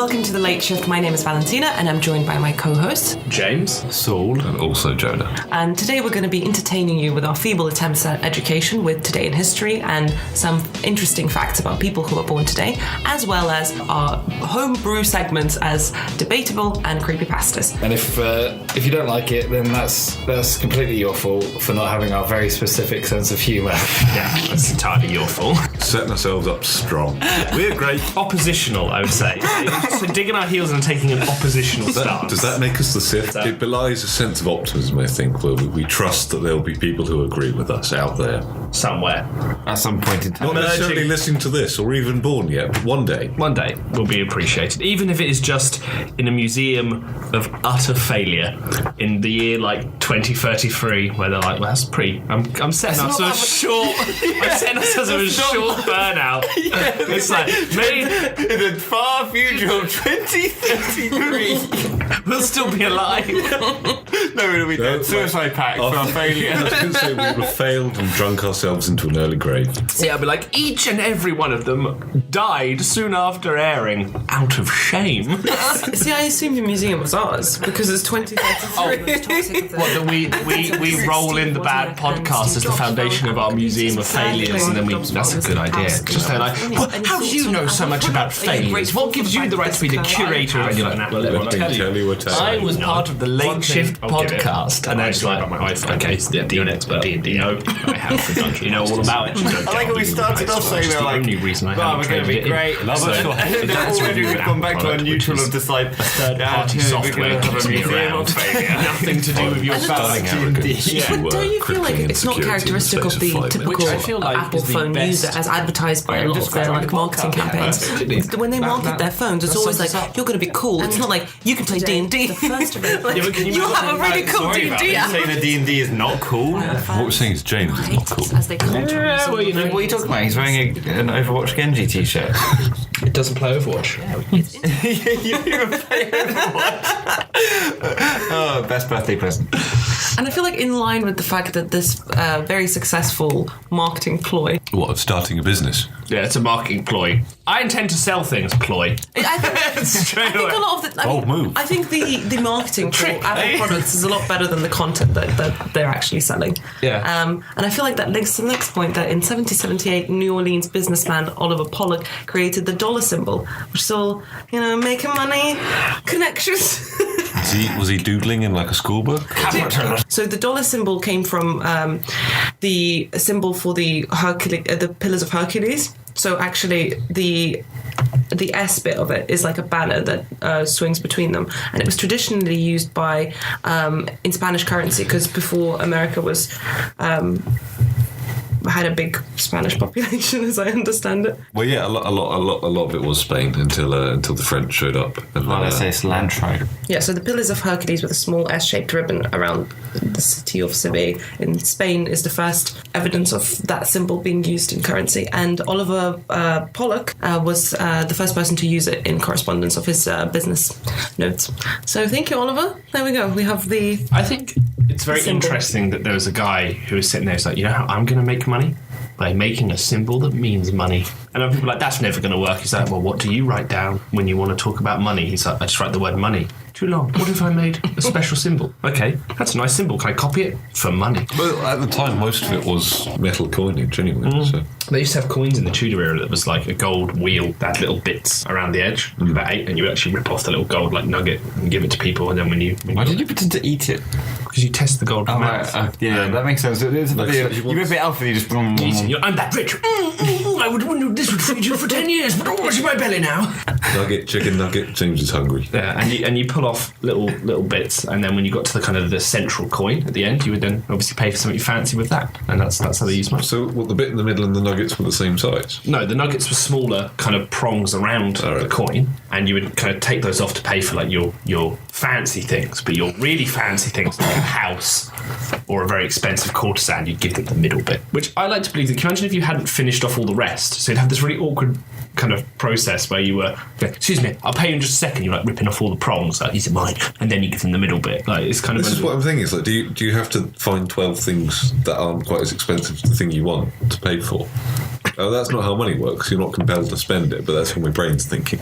welcome to The Late Shift. My name is Valentina and I'm joined by my co-host James, Saul, and also Jonah. And today we're going to be entertaining you with our feeble attempts at education with Today in History and some interesting facts about people who were born today, as well as our homebrew segments as debatable and creepypastas. And if you don't like it, then that's completely your fault for not having our very specific sense of humour. Yeah, that's entirely your fault. Setting ourselves up strong. We're great. Oppositional, I would say. So digging our heels and taking an oppositional stance. Does that make us the Sith? It belies a sense of optimism, I think, where we trust that there'll be people who agree with us out there. Somewhere. At some point in time. Not necessarily listening to this or even born yet, but one day. One day will be appreciated. Even if it is just in a museum of utter failure in the year like 2033, where they're like, well, that's pretty... I'm setting us a short... I'm setting us as a short burnout. Yeah, it's like, maybe... In the far future of 2033, we'll still be alive. No, it'll be dead. Suicide pact for our failure. I was going to say we would have failed and drunk ourselves into an early grave. Yeah, but like each and every one of them died soon after airing out of shame. See, I assume your museum was ours because it's 2033. What, that we roll in the bad podcast as the foundation of our museum of failures, and then that's a good idea. Just they're like, how do you know so much about failures? What gives you the right to be the curator? And you're like, well, I'll tell you. I was part of the Late Shift podcast, and they're just like, okay, you're an expert. D&D. No, I have for dungeon. You know all about it. I like how we started off saying they're like, only reason I we're going to be great. Love us. That's already we've gone back to our neutral of just like third-party software keeps me around. Nothing to do with your starting arrogance. But don't you feel like it's not characteristic of the typical Apple phone user as advertised by a lot of their like marketing campaigns? When they market their phones, it's always like, you're going to be cool. It's not like, you can play D&D. You have a really cool D&D app. Saying that D&D is not cool? What we're saying is James is not cool. As they come to Yeah, well, you know, what are you talking about? He's wearing an Overwatch Genji t-shirt. It doesn't play Overwatch. You even play Overwatch? Oh, best birthday present. And I feel like in line with the fact that this very successful marketing ploy... What, of starting a business? Yeah, it's a marketing ploy. I intend to sell things, ploy. I think a lot of the... move. I think the marketing for Apple products is a lot better than the content that they're actually selling. Yeah. And I feel like that links to the next point, that in 1778, New Orleans businessman Oliver Pollock created the dollar symbol, which is all, making money, connections. Was he doodling in like a schoolbook? So the dollar symbol came from the symbol for the Pillars of Hercules. So actually the S bit of it is like a banner that swings between them, and it was traditionally used by in Spanish currency because before America was had a big Spanish population, as I understand it. Well, yeah, a lot of it was Spain until the French showed up. And let's say it's land trade. Yeah, so the Pillars of Hercules with a small S-shaped ribbon around the city of Seville in Spain is the first evidence of that symbol being used in currency. And Oliver Pollock was the first person to use it in correspondence of his business notes. So thank you, Oliver. There we go. We have the... I think it's very interesting that there was a guy who was sitting there, he's like, you know how I'm going to make money? By making a symbol that means money. And other people are like, that's never going to work. He's like, well, what do you write down when you want to talk about money? He's like, I just write the word money. Too long. What if I made a special symbol? Okay, that's a nice symbol. Can I copy it? For money. Well, at the time, most of it was metal coinage anyway. So. They used to have coins in the Tudor era that was like a gold wheel that had little bits around the edge, about 8, and you would actually rip off the little gold like nugget and give it to people, and then when you why did you pretend to eat it? Because you test the gold mouth. Yeah, that makes sense. You rip it out and you just... I'm that rich. I would wonder this would feed you for 10 years, but what's in my belly now? Nugget, chicken nugget, James is hungry. Yeah, and you pull off little bits, and then when you got to the kind of the central coin at the end, you would then obviously pay for something fancy with that, and that's how they use money. So what, the bit in the middle and the nuggets were the same size? No, the nuggets were smaller kind of prongs around the coin, and you would kind of take those off to pay for like your fancy things, but your really fancy things like a house or a very expensive courtesan, you'd give them the middle bit, which I like to believe that, can you imagine if you hadn't finished off all the rest, so you'd have this really awkward kind of process where you were, excuse me, I'll pay you in just a second, you're like ripping off all the prongs, like, these are mine, and then you give them the middle bit. Like, it's kind of... This is what I'm thinking, is like, do you have to find 12 things that aren't quite as expensive as the thing you want to pay for? Oh, that's not how money works. You're not compelled to spend it, but that's how my brain's thinking.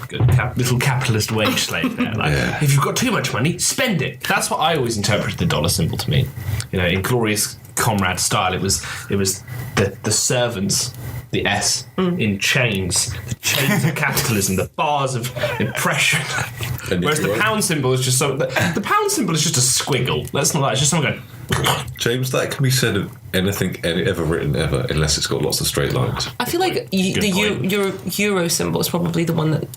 Good little capitalist wage slave there. Like, if you've got too much money, spend it. That's what I always interpreted the dollar symbol to mean. You know, in glorious comrade style, it was the servants, the S, in chains, the chains of capitalism, the bars of oppression. Whereas the pound symbol is just the pound symbol is just a squiggle. That's not that. It's just someone going. James, that can be said of anything ever written ever, unless it's got lots of straight lines. I feel like the euro symbol is probably the one that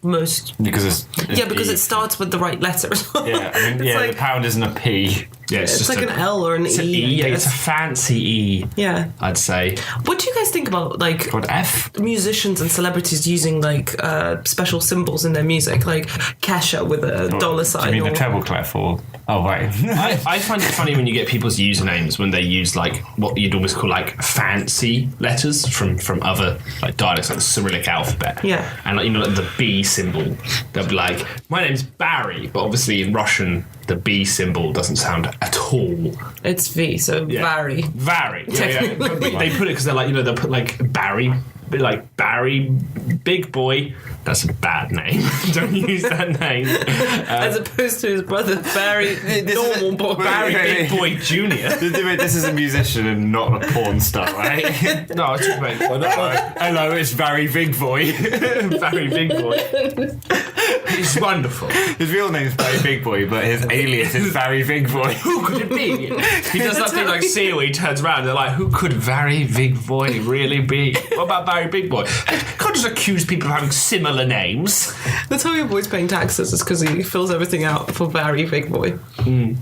most because it's because it starts with the right letter as well. Yeah, I mean, It's like- the pound isn't a P. Yeah, it's like an L or an it's E. an E. I Yeah, guess. it's a fancy E. Yeah. I'd say. What do you guys think about like Called F. musicians and celebrities using like special symbols in their music, like Kesha with a dollar sign? Do you mean or... the treble clef or? Oh right. I find it funny when you get people's usernames when they use like what you'd almost call like fancy letters from other like dialects, like the Cyrillic alphabet. Yeah. And like, you know, like the B symbol, they'll be like, my name's Barry, but obviously in Russian the B symbol doesn't sound at all. It's V, so Vary. Vary. Yeah. But they put it because they're like, you know, they'll put like Barry, big boy. That's a bad name. Don't use that name. As opposed to his brother Barry, normal boy. Barry Big Boy Jr. This is a musician and not a porn star, right? No, I was talking about Hello, it's Barry Big Boy. Barry Big Boy. He's wonderful. His real name's Barry Big Boy, but his alias is Barry Big Boy. Who could it be? He does that thing like Seal where he turns around and they're like, who could Barry Big Boy really be? What about Barry Big Boy? You can't just accuse people of having similar names. That's how your boy's paying taxes, is because he fills everything out for Barry Big Boy. Wouldn't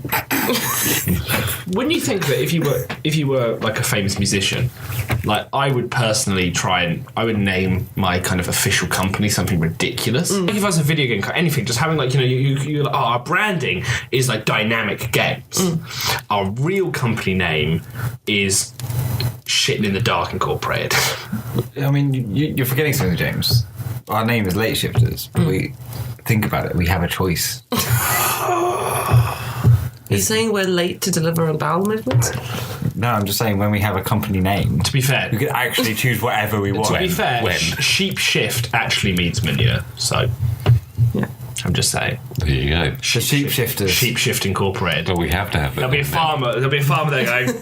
you think that if you were like a famous musician, like I would personally I would name my kind of official company something ridiculous. Like if I was a video game, anything, just having like, you know, you're like, our branding is like Dynamic Games. Our real company name is Shitting in the Dark Incorporated. I mean, you're forgetting something, James. Our name is Late Shifters, but we think about it. We have a choice. Are you saying we're late to deliver a bowel movement? No, I'm just saying when we have a company name, To be fair, we can actually choose whatever we want. to be fair, sheep shift actually means manure. So Yeah. I'm just saying. There you go. The Sheep Shifters. Sheep Shift Incorporated. Well, we have to have it. There'll be a farmer there going,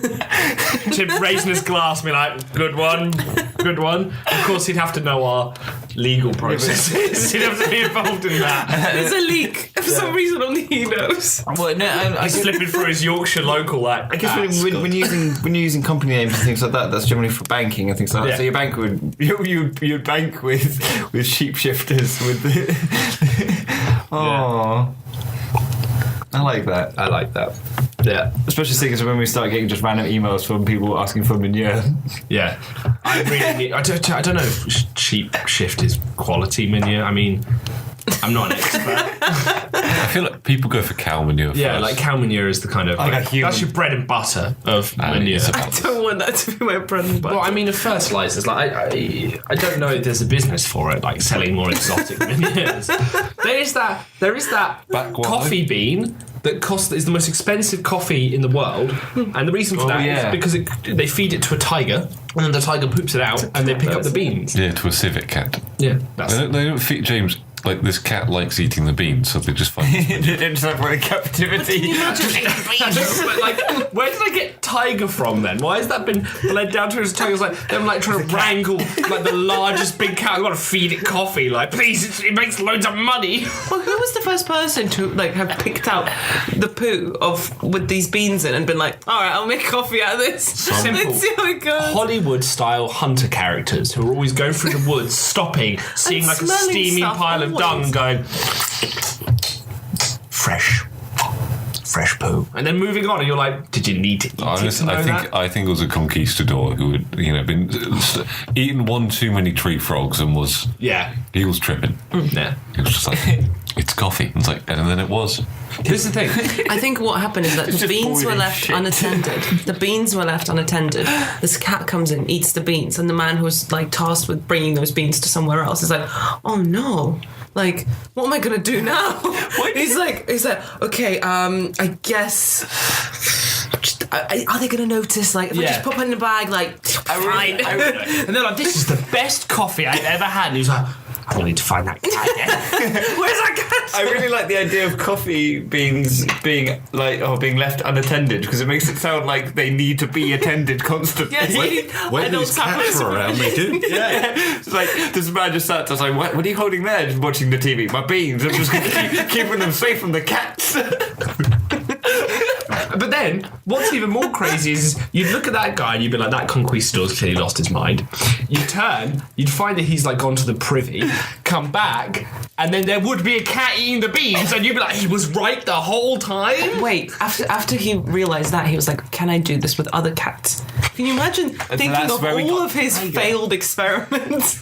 Tim raising his glass, be like, good one. Of course, he'd have to know our legal processes. He'd have to be involved in that. There's a leak. For some reason, only he knows. Well, no, He's flipping through his Yorkshire local, like. I guess when you're using company names and things like that, that's generally for banking and things like that. Yeah. So your bank you'd bank with Sheep Shifters with the. Oh, I like that. Yeah. Especially seeing as when we start getting just random emails from people asking for manure. Yeah. I don't know if sheep shift is quality manure. I mean, I'm not an expert. I feel like people go for cow manure Yeah, first. like cow manure is the kind of Like a human. that's your bread and butter of And manure. it's I about don't want that to be my bread and butter. Well, I mean, of fertilizers, like I don't know if there's a business for it, like selling more exotic manures. There is that Backwater. coffee bean that is the most expensive coffee in the world, and the reason for that is because they feed it to a tiger, and then the tiger poops it out, and they pick up the beans. Yeah, to a civet cat. Yeah, that's They don't fit James. Like, this cat likes eating the beans, so they just find. They don't just have one in captivity. But, like, where did I get tiger from then? Why has that been led down to as tigers? Like them, like trying to wrangle like the largest big cat. I've got to feed it coffee. Like, please, it makes loads of money. Well, who was the first person to like have picked out the poo with these beans in and been like, all right, I'll make coffee out of this. Simple. Let's see how it goes. Hollywood-style hunter characters who are always going through the woods, stopping, seeing like a smelling steaming stuff pile of dung, always. and going fresh poo, and then moving on, and you're like, did you need to eat it to know that? I think it was a conquistador who had, been eaten one too many tree frogs and was he was tripping. Yeah. He was just like, it's coffee. It's like, and then it was. Here's the thing. I think what happened is that the just beans were boiling left shit. unattended. The beans were left unattended. This cat comes in, eats the beans, and the man who's like tasked with bringing those beans to somewhere else is like, oh no. Like, what am I gonna do now? He's like, okay, I guess just are they going to notice? Like, if I just pop it in the bag, like, fine. And they're like, this is the best coffee I've ever had. And he's like, I will need to find that cat again. Where's that cat? I really like the idea of coffee beans being left unattended, because it makes it sound like they need to be attended constantly. Yes, When these cats are around, they do. Yeah. It's like, this man just sat there like, what are you holding there? Just watching the TV. My beans. I'm just keeping them safe from the cats. But then, what's even more crazy is you'd look at that guy and you'd be like, that conquistador's clearly lost his mind. You'd turn, you'd find that he's like gone to the privy, come back, and then there would be a cat eating the beans, and you'd be like, he was right the whole time? Wait, after he realised that, he was like, can I do this with other cats? Can you imagine thinking of all of his failed experiments?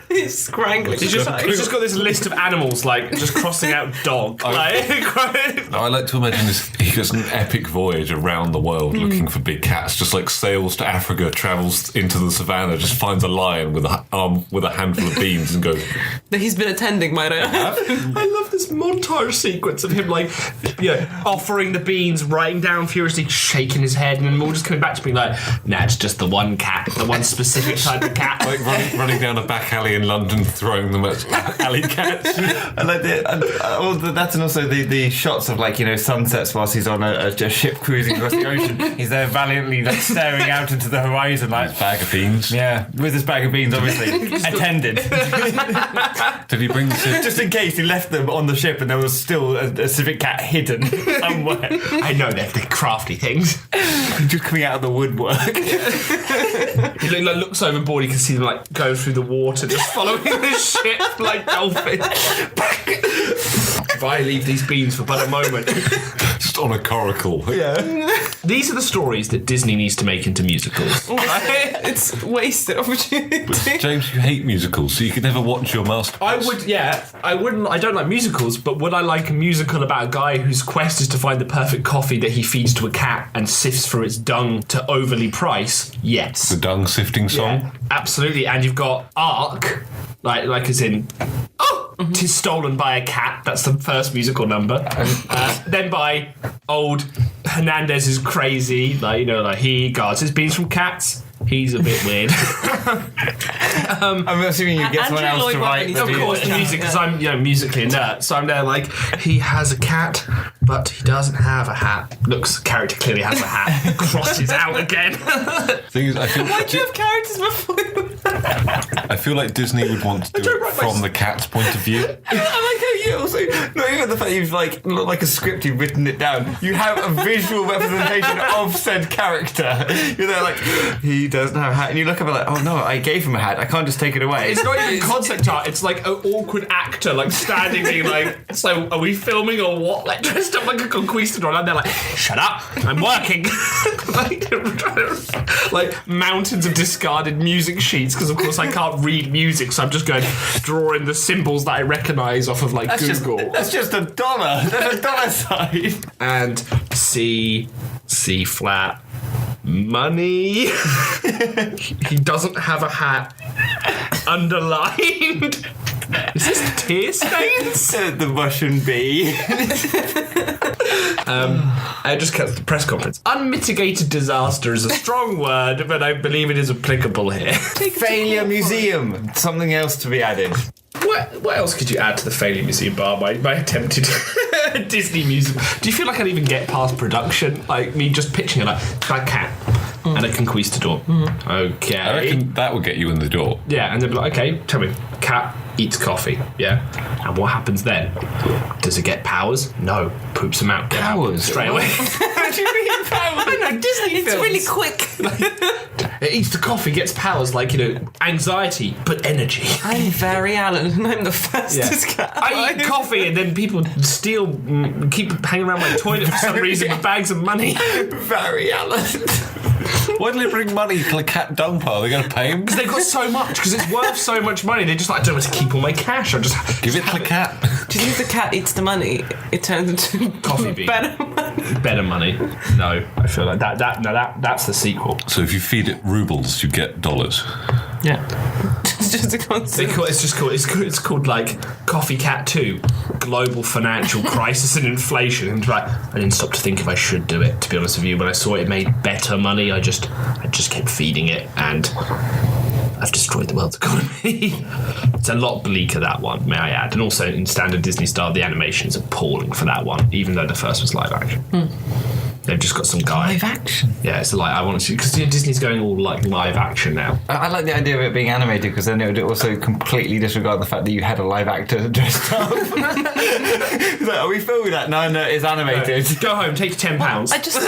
He's scrambling. He's just got this list of animals, like, just crossing out dog. I like to imagine this. He goes on an epic voyage around the world looking for big cats. Just like sails to Africa, travels into the savannah, just finds a lion with a handful of beans, and goes. That he's been attending, might I add? I love this montage sequence of him, like, offering the beans, writing down furiously, shaking his head, and then all just coming back to being like, nah, it's just the one cat, the one specific type of cat. Like running down a back alley in London, throwing them at alley cats. I like that, and also the shots of, like, sunsets whilst he's on a ship cruising across the ocean. He's there valiantly, like, staring out into the horizon, like, Bag of beans. yeah, with his bag of beans, obviously attended. Did he bring this in? Just in case he left them on the ship and there was still a civet cat hidden somewhere. I know they're the crafty things. Just coming out of the woodwork. He looks overboard, you can see them like go through the water, just following the ship like dolphins. If I leave these beans for but a moment. Just on a coracle. Yeah. These are the stories that Disney needs to make into musicals. It's wasted opportunity. James, you hate musicals, so you could never watch your masterpiece. I don't like musicals, but would I like a musical about a guy whose quest is to find the perfect coffee that he feeds to a cat and sifts through its dung to overly price? Yes. The dung sifting song? Yeah, absolutely. And you've got Ark, like as in, "'Tis stolen by a cat." That's the first musical number. Then by old Hernandez is crazy, like he guards his beans from cats. He's a bit weird. I'm assuming you get someone else to write. Of course, the music, because I'm musically inert. So I'm there like, he has a cat, but he doesn't have a hat. Character clearly has a hat. Crosses out again. Thing is, Why do you have characters before? I feel like Disney would want to do it from the cat's point of view. I like how you also, not even the fact you've like not like a script, you've written it down. You have a visual representation of said character. You're there like, he doesn't have a hat, and you look up and like, oh no, I gave him a hat. I can't just take it away. It's not even concept art. It's like an awkward actor, like standing being like, so are we filming or what? Like dressed up like a conquistador, and they're like, shut up, I'm working. like mountains of discarded music sheets, because of course I can't read music, so I'm just going drawing the symbols that I recognise off of like Google. That's just $1. That's $1 sign. And C flat. Money. He doesn't have a hat. Underlined. Is this tear stains? The Russian bee. I just kept the press conference. Unmitigated disaster is a strong word, but I believe it is applicable here. Failure museum. Something else to be added. What else could you add to the Failure Museum bar? My attempted Disney musical. Do you feel like I'd even get past production? Like me just pitching it like that cat and a conquistador. Okay. I reckon that would get you in the door. Yeah, and they'd be like, okay, tell me, cat eats coffee, yeah? And what happens then? Does it get powers? No. Poops them out. Powers? Straight away. What do you mean powers? I know, Disney it's films. Really quick. It eats the coffee, gets powers like, anxiety, but energy. I'm very Alan, and I'm the fastest cat. I eat coffee, and then people keep hanging around my toilet for some reason with bags of money. Very Alan. Why do they bring money to a cat dung pile? They're going to pay him? Because they've got so much, because it's worth so much money. They're just like, I don't want to keep all my cash. I'll just give it to the cat. Do you think the cat eats the money? It turns into coffee bean. Better money. Better money. No, I feel like that's the sequel. So if you feed it rubles, you get dollars. Yeah. It's just a concept. It's called like Coffee Cat 2, Global Financial Crisis and Inflation. And like, I didn't stop to think if I should do it. To be honest with you, when I saw it made better money, I just kept feeding it, and I've destroyed the world's economy. It's a lot bleaker, that one, may I add. And also, in standard Disney style, the animation is appalling for that one, even though the first was live action. They've just got some guy. Live action? Yeah, it's like, I want to, because Disney's going all like live action now. I like the idea of it being animated because then it would also completely disregard the fact that you had a live actor dressed up. It's like, are we filming that? No, it's animated. No. Go home, take £10. I just...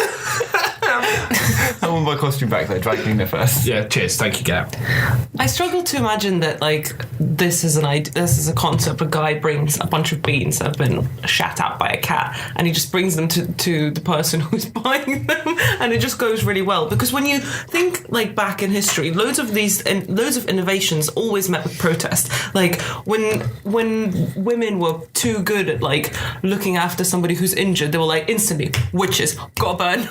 I want my costume back there, drag cleaner first. Yeah, cheers, thank you, Gab. I struggle to imagine that, like, this is a concept. A guy brings a bunch of beans that have been shat out by a cat, and he just brings them to the person who's buying them, and it just goes really well. Because when you think, like, back in history, loads of innovations always met with protest. Like, when women were too good at, like, looking after somebody who's injured, they were like, instantly, witches, gotta burn,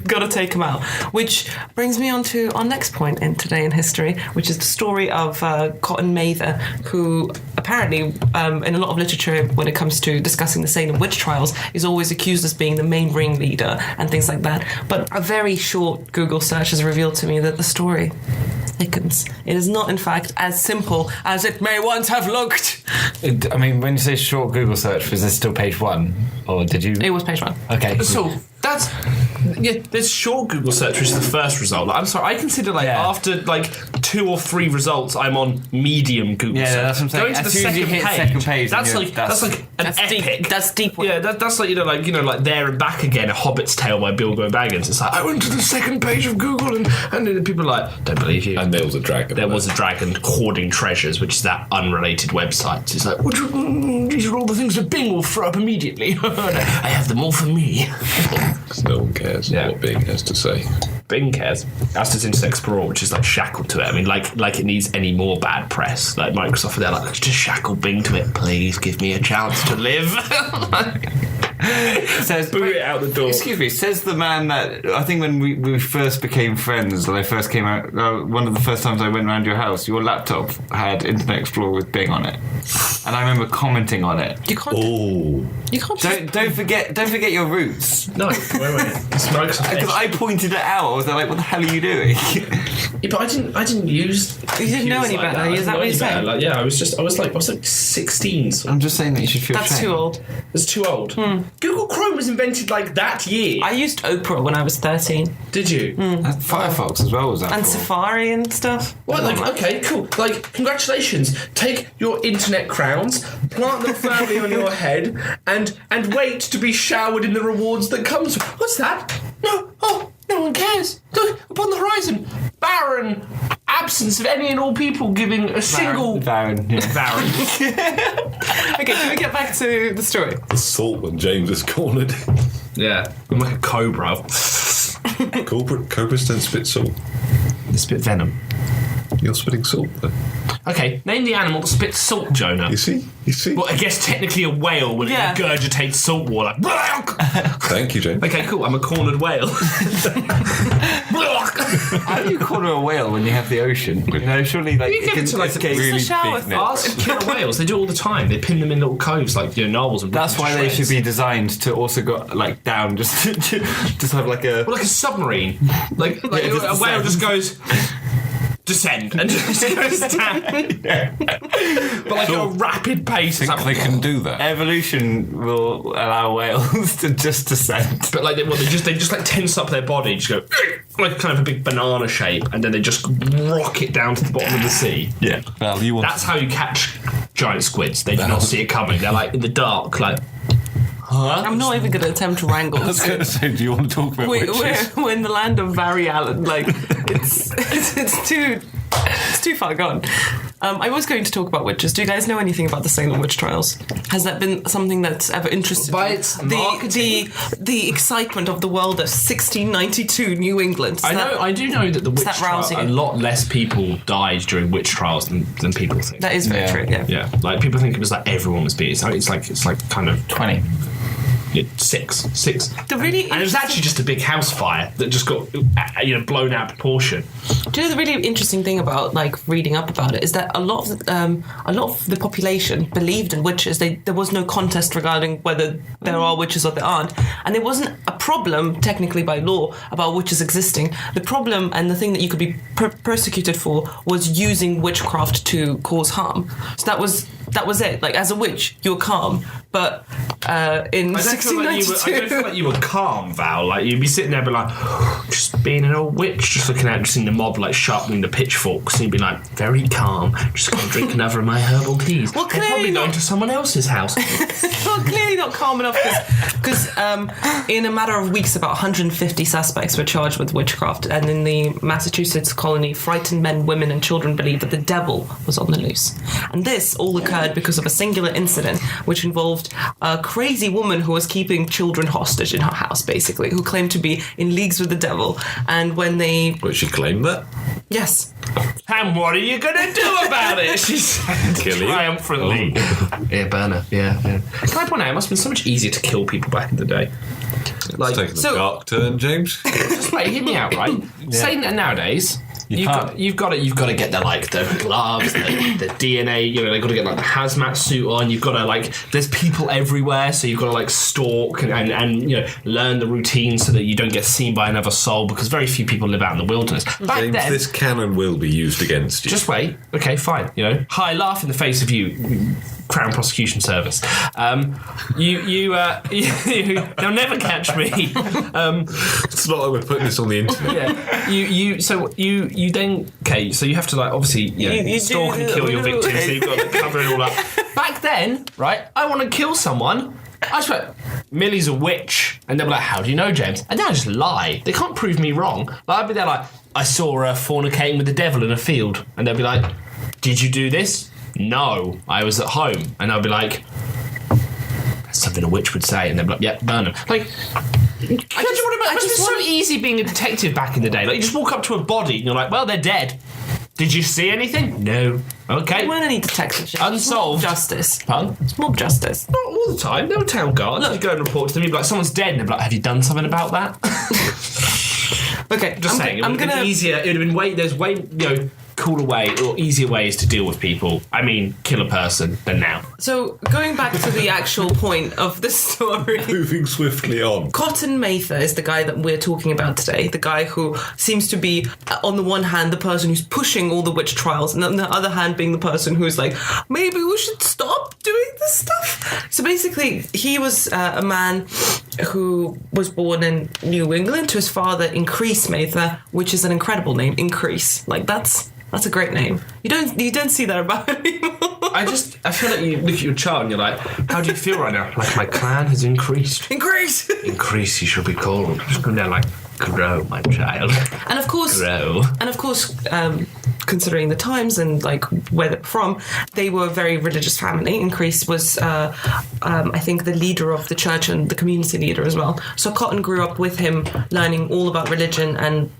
gotta take them out. Which brings me on to our next point in Today in History, which is the story of Cotton Mather, who apparently, in a lot of literature, when it comes to discussing the Salem witch trials, is always accused as being the main ringleader and things like that. But a very short Google search has revealed to me that the story thickens. It is not, in fact, as simple as it may once have looked. I mean, when you say short Google search, was this still page 1? Or did you... It was page 1. Okay. So that's there's short Google search, which is the first result. Like, I'm sorry, I consider after like 2 or 3 results, I'm on medium Google search. That's what I'm saying. Going to As the soon as you hit second page, that's like an epic. Deep. That's deep. Yeah, that's like like There and Back Again, A Hobbit's Tale by Bilbo Baggins. It's like, I went to the second page of Google and people are like, don't believe you. And there was a dragon. There was a dragon hoarding treasures, which is that unrelated website. It's like, these are all the things that Bing will throw up immediately. I have them all for me. No one cares what Bing has to say. Bing cares. As does Internet Explorer, which is like shackled to it. I mean, like it needs any more bad press. Like Microsoft, they're like, let's just shackle Bing to it. Please give me a chance to live. Says, boot it out the door. Excuse me, says the man that I think when we first became friends, when I first came out, one of the first times I went around your house, your laptop had Internet Explorer with Bing on it, and I remember commenting on it. You can't. Oh, You can't. Don't forget your roots. No, wait. It's Microsoft. Because I pointed it out. I was like, "What the hell are you doing?" Yeah, but I didn't use. You didn't know any better. Is that what you're saying? Like, yeah, I was like 16. So I'm just saying that you should feel That's shame. too old. it's too old. Google Chrome was invented like that year. I used Oprah when I was 13. Did you? Firefox as well was that. And for? Safari and stuff. Well, like, okay, cool. Like, congratulations. Take your internet crowns, plant them firmly on your head, and wait to be showered in the rewards that comes. What's that? No one cares. Look, upon the horizon, barren absence of any and all people giving a single... Barren. Yeah. Barren. Okay, can we get back to the story? the salt when James is cornered. Yeah, I'm like a cobra. Cobras don't spit salt. They spit venom. You're spitting salt, though. Okay, name the animal that spits salt, Jonah. You see? Well, I guess technically a whale when it regurgitates salt water. Thank you, James. Okay, cool. I'm a cornered whale. How do you corner a whale when you have the ocean? You know, surely like You get into, like, escape It's the shower big net. Ask killer whales. They do it all the time. They pin them in little coves like narwhals. And That's rip them why to they shreds. should be designed to also go like down, just have like a. Well, like a submarine. Like just a whale descend. just goes. Descend and just goes down, but like at a rapid pace. I think they can do that. Evolution will allow whales to just descend. But like they just like tense up their body, just go like kind of a big banana shape, and then they just rocket down to the bottom of the sea. Yeah. Well, you want That's how you catch giant squids. They do not see it coming. They're like in the dark, like. Huh? I'm not even going to attempt to wrangle. I was going to say, do you want to talk about witches? We're in the land of Barry Allen. Like, it's too far gone. I was going to talk about witches. Do you guys know anything about the Salem witch trials? Has that been something that's ever interested By you? its marketing? The excitement of the world of 1692 New England. I do know that the witch that trials, rousing? a lot less people died during witch trials than people think. That is very true. Yeah. Yeah, like people think it was like everyone was being. It's like kind of 20. Six. really and it was actually just a big house fire that just got blown out of proportion. Do you know the really interesting thing about like reading up about it is that a lot of the population believed in witches. There was no contest regarding whether there are witches or there aren't, and there wasn't a problem technically by law about witches existing. The problem and the thing that you could be persecuted for was using witchcraft to cause harm. So that was it. Like as a witch, you were calm, but in 1692, I don't feel like you were calm, Val. Like you'd be sitting there, be like, just being an old witch, just looking at, just in the mob, like sharpening the pitchforks, and you'd be like, very calm, just going to drink another of my herbal teas. Well, clearly probably not going to someone else's house. well, clearly not calm enough because in a matter of weeks, about 150 suspects were charged with witchcraft, and in the Massachusetts colony, frightened men, women, and children believed that the devil was on the loose. And this all occurred because of a singular incident, which involved a crazy woman who was keeping children hostage in her house, basically, who claimed to be in leagues with the devil. And when they... Well, she claimed that? Yes. And what are you going to do about it? She said triumphantly. Yeah, burner. Yeah. Can I point out, it must have been so much easier to kill people back in the day. It's taking a dark turn, James. Just wait, hear me out, right? Saying that nowadays... You've got to get the gloves, the DNA. They've got to get like the hazmat suit on. You've got to there's people everywhere, so you've got to stalk and learn the routine so that you don't get seen by another soul, because very few people live out in the wilderness. Back James, then, this can and will be used against you. Just wait. Okay, fine. Hi, laugh in the face of you. Crown Prosecution Service. They'll never catch me. It's not like we're putting this on the internet. Yeah. You then so you have to obviously you stalk and kill your victims. So you've got to cover it all up. Back then, right? I want to kill someone. I just went, Millie's a witch, and they'll be like, "How do you know, James?" And then I just lie. They can't prove me wrong. I'd be there like, "I saw her fornicating with the devil in a field," and they'll be like, "Did you do this?" "No, I was at home." And I'll be like, "That's something a witch would say." And they'll be like, "Yeah, burn them." It must be so easy being a detective back in the day. You just walk up to a body and you're like, "Well, they're dead. Did you see anything?" "No." "Okay." There weren't any detectives. Unsolved. Justice. Pardon? It's mob justice. Not all the time. They were town guards. You go and report to them. You'd be like, "Someone's dead." And they'd be like, "Have you done something about that?" Okay. Just saying. It would have been easier. It would have been there's way, cooler way or easier ways to deal with people. I mean, kill a person than now. So, going back to the actual point of the story. Moving swiftly on. Cotton Mather is the guy that we're talking about today. The guy who seems to be, on the one hand, the person who's pushing all the witch trials, and on the other hand, being the person who's like, maybe we should stop doing this stuff. So basically, he was a man who was born in New England to his father, Increase Mather, which is an incredible name. Increase. That's a great name. You don't see that about anymore. I feel like you look at your child and you're like, "How do you feel right now?" Like, "My clan has increased." Increase! Increase, you should be called. Just come down like, "Grow, my child." And of course, considering the times and where they're from, they were a very religious family. Increase was, I think, the leader of the church and the community leader as well. So Cotton grew up with him, learning all about religion and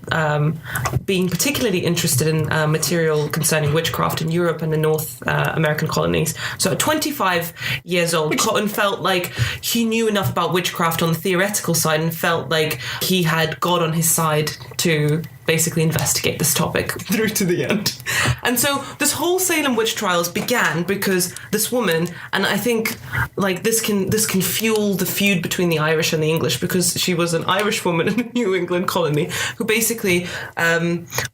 being particularly interested in material concerning witchcraft in Europe and the North American colonies. So at 25 years old, Cotton felt like he knew enough about witchcraft on the theoretical side and felt like he had God on his side to basically investigate this topic through to the end. And so this whole Salem witch trials began because this woman, and I think this can fuel the feud between the Irish and the English, because she was an Irish woman in a New England colony who basically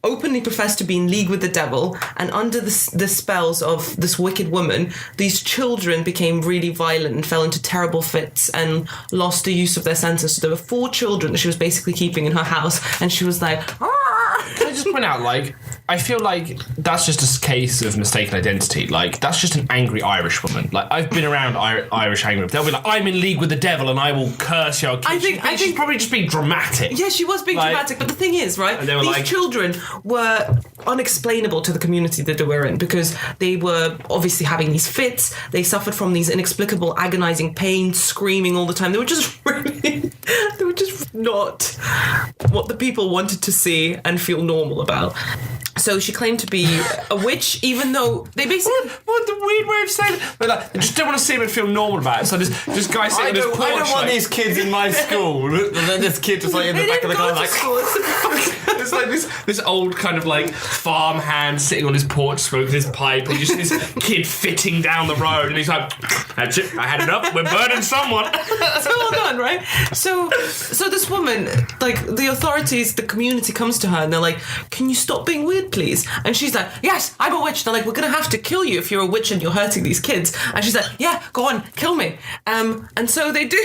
openly professed to be in league with the devil, and under the spells of this wicked woman, these children became really violent and fell into terrible fits and lost the use of their senses. So there were 4 children that she was basically keeping in her house, and she was like, Can I just point out, I feel like that's just a case of mistaken identity. That's just an angry Irish woman. I've been around Irish angry. They'll be like, "I'm in league with the devil and I will curse you." I think she's probably just being dramatic. Yeah, she was being dramatic. But the thing is, right, these children were unexplainable to the community that they were in, because they were obviously having these fits. They suffered from these inexplicable, agonizing pains, screaming all the time. They were just not what the people wanted to see and feel normal about. So she claimed to be a witch, even though they basically... What the weird way of saying it? They're like, I just don't want to see him and feel normal about it. So this guy sitting on his porch. I don't want like, these kids in my school. And then this kid just like in the back of the car, like... It's like this old kind of like farm hand sitting on his porch smoking his pipe, and just this kid fitting down the road, and he's like, "That's it, I had enough. We're burning someone." So well done, right? So this woman, like the authorities, the community comes to her and they're like, "Can you stop being weird, please?" And she's like, "Yes, I'm a witch." They're like, "We're gonna have to kill you if you're a witch and you're hurting these kids." And she's like, "Yeah, go on, kill me." And so they do.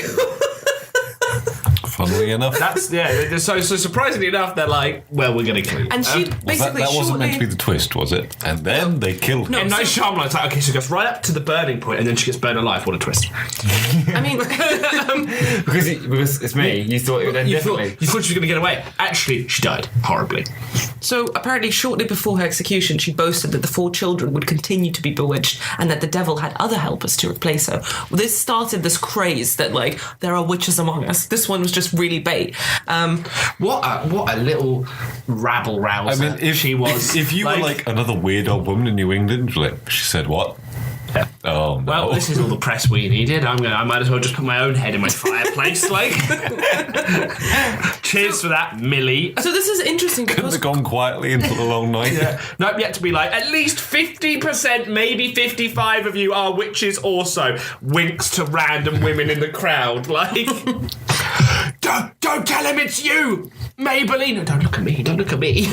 Funnily enough. So surprisingly enough, they're like, "Well, we're going to kill you." And she basically that wasn't meant to be shortly... the twist, was it? And then they killed her. And Night Shyamalan's like, okay, so she goes right up to the burning point, and then she gets burned alive. What a twist! I mean... because it's me. You thought it would end differently. You thought she was going to get away. Actually, she died horribly. So apparently shortly before her execution, she boasted that the 4 children would continue to be bewitched and that the devil had other helpers to replace her. Well, this started this craze that, like, there are witches among us. This one was just really bait. What a little rabble rouser. I mean, if she was. If you were like another weird old woman in New England, like, she said what? Yeah. Oh, no. Well, this is all the press we needed. I might as well just put my own head in my fireplace. Like, cheers for that, Millie. So this is interesting Couldn't because... have gone quietly into the long night. Yeah. Nope, yet to be like, at least 50%, maybe 55 of you are witches also. Winks to random women in the crowd. Like, don't tell him it's you, Maybelline. No, don't look at me. Don't look at me.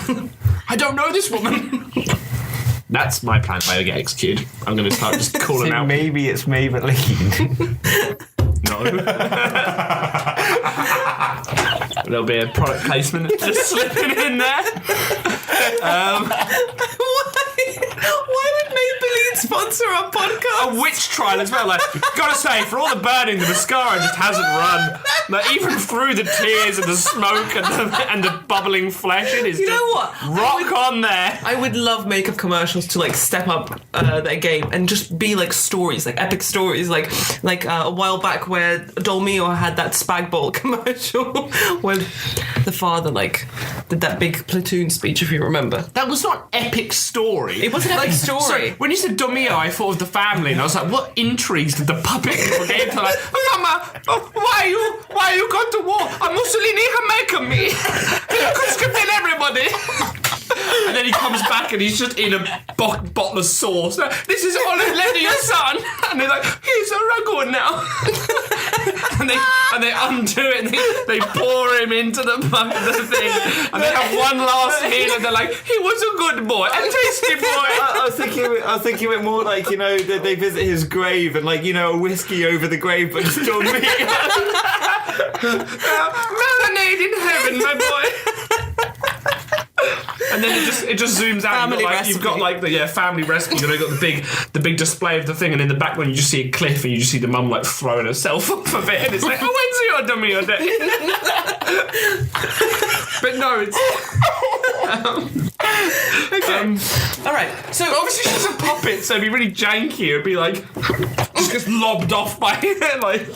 I don't know this woman. That's my plan if I ever get executed. I'm going to start just calling out. Maybe it's Maybelline. No. There'll be a product placement just slipping in there. Why would Maybelline sponsor our podcast? A witch trial as well. Like, gotta say, for all the burning, the mascara just hasn't run. Like, even through the tears and the smoke and the bubbling flesh, it is You know just what? rock on there. I would love makeup commercials to like step up their game and just be like stories, like epic stories, like a while back where Dolmio had that spag bol commercial where the father like did that big platoon speech, if you remember. That was not epic story. It was an epic story. Sorry, when you said Domio, I thought of the family, and I was like, what intrigues did the puppet people get into? Like, Mama, why are you going to war? Mussolini can make me. He conscripted everybody. And then he comes back and he's just in a bottle of sauce. This is all I've left of your son. And they're like, he's a ragu now. and they undo it and they pour him into the thing. And they have one last hit and they're like, he was a good boy, a tasty boy. I was thinking it more like, you know, they visit his grave and like, you know, a whiskey over the grave, but still meat. Marinade in heaven, my boy. And then it just zooms out. You've got like the family recipe. You know, you've got the big display of the thing, and in the background you just see a cliff, and you just see the mum like throwing herself off of it, and it's like, oh, when's your dummy or day? But no, it's. All right. So Obviously she's a puppet, so it'd be really janky. It'd be like just gets lobbed off by it, like.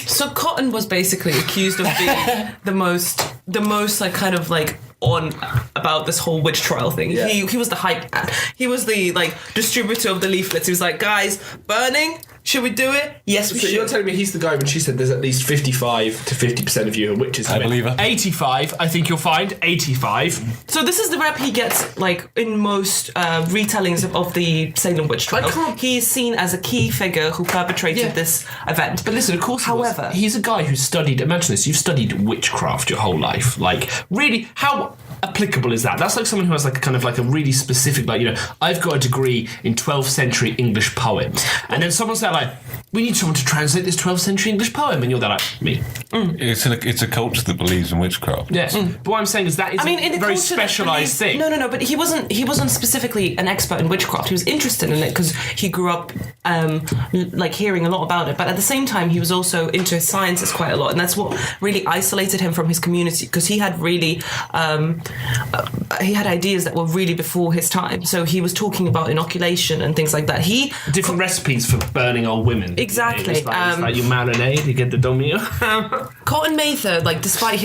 So Cotton was basically accused of being the most like kind of like on about this whole witch trial thing. Yeah. He was the hype man. He was the like distributor of the leaflets. He was like, guys, burning. Should we do it? Yes, we So should. you're telling me he's the guy when she said there's at least 55 to 50% of you are witches. I believe her. 85, I think you'll find. 85. So this is the rep he gets like in most retellings of the Salem witch trial. He's seen as a key figure who perpetrated this event. But listen, of course, however, he's a guy who studied. Imagine this: you've studied witchcraft your whole life. Like, really, how applicable is that? That's like someone who has like kind of like a really specific, like, you know, I've got a degree in 12th century English poems, and then someone's there like, we need someone to translate this 12th century English poem, and you're there like, me. It's a culture that believes in witchcraft. Yes, but what I'm saying is that is in a a very culture that specialised thing. No, but he wasn't specifically an expert in witchcraft. He was interested in it because he grew up like hearing a lot about it. But at the same time, he was also into sciences quite a lot, and that's what really isolated him from his community, because he had really he had ideas that were really before his time. So he was talking about inoculation and things like that. Different recipes for burning old women. Exactly. It's like you marinade, you get the domino. Cotton Mather, like despite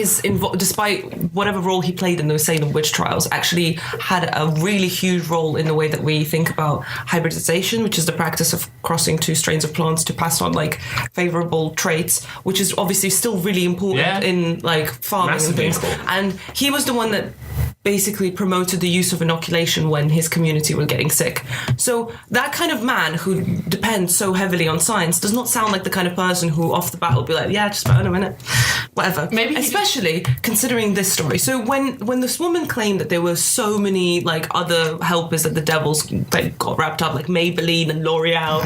whatever role he played in those Salem witch trials, actually had a really huge role in the way that we think about hybridization, which is the practice of crossing two strains of plants to pass on like favorable traits, which is obviously still really important in like farming Massively and things. important. And he was the one that basically promoted the use of inoculation when his community were getting sick. So that kind of man who depends so heavily on science does not sound like the kind of person who off the bat will be like, yeah, just burn him in it. Whatever. Maybe especially considering this story. So when this woman claimed that there were so many like other helpers that the devils like, got wrapped up, like Maybelline and L'Oreal,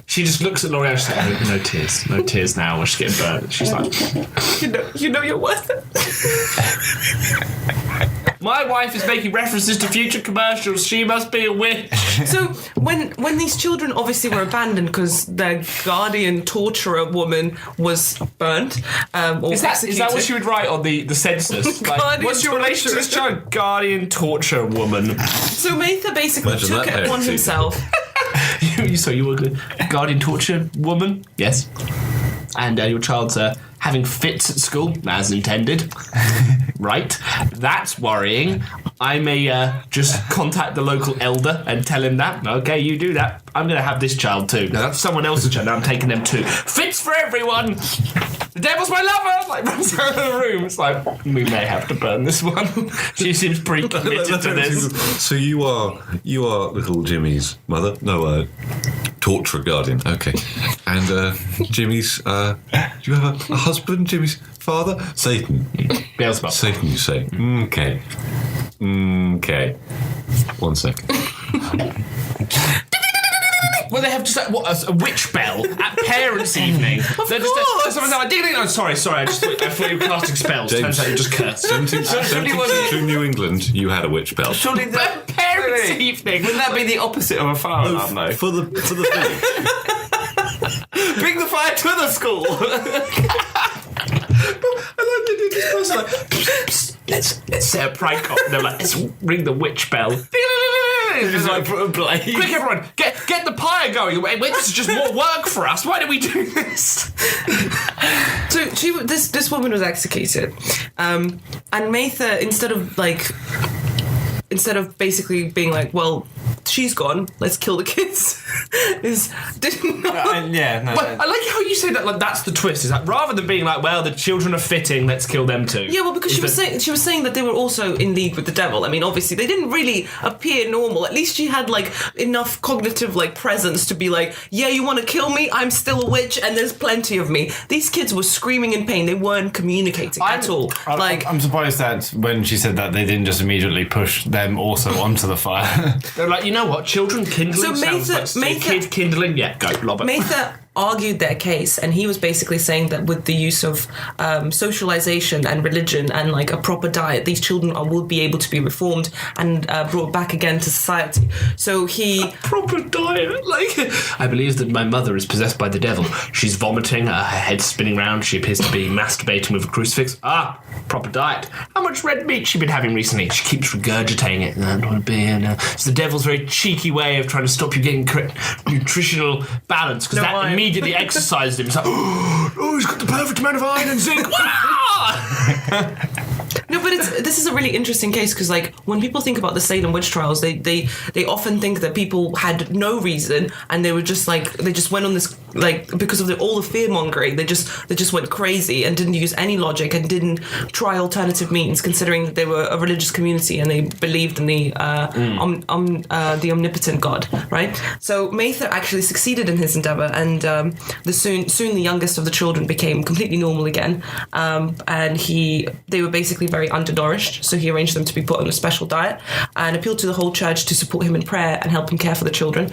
She just looks at L'Oreal and she's like, no tears now, we're just getting burnt. She's like, you know you're worth it. my wife is making references to future commercials, she must be a witch. So when these children obviously were abandoned because their guardian torturer woman was burnt or Is that executed. what she would write on the census? Like, Guardian what's your relation to this child? Guardian torture woman. So Mather basically Imagine took that it upon parenting. himself. You were the guardian torture woman? Yes. And your child's having fits at school, as intended. Right. That's worrying. I may just contact the local elder and tell him that. Okay, you do that. I'm going to have this child too. No, that's someone else's child. Now I'm taking them too. Fits for everyone. The devil's my lover. Like runs out of the room. It's like we may have to burn this one. She seems pretty committed to this. So you are little Jimmy's mother? No, torture guardian. Okay. And Jimmy's. Do you have a husband? Jimmy's father? Satan. Beelzebub. Satan, you say? Okay. Okay. 1 second. Well, they have just like a witch bell at parents' evening. They're just course. someone's like, ding, ding. Oh, sorry. I thought you were casting spells. James. Turns out you just cursed. 1762 New England, you had a witch bell. Surely that Parents' evening. wouldn't that be the opposite of a fire alarm, though? For the thing. Bring the fire to the school. I like they did this person like, psst, let's set a prank up. They're like, let's ring the witch bell. Just like put a blaze. Quick, everyone, get the pyre going. Wait, this is just more work for us. Why do we do this? So this woman was executed, and Mather, instead of basically being like, well, she's gone, let's kill the kids, didn't know. But I like how you say that. Like that's the twist. Is that rather than being like, well, the children are fitting, let's kill them too. Yeah, well, because she was saying that they were also in league with the devil. I mean, obviously they didn't really appear normal. At least she had like enough cognitive like presence to be like, yeah, you want to kill me? I'm still a witch, and there's plenty of me. These kids were screaming in pain. They weren't communicating at all. I'm surprised that when she said that, they didn't just immediately push them also onto the fire. They're like, you know what? Children kindling sounds like kid kindling. Yeah, go, lob it. Mather argued their case, and he was basically saying that with the use of socialization and religion and like a proper diet, these children will be able to be reformed and brought back again to society. So he Proper diet. Like, I believe that my mother is possessed by the devil. She's vomiting, her head's spinning round. She appears to be masturbating with a crucifix. Proper diet. How much red meat she been having recently? She keeps regurgitating it. I don't want to be in. It's the devil's very cheeky way of trying to stop you getting correct nutritional balance, because that immediately exercised him. It's like, oh, he's got the perfect amount of iron and zinc. No, but this is a really interesting case because, like, when people think about the Salem witch trials, they often think that people had no reason and they were just like they just went on this like because of all the fear mongering. They just went crazy and didn't use any logic and didn't try alternative means, considering that they were a religious community and they believed in the omnipotent God, right? So Mather actually succeeded in his endeavor, and soon the youngest of the children became completely normal again, and they were basically very undernourished, so he arranged them to be put on a special diet and appealed to the whole church to support him in prayer and help him care for the children.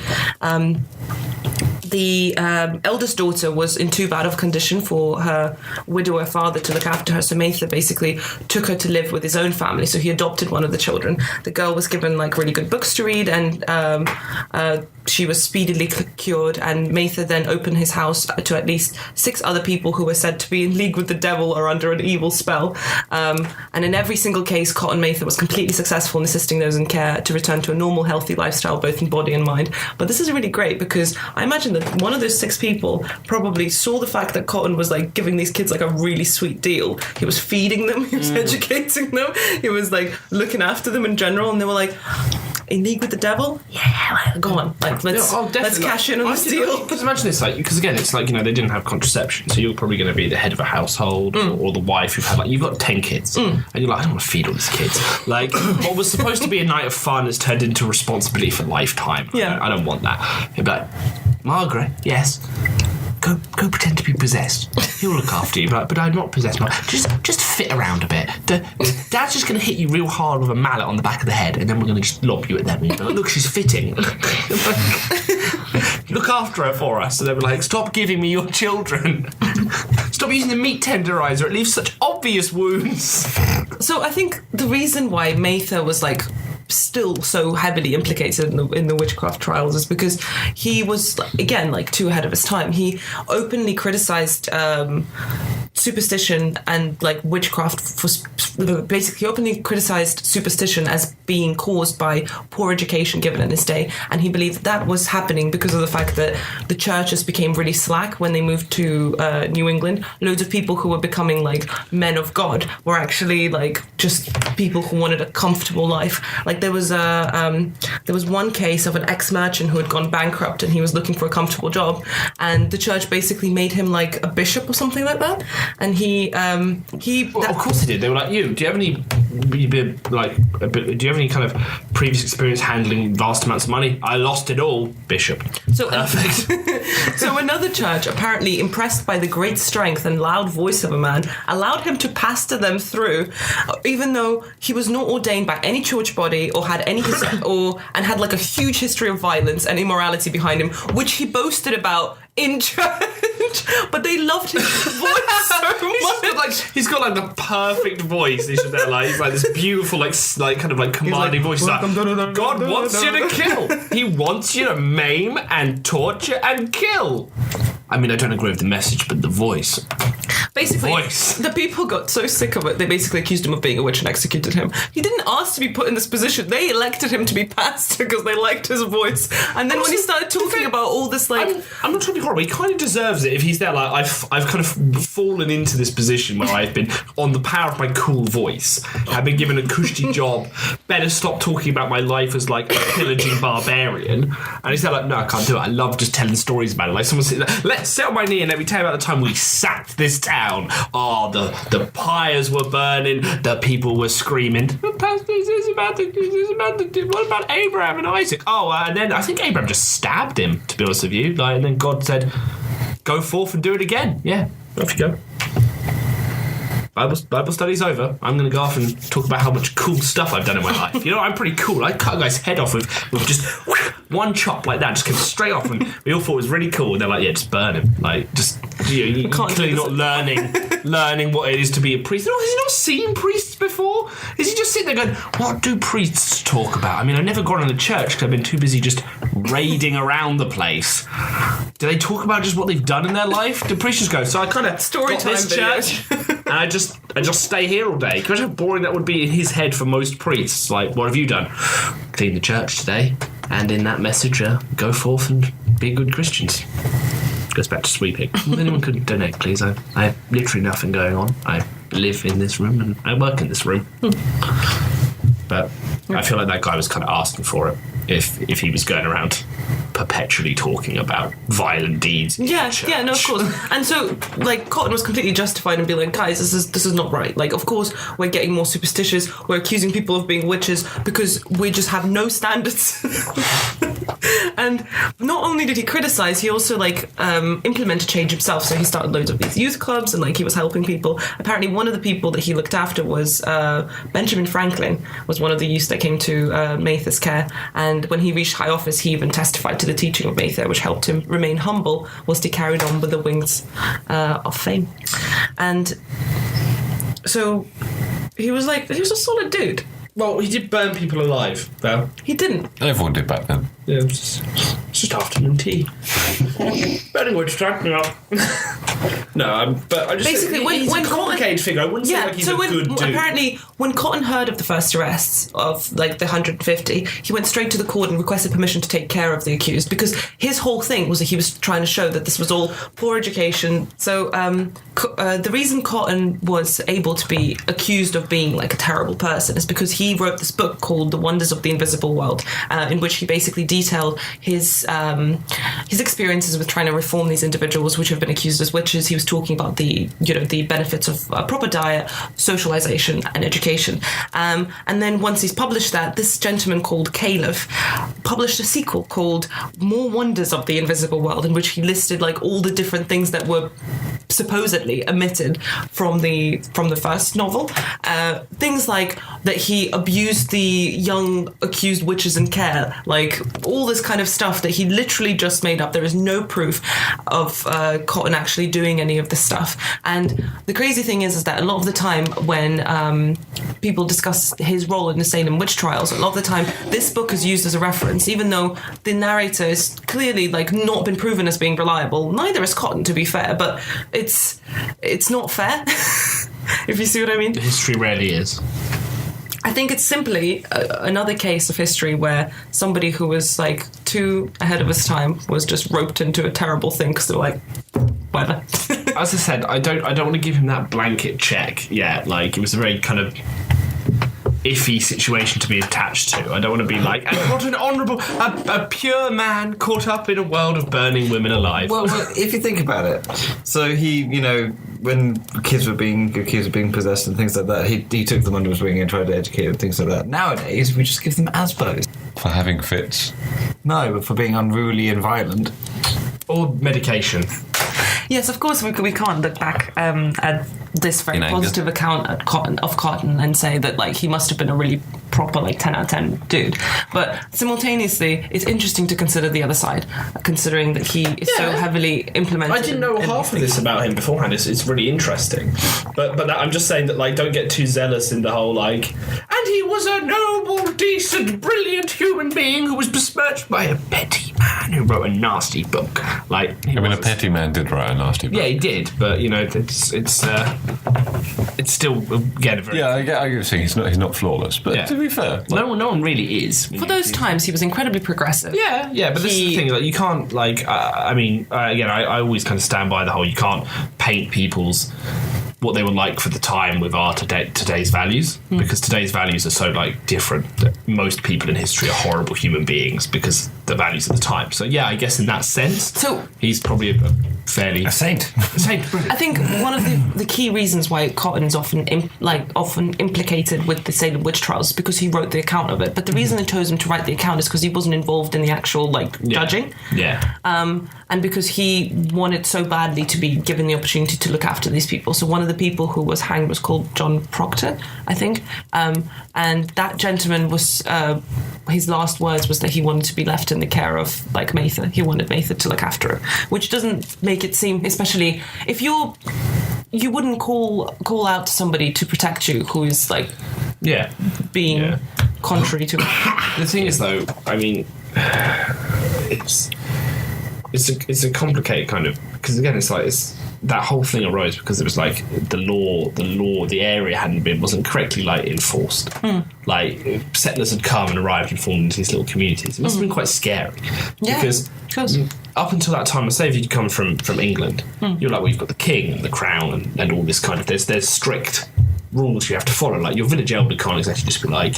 The eldest daughter was in too bad of a condition for her widower father to look after her, so Mather basically took her to live with his own family, so he adopted one of the children. The girl was given like really good books to read, and she was speedily cured, and Mather then opened his house to at least 6 other people who were said to be in league with the devil or under an evil spell. And in every single case, Cotton Mather was completely successful in assisting those in care to return to a normal, healthy lifestyle, both in body and mind. But this is really great because I imagine that that one of those 6 people probably saw the fact that Cotton was like giving these kids like a really sweet deal. He was feeding them, he was educating them, he was like looking after them in general, and they were like, in league with the devil? Yeah, go on. Like, let's cash in on this deal. Because imagine this, like, because again, it's like, they didn't have contraception, so you're probably going to be the head of a household or the wife who've had, like, you've got 10 kids, and you're like, I don't want to feed all these kids. Like, what was supposed to be a night of fun has turned into responsibility for lifetime. Yeah. I don't want that. You'd be like, Margaret, yes. Go pretend to be possessed. He'll look after you, but I'm not possessed. Just fit around a bit. Dad's just going to hit you real hard with a mallet on the back of the head, and then we're going to just lob you at them. And you'll be like, look, she's fitting. Look after her for us. And they'll be like, stop giving me your children. Stop using the meat tenderizer. It leaves such obvious wounds. So I think the reason why Mather was like still so heavily implicated in the witchcraft trials is because he was, again, like too ahead of his time. He openly criticized superstition and like witchcraft for basically openly criticized superstition as being caused by poor education given in his day, and he believed that was happening because of the fact that the churches became really slack when they moved to New England. Loads of people who were becoming like men of God were actually like just people who wanted a comfortable life. Like there was one case of an ex-merchant who had gone bankrupt and he was looking for a comfortable job, and the church basically made him like a bishop or something like that. And well, of course they did. They were like, do you have any kind of previous experience handling vast amounts of money? I lost it all, bishop. So perfect. So another church, apparently impressed by the great strength and loud voice of a man, allowed him to pastor them through, even though he was not ordained by any church body or had any and had like a huge history of violence and immorality behind him, which he boasted about in church. But they loved his voice so much. He's got like the perfect voice. He's there, like he's like this beautiful, like kind of like commanding voice. He's like, God wants you to kill. He wants you to maim and torture and kill. I mean, I don't agree with the message, but the voice. Basically, voice. The people got so sick of it, they basically accused him of being a witch and executed him. He didn't ask to be put in this position. They elected him to be pastor because they liked his voice. And then when he started talking about all this, like... I'm not trying to be horrible. He kind of deserves it if he's there, like, I've kind of fallen into this position where I've been on the power of my cool voice. I've been given a cushy job. Better stop talking about my life as, like, a pillaging barbarian. And he's there like, no, I can't do it. I love just telling stories about it. Like, someone said, let's sit on my knee and let me tell you about the time we sacked this town. Oh, the pyres were burning, the people were screaming. Pastor, what about Abraham and Isaac? Oh, and then I think Abraham just stabbed him, to be honest with you. Like, and then God said, go forth and do it again. Yeah, off you go. Bible study's over. I'm going to go off and talk about how much cool stuff I've done in my life. You know, I'm pretty cool. I cut a guy's head off with just one chop like that. Just came straight off, and we all thought it was really cool. And they're like, yeah, just burn him. Like, just you're clearly not learning what it is to be a priest. No, has he not seen priests before? Is he just sitting there going, what do priests talk about? I mean, I've never gone in a church because I've been too busy just raiding around the place. Do they talk about just what they've done in their life? Do priests just go, so I kind of story time this church and I just stay here all day? Can you imagine how boring that would be in his head for most priests? Like, what have you done? Clean the church today, and in that message, go forth and be good Christians. Goes back to sweeping. If anyone could donate, please. I have literally nothing going on. I live in this room and I work in this room. But I feel like that guy was kind of asking for it if he was going around perpetually talking about violent deeds. Yeah, no, of course. And so, like, Cotton was completely justified in being like, guys, this is not right. Like, of course, we're getting more superstitious. We're accusing people of being witches because we just have no standards. And not only did he criticize, he also like implemented change himself. So he started loads of these youth clubs and like he was helping people. Apparently, one of the people that he looked after was Benjamin Franklin, was one of the youths that came to Mather's care. And when he reached high office, he even testified to the teaching of Mather, which helped him remain humble whilst he carried on with the wings of fame. And so he was a solid dude. Well, he did burn people alive, though. He didn't. Everyone did back then. Yeah, it was just afternoon tea. Burning wood strike me up. No, but I just Basically, he's a complicated figure. I wouldn't say like he's a good dude. Apparently, when Cotton heard of the first arrests of like the 150, he went straight to the court and requested permission to take care of the accused, because his whole thing was that he was trying to show that this was all poor education. So the reason Cotton was able to be accused of being like a terrible person is because he wrote this book called The Wonders of the Invisible World, in which he basically detailed his experiences with trying to reform these individuals which have been accused as witches. He was talking about the benefits of a proper diet, socialization, and education. And then once he's published that, this gentleman called Caliph published a sequel called More Wonders of the Invisible World, in which he listed like all the different things that were supposedly omitted from the first novel. Things like that he abused the young accused witches in care, like all this kind of stuff that he literally just made up. There is no proof of Cotton actually doing any of this stuff. And the crazy thing is that a lot of the time when people discuss his role in the Salem witch trials, a lot of the time this book is used as a reference, even though the narrator is clearly like not been proven as being reliable. Neither is Cotton, to be fair, but it's not fair. If you see what I mean. History rarely is. I think it's simply another case of history where somebody who was like too ahead of his time was just roped into a terrible thing because they're like, whatever. As I said, I don't want to give him that blanket check yet. Like, it was a very kind of iffy situation to be attached to. I don't want to be like, and what an honourable, a pure man caught up in a world of burning women alive. Well, if you think about it, so he, when kids were being accused of being possessed and things like that, he took them under his wing and tried to educate them and things like that. Nowadays, we just give them Asbos. For having fits. No, but for being unruly and violent. Or medication. Yes, of course, we can't look back at this very positive account of Cotton and say that like he must have been a really proper like 10 out of 10 dude. But simultaneously, it's interesting to consider the other side, considering that he is so heavily implemented. I didn't know half of this about him beforehand. It's really interesting. But I'm just saying that like don't get too zealous in the whole like, and he was a noble, decent, brilliant human being who was besmirched by a petty man who wrote a nasty book. Like, a petty man did write a nasty book. Yeah, he did, but it's still again very. Yeah, I get what you're saying. He's not flawless, but to be fair, no one really is. For those times, he was incredibly progressive. Yeah, but this is the thing. Like, you can't like. Again, I always kind of stand by the whole. You can't paint people's what they were like for the time with our today's values, because today's values are so like different that most people in history are horrible human beings because the values of the time. So yeah, I guess in that sense, so he's probably a saint. I think one of the key reasons why Cotton is often implicated with the Salem witch trials is because he wrote the account of it. But the reason they chose him to write the account is because he wasn't involved in the actual judging. Yeah. And because he wanted so badly to be given the opportunity to look after these people. So one of the people who was hanged was called John Proctor, I think. And that gentleman was, his last words was that he wanted to be left in the care of Mather. He wanted Mather to look after him, which doesn't make it seem, especially if you wouldn't call out to somebody to protect you who is being contrary to it. The thing is, though, I mean, it's a complicated kind of, because again, it's that whole thing arose because it was like the area wasn't correctly enforced. Like, settlers had come and arrived and formed into these little communities. It must have been quite scary. Yeah, because up until that time, say if you'd come from England, you're like, well, you've got the king and the crown and all this kind of, there's strict rules you have to follow. Like, your village elder can't exactly just be like,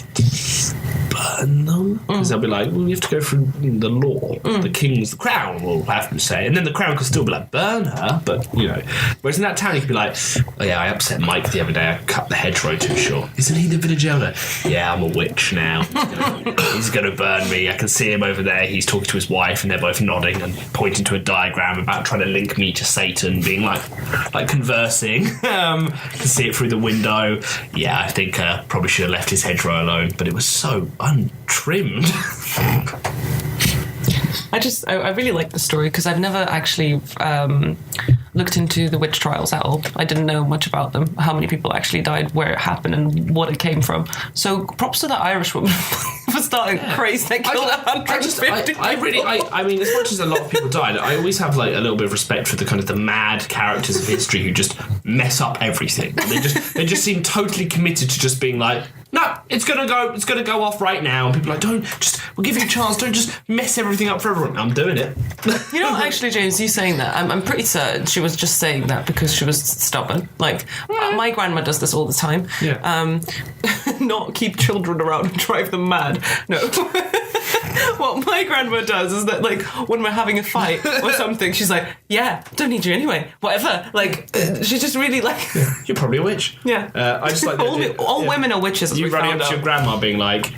burn them, because they'll be like, well, you have to go through the law. The the crown will have to say, and then the crown can still be like, burn her, but whereas in that town you could be like, oh yeah, I upset Mike the other day, I cut the hedgerow too short. Isn't he the village elder? Yeah, I'm a witch now. He's gonna burn me. I can see him over there, he's talking to his wife and they're both nodding and pointing to a diagram about trying to link me to Satan, being like conversing. Can see it through the window. Yeah, I think probably should have left his hedgerow alone, but it was so untrimmed. I really like the story because I've never actually looked into the witch trials at all. I didn't know much about them, how many people actually died, where it happened, and what it came from. So props to that Irish woman for starting craze that killed 150 people. I mean, as much as a lot of people died, I always have like a little bit of respect for the kind of the mad characters of history who just mess up everything. They just seem totally committed to just being like, no, it's gonna go off right now. And people are like, we'll give you a chance. Don't just mess everything up for everyone. I'm doing it. You know, actually, James, you saying that, I'm pretty certain she was just saying that because she was stubborn. Like, my grandma does this all the time. Yeah. Not keep children around and drive them mad. No. What my grandma does is that, like, when we're having a fight or something, she's like, yeah, don't need you anyway, whatever. Like, she's just really like... You're probably a witch. Yeah. I just like... all women are witches, as you we running found up to out. your grandma being like,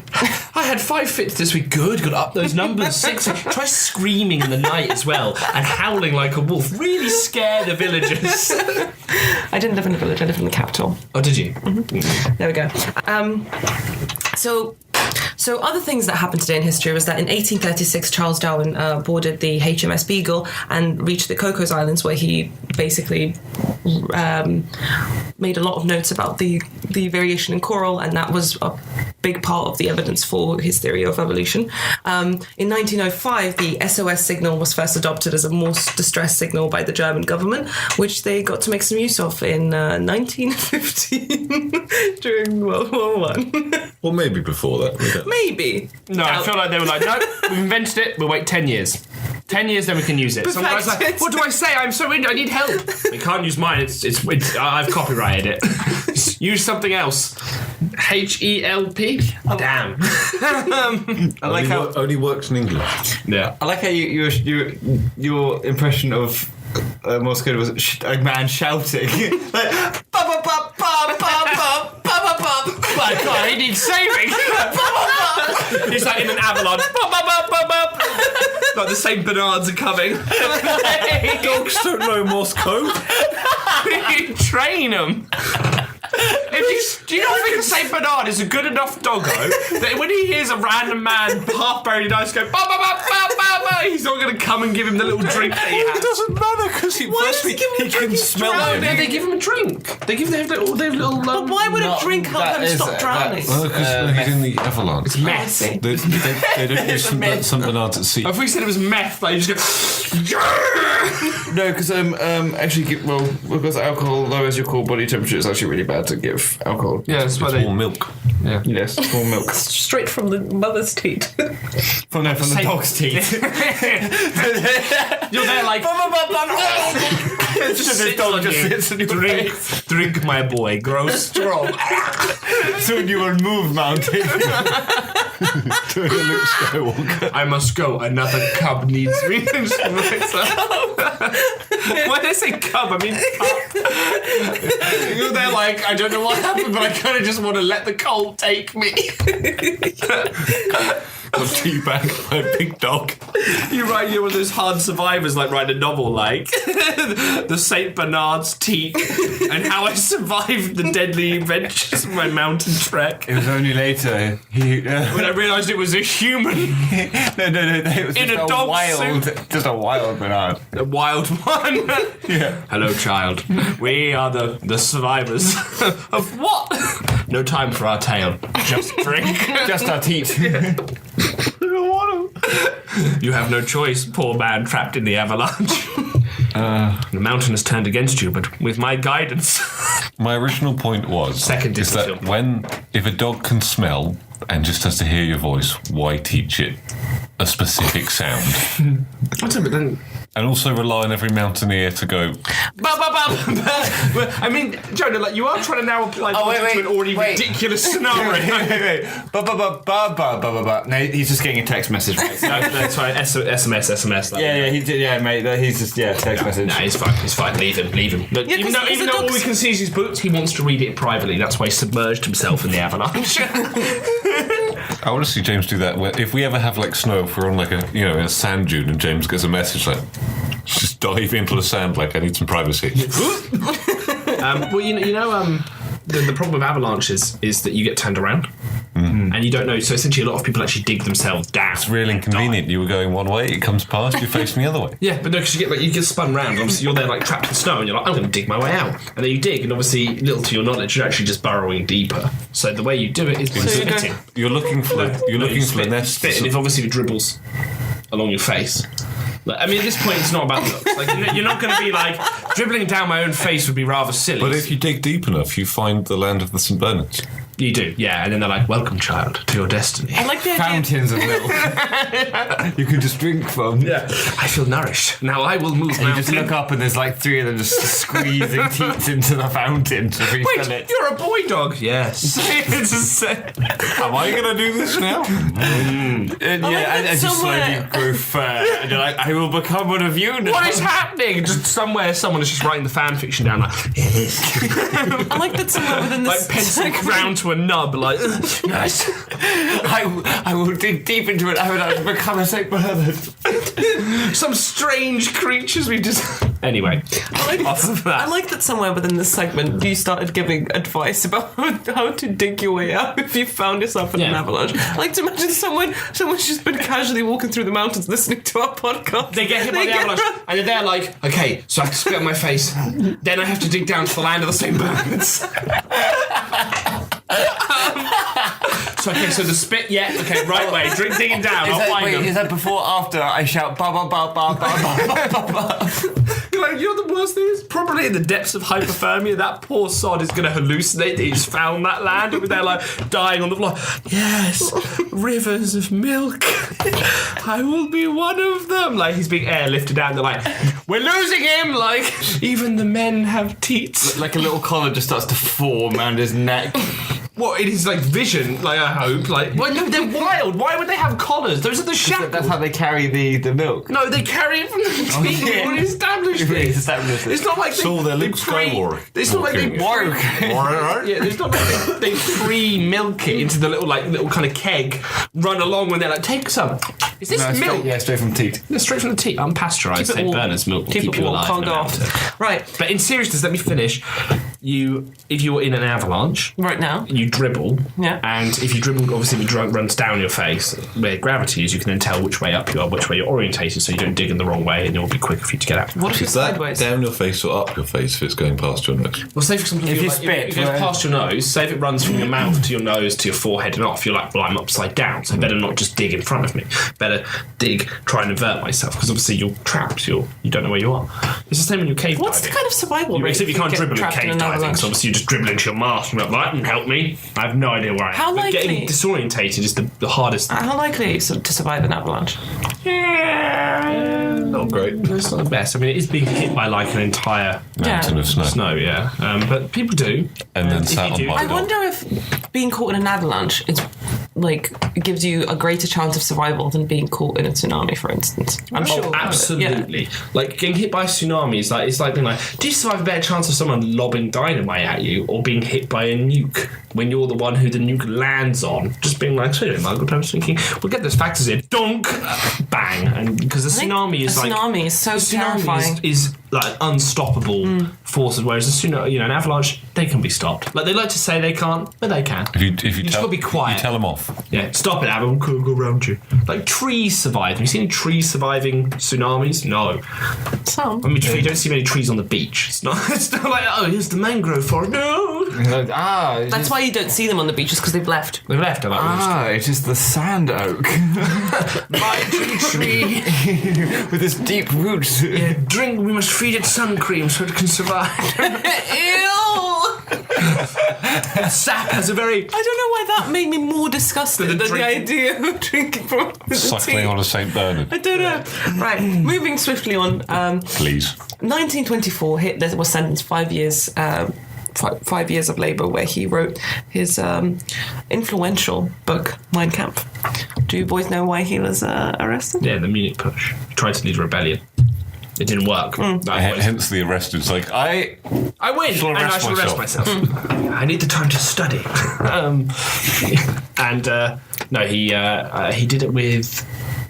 I had 5 fits this week. Good, got up those numbers. 6. Try screaming in the night as well and howling like a wolf. Really scare the villagers. I didn't live in a village, I lived in the capital. Oh, did you? Mm-hmm. There we go. So other things that happened today in history was that in 1836, Charles Darwin boarded the HMS Beagle and reached the Cocos Islands, where he basically made a lot of notes about the variation in coral, and that was a big part of the evidence for his theory of evolution. In 1905, the SOS signal was first adopted as a Morse distress signal by the German government, which they got to make some use of in 1915 during World War One. Or maybe before that. We don't know. Maybe. No, I feel like they were like, no, we've invented it, we'll wait 10 years. 10 years, then we can use it. Some guy's like, what do I say? I'm so into I need help. We can't use mine, it's I've copyrighted it. Use something else. HELP? Damn. I like how only works in English. Yeah. I like how your impression of Morse code was a man shouting like ba ba ba ba ba ba ba ba ba. My God, he needs saving. He's like in an avalanche. Like the Saint Bernards are coming. Dogs don't know Morse code. You train them. Do you not think the Saint Bernard is a good enough doggo that when he hears a random man half buried ice go ba ba ba ba ba ba, he's not going to come and give him the little drink that he has? It doesn't matter because he can smell No, him. they give him a drink. They give them all their little. But why would a drink help him stop drowning? Well, because he's in the avalanche. Meth. I see. They don't use some Bernards at sea. If we said it was meth, like you just go. No, because actually, well, because alcohol lowers your core body temperature, it's actually really bad to give alcohol. Yeah, that's why It's they. more milk. Yeah. Yes, warm milk Straight from the mother's teat. from the dog's teeth. You're there like. It's just this dog just sits in your face. Drink, my boy, grow strong. Soon you will move, Mountain. Doing a Luke Skywalker. I must go. Another cub needs me. Why did I say cub? I mean pup. You're there like, I don't know what happened, but I kind of just want to let the cold take me. Got teabagged by a big dog. You're one of those hard survivors, like write a novel like the Saint Bernard's teeth and how I survived the deadly adventures of my mountain trek. It was only later When I realised it was a human. No, it was In just a dog suit. just a wild Bernard. A wild one. Yeah. Hello, child. We are the survivors of what? No time for our tale. Just drink. Just our teeth. You have no choice, poor man trapped in the avalanche. The mountain has turned against you, but with my guidance. My original point was Second is Disney that film. if a dog can smell and just has to hear your voice, why teach it a specific sound? But then. And also rely on every mountaineer to go. I mean, Jonah, like you are trying to now apply logic to an already ridiculous scenario. Wait. Ba ba ba ba ba ba ba. No, he's just getting a text message. Right? That's fine. SMS. Like, Yeah, he did. Yeah, mate. He's just text message. No, he's fine. Leave him. But even though all we can see is his boots, he wants to read it privately. That's why he submerged himself in the avalanche. I want to see James do that. If we ever have like snow, if we're on like a sand dune, and James gets a message like, just dive into the sand, like I need some privacy. Well, the problem with avalanches is that you get turned around. and you don't know. So essentially, a lot of people actually dig themselves down. It's real inconvenient. You were going one way, it comes past, you're facing the other way. Yeah, but no, because you get spun round. Obviously, you're there like trapped in snow, and you're like, I'm going to dig my way out. And then you dig, and obviously, little to your knowledge, you're actually just burrowing deeper. So the way you do it is by spitting. You're looking for the nest. Spit, and if obviously it dribbles along your face. Like, I mean, at this point, it's not about the looks. Like, you're not going to be like, dribbling down my own face would be rather silly. But if you dig deep enough, you find the land of the St. Bernards. You do, yeah. And then they're like, welcome, child, to your destiny. I like the idea. Fountains of milk. You can just drink from. Yeah. I feel nourished. Now I will move And you just look up and there's like 3 of them just squeezing teats into the fountain to refill it. You're a boy dog. Yes. Am I going to do this now? And as you slowly grow fur, and you're like, I will become one of you now. What is happening? Just somewhere, someone is just writing the fan fiction down like, yes. I like that somewhere within this Like pencil round to a nub, like, yes. I will dig deep into it. I will become a St. Bernard. Some strange creatures we just. Anyway, I like that somewhere within this segment you started giving advice about how to dig your way out if you found yourself in an avalanche. I like to imagine someone's just been casually walking through the mountains listening to our podcast. They get hit by the avalanche, and they're like, okay, so I have to spit on my face, then I have to dig down to the land of the St. Bernards. So the spit, right way, digging down, I'll find them. Is that before or after I shout ba ba ba ba ba ba ba ba? Like, you know the worst thing is? Probably in the depths of hypothermia, that poor sod is going to hallucinate that he's found that land, and they're like dying on the floor. Yes, rivers of milk. I will be one of them. Like, he's being airlifted out, and they're like, we're losing him. Like, even the men have teats. Like a little collar just starts to form around his neck. What, it is like vision, like, I hope. Like, well, no, they're wild. Why would they have collars? Those are the shackles. That's how they carry the milk. No, they carry it from the teeth. yeah. Or established it. It's not like So they're Luke Skywalker. It's not like they Yeah, it's not like they pre-milk it into the little kind of keg, run along when they're like, take some. Is this milk? Straight from teat. Yeah, straight from the teat. Unpasteurised St. Bernard's milk will keep you warm, alive. can't go no off. matter. Right. But in seriousness, let me finish. If you're in an avalanche, Right now. you dribble. Yeah. And if you dribble, obviously the drug runs down your face where gravity is. You can then tell which way up you are, which way you're orientated, so you don't dig in the wrong way, and it will be quicker for you to get out. What if it's Is that sideways? down your face or up your face if it's going past your nose? Well, say for example, If you if spit, it goes right? past your nose, say if it runs from your mouth to your nose to your forehead and off, you're like, well, I'm upside down, so better not just dig in front of me. Better dig, try and invert myself, because obviously you're trapped. You don't know where you are. It's the same when you're cave What's the diving. kind of survival rate? Except you if can't get dribble in trapped cave an diving, avalanche? so obviously you just dribble into your mask and you're like, that can help me. I have no idea where I am. How But likely- getting disorientated is the hardest. How likely is it to survive an avalanche? Not great. It's not the best. I mean, it is being hit by like an entire Mountain of snow. snow, yeah. But people do. And then If sat you on do- my I dog. wonder if being caught in an avalanche is like it gives you a greater chance of survival than being caught in a tsunami, for instance. I'm sure. Oh, absolutely. Like getting hit by a tsunami is like, it's like being like, do you survive a better chance of someone lobbing dynamite at you or being hit by a nuke when you're the one who the nuke lands on? Just being like, sorry, Margaret, I was thinking, we'll get those factors in. Donk! Bang! And because the tsunami is like, tsunami is so terrifying. is like unstoppable forces, whereas a tsunami, an avalanche, they can be stopped. Like they like to say they can't, but they can. If you just tell, gotta be quiet. You tell them off. Yeah, stop it, Adam. We'll go around you. Like trees survive. Have you seen any trees surviving tsunamis? No. Some. I mean, you don't see many trees on the beach. It's not. It's not like, oh, here's the mangrove forest. No. That's why you don't see them on the beaches because they've left. They've left. I'm like, It is the sand oak mighty tree. with its deep roots. Yeah, drink. We must feed it sun cream so it can survive. Ew! Sap has a very. I don't know why that made me more disgusted than the drinking- idea of drinking from the Suckling tea. on a St. Bernard. I don't know. Right, moving swiftly on. Please. 1924, Hitler was sentenced 5 years. 5 years of labour, where he wrote his influential book Mein Kampf. Do you boys know why he was arrested? Yeah, the Munich push. He tried to lead a rebellion. It didn't work. Hence the arrest. It's like, I win, shall and I arrest shall arrest myself. I need the time to study. No, he did it with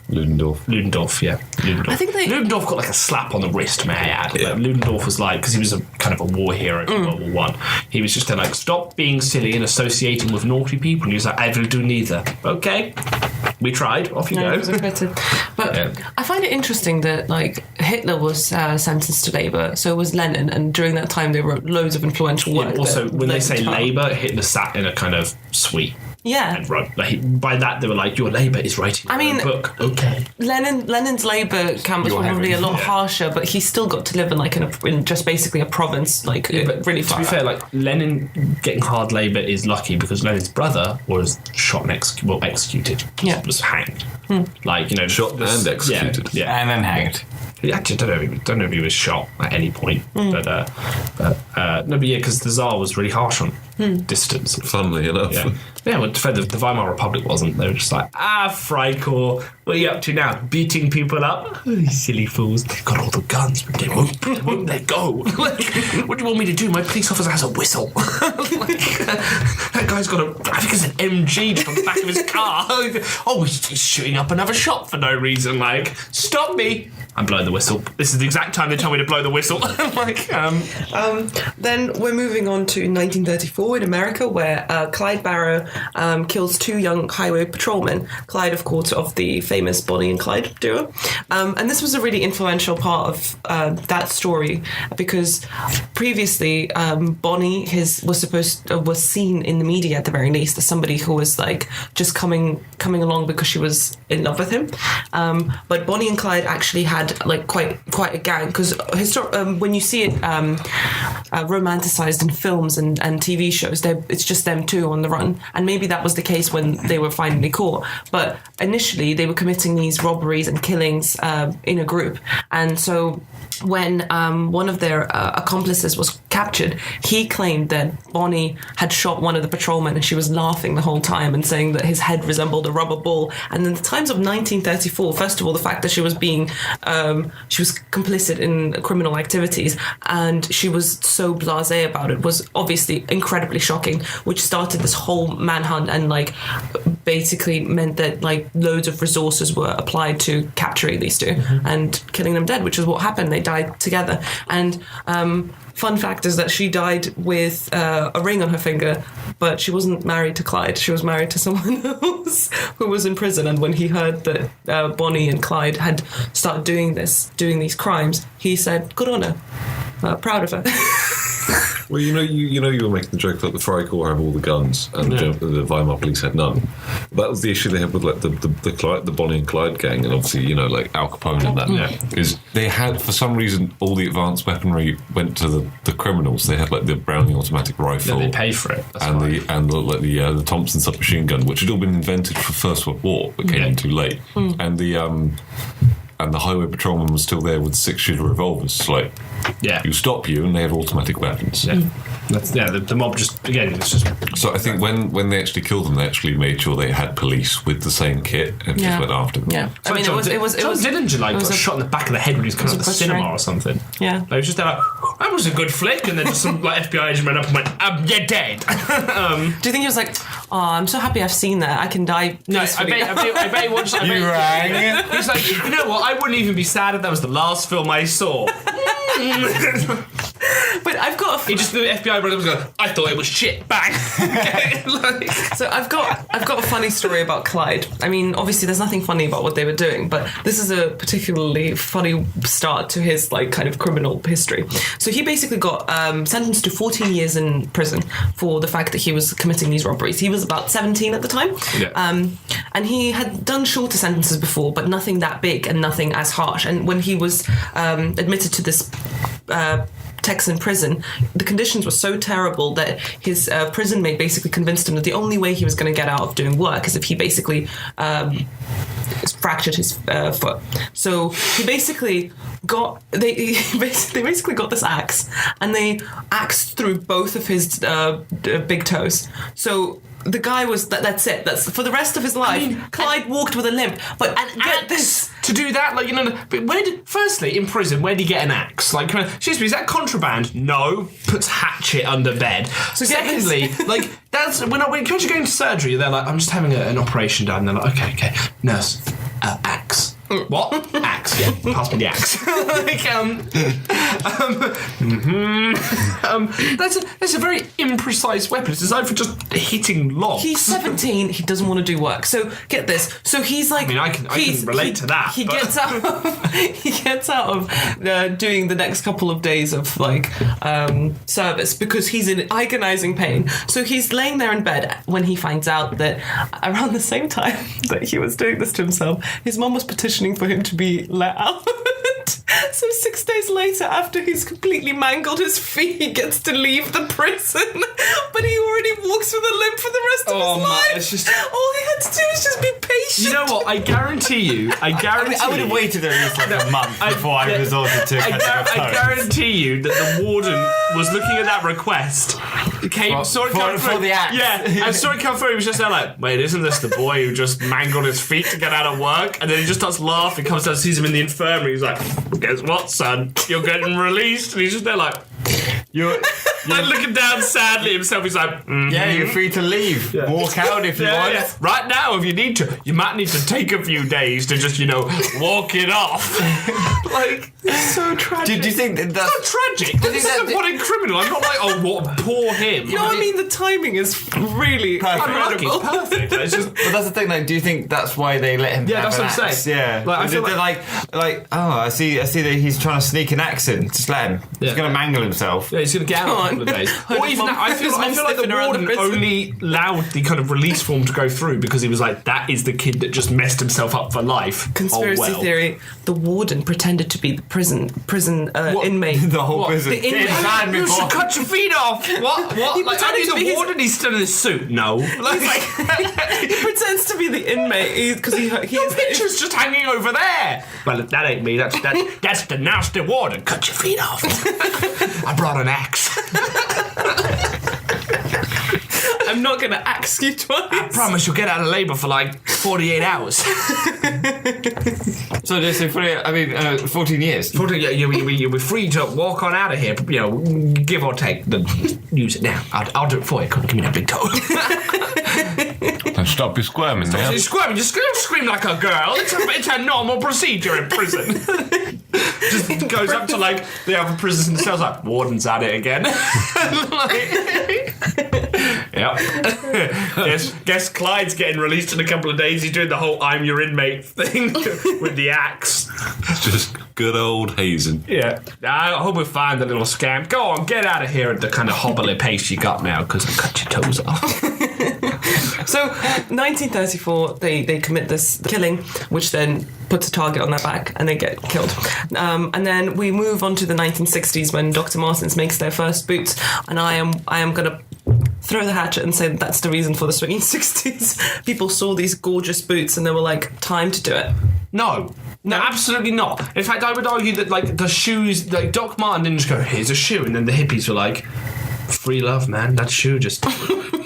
Ludendorff, yeah. Ludendorff. I think Ludendorff got like a slap on the wrist, may I add. Yeah. Like, Ludendorff was like, because he was a kind of a war hero in World War One. He was just like, stop being silly and associating with naughty people. And he was like, I will do neither. Okay, we tried. Off you No, go. it was acquitted. But Yeah. I find it interesting that like Hitler was sentenced to labour, so was Lenin, and during that time they wrote loads of influential work. Also, that when they led say to trial. labour, Hitler sat in a kind of suite. Yeah. And wrote. Like, by that, they were like, your labour is writing your own book. Okay. Lennin's labour camp was You're probably a having- lot harsher, but he still got to live in just basically a province, like really To far be out. fair, like Lenin getting hard labour is lucky because Lenin's brother was shot and executed. Yeah. Was hanged. Like, Shot and executed. Yeah. And then hanged. He actually don't know if he was shot at any point, but because the Tsar was really harsh on distance. Funnily enough. Yeah, well, the Weimar Republic wasn't. They were just like, Freikorps, what are you up to now? Beating people up? Oh, you silly fools. They've got all the guns, but they won't let go. Like, what do you want me to do? My police officer has a whistle. That guy's got I think it's an MG just on the back of his car. Oh, he's shooting up another shop for no reason. Like, stop me. I'm blowing the whistle. This is the exact time they tell me to blow the whistle. Then we're moving on to 1934 in America, where Clyde Barrow kills two young highway patrolmen. Clyde, of course, of the famous Bonnie and Clyde duo. And this was a really influential part of that story because previously Bonnie was seen in the media at the very least as somebody who was like just coming along because she was in love with him. But Bonnie and Clyde actually had like quite a gang because when you see it romanticized in films and TV shows, it's just them two on the run, and maybe that was the case when they were finally caught, but initially they were committing these robberies and killings in a group. And so when one of their accomplices was captured, he claimed that Bonnie had shot one of the patrolmen, and she was laughing the whole time and saying that his head resembled a rubber ball. And in the times of 1934, first of all, the fact that she was complicit in criminal activities and she was so blasé about it was obviously incredibly shocking, which started this whole manhunt and like basically meant that like loads of resources were applied to capturing these two and killing them dead, which is what happened. They died together. And fun fact is that she died with a ring on her finger, but she wasn't married to Clyde. She was married to someone else who was in prison. And when he heard that Bonnie and Clyde had started doing these crimes, he said, "Good on her, proud of her." Well, you were making the joke that the Freikorps have all the guns and the Weimar police had none. That was the issue they had with like the Bonnie and Clyde gang, and obviously like Al Capone and that. Is they had for some reason all the advanced weaponry went to the criminals. They had like the Browning automatic rifle. They paid for it. The Thompson submachine gun, which had all been invented for First World War, but came in too late. And the highway patrolman was still there with 6-shooter revolvers. It's like, you stop you, and they have automatic weapons. The mob just, again, it's just... So I think when they actually killed them, they actually made sure they had police with the same kit and just went after them. Yeah, I mean, John Dillinger got a- shot in the back of the head when he was coming out of the butchering. cinema or something. Yeah. Like, it was just like, that was a good flick, and then just some like FBI agent ran up and went, you're dead. Do you think he was like, "Oh, I'm so happy I've seen that. I can die No, I peacefully bet he watched. You rang. He's like, you know what? I wouldn't even be sad if that was the last film I saw. But I've got The FBI brother was going, I thought it was shit. Bang. So I've got a funny story about Clyde. I mean, obviously there's nothing funny about what they were doing, but this is a particularly funny start to his like kind of criminal history. So he basically got sentenced to 14 years in prison for the fact that he was committing these robberies. He was about 17 at the time. And he had done shorter sentences before, but nothing that big and nothing as harsh. And when he was admitted to this Texan prison, the conditions were so terrible that his prison mate basically convinced him that the only way he was going to get out of doing work is if he basically fractured his foot. So he basically they basically got this axe and they axed through both of his big toes. So the guy was that's it. That's for the rest of his life. Clyde walked with a limp. But get this. To do that, like, but firstly, in prison, where did he get an axe? Like, excuse me, is that contraband? No. Puts hatchet under bed. So secondly, like, that's when you're going to surgery, they're like, I'm just having an operation done. They're like, okay, nurse, axe. What? Axe. Yeah, pass me the axe. That's a very imprecise weapon. It's designed for just hitting logs. He's 17. He doesn't want to do work. So get this. So he's like. I mean, I can relate to that. He gets out of doing the next couple of days of like service because he's in agonizing pain. So he's laying there in bed when he finds out that around the same time that he was doing this to himself, his mum was petitioning for him to be let out. So 6 days later, after he's completely mangled his feet, he gets to leave the prison. But he already walks with a limp for the rest of his life. It's just... All he had to do was just be patient. You know what? I guarantee you. I would have waited at least like a month before I resorted to I guarantee you that the warden was looking at that request, saw it come through. For the axe. Yeah, and saw it come through. He was just there like, wait, isn't this the boy who just mangled his feet to get out of work? And then he just starts laughing, comes down, sees him in the infirmary. He's like, guess what, son? You're getting released. And he's just there like... You're like looking down sadly himself. He's like, yeah, you're free to leave. Yeah. Walk out if you want. Yeah. Right now, if you need to. You might need to take a few days to just, walk it off. Like, so tragic. Do you think that's not tragic? This is a budding criminal. I'm not like, oh, what, poor him. I mean, the timing is really incredible. Perfect. It's just, but that's the thing. Like, do you think that's why they let him? Yeah, have that's what I'm axe? saying. Yeah, like, I feel like, I see that he's trying to sneak an axe in. Just let him. He's going to mangle himself. Yeah, he's going to get out in a couple of days. Or even that, I feel like the warden only allowed the kind of release form to go through because he was like, that is the kid that just messed himself up for life. Conspiracy theory: the warden pretended to be the prison inmate. The whole prison. The inmate. You should cut your feet off. What? He Like, pretended only to be the warden? He's still in his suit. No. Like, he pretends to be the inmate because he your is picture's just hanging over there. Well, that ain't me. That's the nasty warden. Cut your feet off. I brought an axe. I'm not going to axe you twice. I promise you'll get out of labour for like 48 hours. So just 14 years. 14, you'll be free to walk on out of here. Give or take. Use it now. I'll do it for you. Come on, give me that big toe. Don't stop you squirming now. You're squirming. Just don't scream like a girl. It's a normal procedure in prison. Just goes up to like the other prisoners and cells like, warden's at it again. Yep. Guess Clyde's getting released in a couple of days. He's doing the whole I'm your inmate thing with the axe. It's just good old hazing. Yeah. I hope we find the little scam. Go on, get out of here at the kind of hobbly pace you got now because I cut your toes off. So, 1934, they commit this killing, which then puts a target on their back, and they get killed. And then we move on to the 1960s when Dr. Martens makes their first boots, and I am going to throw the hatchet and say that's the reason for the swinging 60s. People saw these gorgeous boots and they were like, time to do it. No, absolutely not. In fact, I would argue that like the shoes, like Doc Marten didn't just go, here's a shoe, and then the hippies were like, free love, man. That shoe just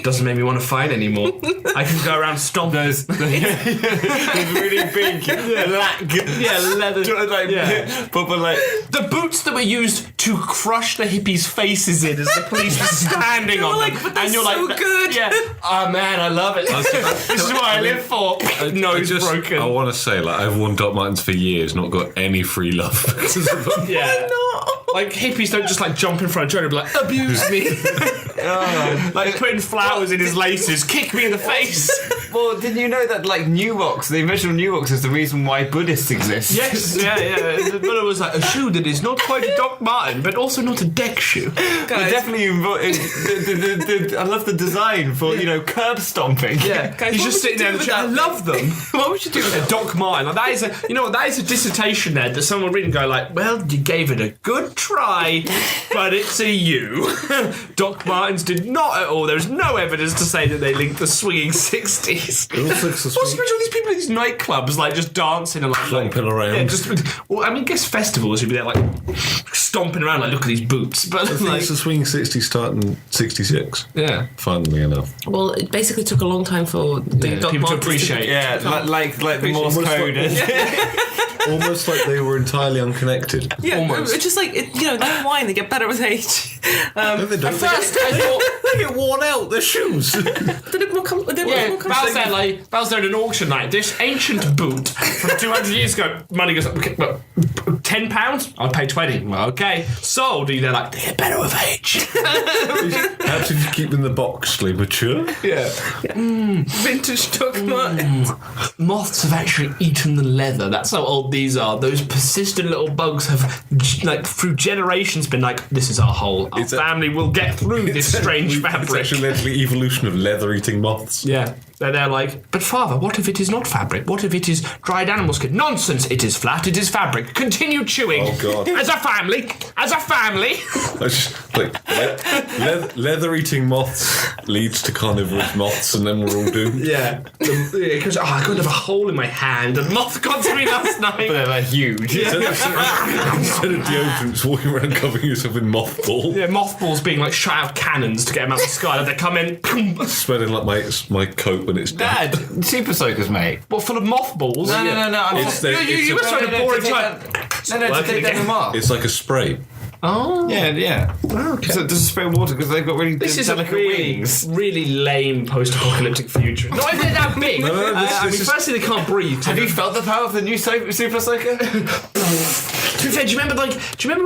doesn't make me want to fight anymore. I can go around stomping. There's really big leather. But like the boots that were used to crush the hippies' faces in as the police were standing on them, but and you're so like, good. Yeah. Oh man, I love it. This is what I live for. Nose broken. I want to say, like, I've worn Doc Martens for years, not got any free love because of them. Yeah. Why not? Like hippies don't just like jump in front of Joe and be like, abuse me. Like putting flowers in his laces, kick me in the face. Well, did you know that like Nuvox, the original Nuvox, is the reason why Buddhists exist? Yes, yeah. But it was like a shoe that is not quite a Doc Marten, but also not a deck shoe. Guys, definitely. I love the design for curb stomping. Yeah, guys, he's just sitting there in the chair. I love them. What would you do with Doc Marten? Like, that is a dissertation there that someone would read and go like, well, you gave it a good try, but it's a you. Doc Martens did not at all. There's no evidence to say that they linked the swinging 60s. What's with all these people in these nightclubs like just dancing and like stomping around? Yeah, I guess festivals you'd be there like stomping around like look at these boots. But I think it's the swinging 60s starting 66. Yeah, funnily enough. Well, it basically took a long time for the Doc people to Martens appreciate. Yeah, like the Morse code. Almost like they were entirely unconnected. Yeah, Almost. it's just like, like wine, they get better with age. No, they don't. At first, I thought... They get worn out. Their shoes. They look more comfortable. Yeah, Val's there at an auction night. This ancient boot from 200 years ago. Money goes up. Okay, well, £10? I'll pay 20. Well, okay, sold. And they're like, they get better with age. Perhaps if you keep them in the box, they mature. Yeah. Vintage duck martins. Moths have actually eaten the leather. That's how old these are. Those persistent little bugs have, like, through generations been like, this is our hole. Our family will get through this strange It's fabric. actually led to the evolution of leather-eating moths. Yeah. They're like, but father, what if it is not fabric? What if it is dried animal skin? Nonsense! It is flat, it is fabric. Continue chewing. Oh, God. As a family. I just, like, leather-eating moths leads to carnivorous moths, and then we're all doomed. Yeah. Because I could have a hole in my hand and moth got to me last night. But they're like huge. Instead of deodorants, walking around covering yourself in mothballs. Yeah, mothballs being like shot out of cannons to get them out of the sky. Like they come in. Smelling like my coat when it's Dad, super soakers, mate. What, full of mothballs? No. You must have a boring time. To take them off. It's like a spray. Oh. Yeah. Okay. So it doesn't spray water because they've got really This is a delicate really, wings. really lame post-apocalyptic future. Not even that big. Firstly, they can't breathe. Have you felt the power of the new super soaker? To be fair, do you remember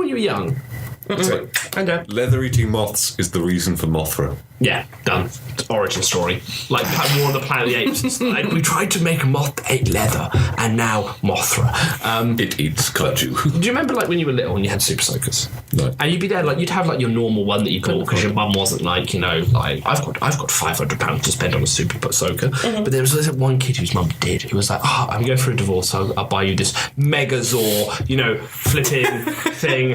when you were young? Leather-eating moths is the reason for Mothra. Yeah, done. Origin story. Like War of the Planet of the Apes. It's like, we tried to make a moth that ate leather, and now Mothra. It eats kaiju. Do you remember like when you were little and you had super soakers? No. And you'd be there, like you'd have like your normal one that you bought because your mum wasn't like, like I've got £500 to spend on a super soaker. But there was this one kid whose mum did. Who was like, I'm going through a divorce, so I'll buy you this Megazord, flipping thing.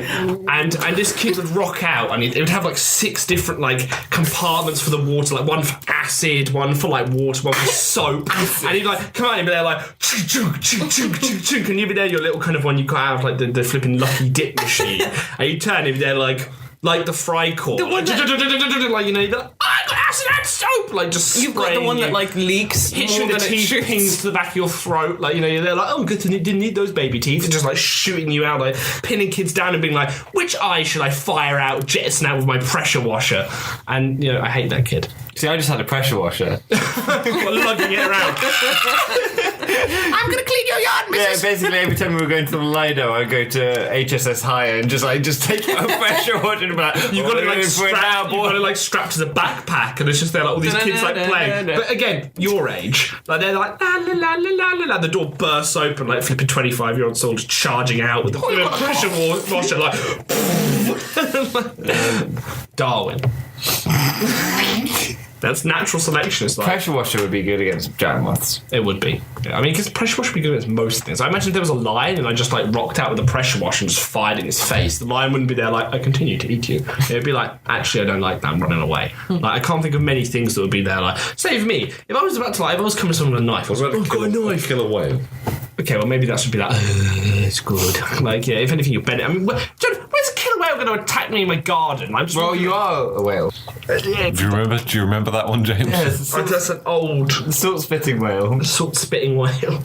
And this kid would rock out, and it would have like 6 different like compartments for the water, like one for acid, one for like water, one for soap. And he'd like come out and be there like chunk, and you'd be there, your little kind of one you got out of like the flipping lucky dip machine, and you turn and you'd be there like the fry core, like I got acid and soap, like just You've got the one that like leaks, hits you more in the than it teeth, shoots. pings to the back of your throat, like you're there like, oh good, didn't need those baby teeth, and just like shooting you out, like pinning kids down and being like, which eye should I fire out, jettison out with my pressure washer? And I hate that kid. See, I just had a pressure washer. Lugging it around. I'm gonna clean your yard, Yeah, missus. basically every time we were going to the Lido, I'd go to HSS Hire and just take a pressure washer and be like, You've got it boy. strapped as a backpack, and it's just there like all these kids like playing. But again, your age, like they're like la la la la la la. The door bursts open, like flipping 25-year-old soldiers charging out with the pressure washer, like Darwin. That's natural selection. It's like Pressure washer would be good against giant moths. it would be. Yeah, I mean, because pressure wash would be good against most things. I imagine if there was a lion and I just like rocked out with a pressure wash and just fired in his face, the lion wouldn't be there like, I continue to eat you. It'd be like, actually, I don't like that. I'm running away. Like, I can't think of many things that would be there. Like, save me. If I was about to like, if I was coming to someone with a knife, I was like, oh, got a knife. Kill a whale. Okay, well, maybe that should be like, it's good. Like, yeah, if anything, you're better. I mean, John, where's a killer whale going to attack me in my garden? I'm just Well, you are a whale. Do you remember that one, James? That's an old Salt spitting whale. salt spitting whale.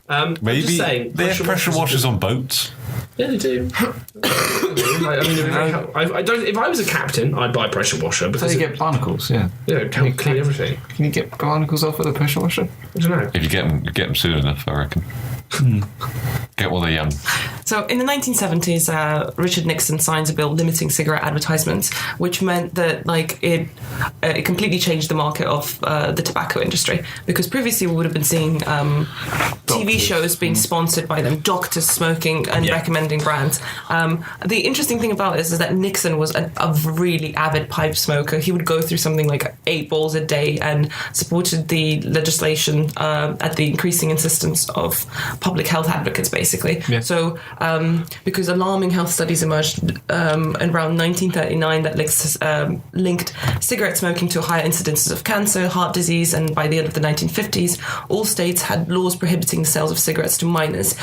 I'm Maybe just saying, they have pressure washers on boats. Yeah, they do. I mean, I don't. If I was a captain, I'd buy a pressure washer So because you get barnacles, yeah. can you clean everything? Can you get barnacles off with a pressure washer? I don't know. If you get them soon enough, I reckon. Get while they're young. So in the 1970s, Richard Nixon signs a bill limiting cigarette advertisements, which meant that it completely changed the market of the tobacco industry, because previously we would have been seeing TV shows being sponsored by them, doctors smoking and recommending brands. The interesting thing about this is that Nixon was a really avid pipe smoker. He would go through something like 8 bowls a day and supported the legislation at the increasing insistence of public health advocates, basically. Yeah. So, because alarming health studies emerged around 1939 that linked cigarette smoking to higher incidences of cancer, heart disease, and by the end of the 1950s, all states had laws prohibiting the sales of cigarettes to minors,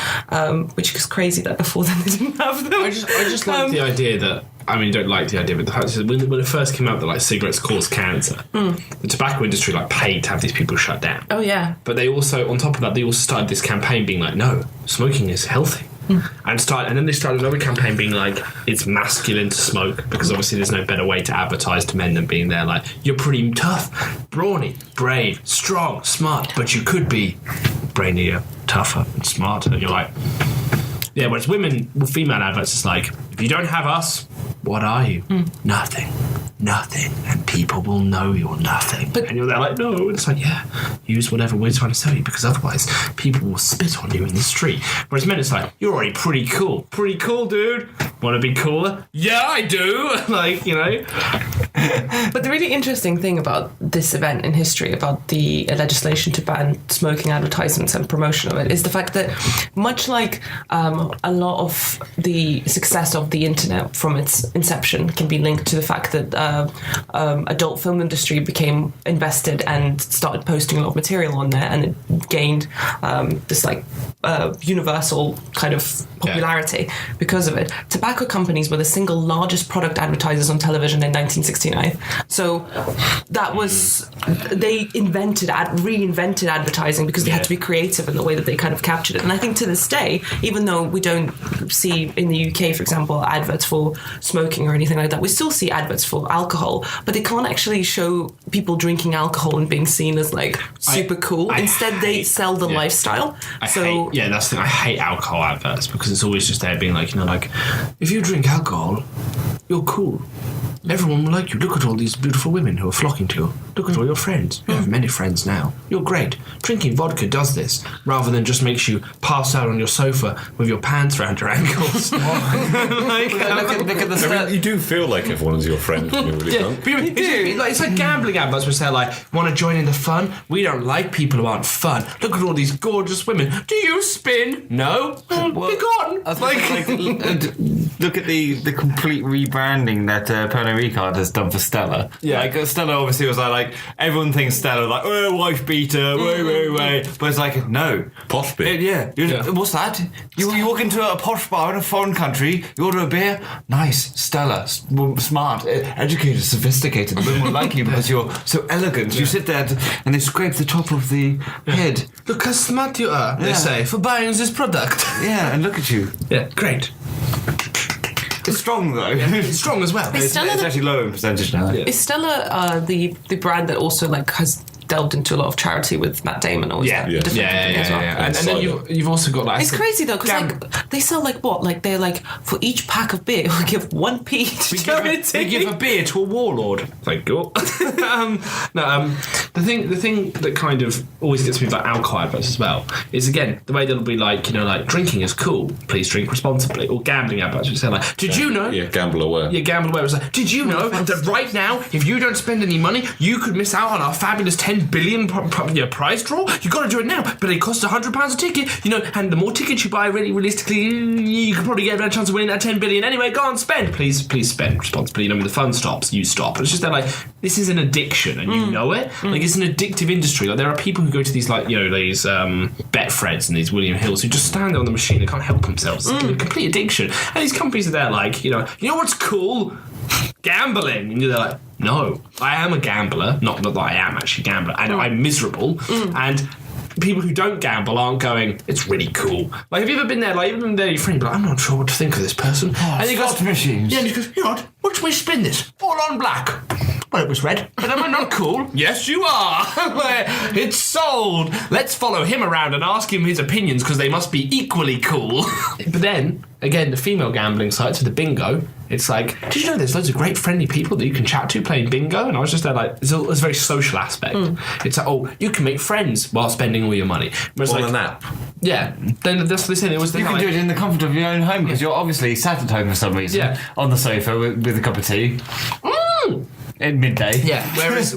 which is crazy that before then they didn't have them. I just like the idea that don't like the idea, but the fact is that when it first came out that like cigarettes cause cancer, the tobacco industry like paid to have these people shut down. Oh yeah. But they also, on top of that, they also started this campaign being like, no, smoking is healthy. And then they started another campaign being like, it's masculine to smoke, because obviously there's no better way to advertise to men than being there like, you're pretty tough, brawny, brave, strong, smart, but you could be brainier, tougher, and smarter. And you're like, yeah, whereas female adverts, it's like, if you don't have us, what are you? Nothing. And people will know you're nothing. And you're there like, no. And it's like, yeah, use whatever we're trying to sell you, because otherwise people will spit on you in the street. Whereas men, it's like, you're already pretty cool. Pretty cool, dude. Want to be cooler? Yeah, I do. Like, you know. But the really interesting thing about this event in history, about the legislation to ban smoking advertisements and promotion of it, is the fact that much like a lot of the success of the internet from its inception can be linked to the fact that adult film industry became invested and started posting a lot of material on there, and it gained this like universal kind of popularity because of it. Tobacco companies were the single largest product advertisers on television in 1969. So that was, they reinvented advertising because they had to be creative in the way that they kind of captured it. And I think to this day, even though we don't see in the UK, for example, adverts for smoking or anything like that, we still see adverts for alcohol, but they can't actually show people drinking alcohol and being seen as like super cool. Instead, they sell the lifestyle. That's the thing. I hate alcohol adverts because it's always just there being like, you know, like, if you drink alcohol, you're cool. Everyone will like you. Look at all these beautiful women who are flocking to you. Look at all your friends. You have many friends now. You're great. Drinking vodka does this, rather than just makes you pass out on your sofa with your pants around your ankles. Look at the stat. You do feel like everyone's your friend when you're really drunk. It's like gambling adverts where they're like, want to join in the fun? We don't like people who aren't fun. Look at all these gorgeous women. Do you spin? No? Well, be gone. Look at the complete rebranding that Pernod Ricard has done for Stella. Yeah. Like Stella obviously was like everyone thinks Stella like, oh, wife beater, way. But it's like, no. Posh beer. Yeah. What's that? You walk into a posh bar in a foreign country, you order a beer, nice, Stella, smart, educated, sophisticated. Women will like you because you're so elegant. You sit there and they scrape the top of the head. Look how smart you are, they say, for buying this product. Yeah, and look at you. Yeah, great. It's strong though. It's strong as well. It's actually low in percentage now. Is Stella the brand that also like has delved into a lot of charity with Matt Damon? Or is that a different company as well? And then you've also got like... It's crazy though, because like, they sell like what? Like they're like, for each pack of beer, we give 1p to charity. We give a beer to a warlord. Thank you. The thing that kind of always gets me about alcohol adverts as well is, again, the way that'll be like, you know, like, drinking is cool, please drink responsibly. Or gambling adverts, which say like, did you know... Yeah, gamble aware. Yeah, gamble aware. It's like, did you know that right now, if you don't spend any money, you could miss out on our fabulous 10 billion prize draw? You got to do it now, but it costs £100 a ticket, you know, and the more tickets you buy, really realistically, you could probably get a better chance of winning that 10 billion anyway. Go on, spend. Please spend responsibly. You know, when the fun stops, you stop. It's just that, like, this is an addiction, and you know it. Like, it's an addictive industry. Like, there are people who go to these, like, you know, these Betfreds and these William Hills who just stand there on the machine. They can't help themselves. It's a complete addiction. And these companies are there, like, you know what's cool? Gambling. And you're there like, no, I am a gambler. Not that I am actually a gambler, and I'm miserable. And people who don't gamble aren't going, it's really cool. Like, have you ever been there? Like, even there, your friend, like, I'm not sure what to think of this person. And he goes, machines. Yeah, and he goes, you know what? Watch me spin this. All on black. Well, it was red, but am I not cool? Yes, you are. It's sold. Let's follow him around and ask him his opinions, because they must be equally cool. But then, again, the female gambling sites with the bingo, it's like, did you know there's loads of great friendly people that you can chat to playing bingo? And I was just there like, there's a very social aspect. It's like, oh, you can make friends while spending all your money. Whereas, On like, an app. Yeah. Then that's what they said. It was You can do it in the comfort of your own home because you're obviously sat at home for some reason on the sofa with a cup of tea. At midday. Yeah, whereas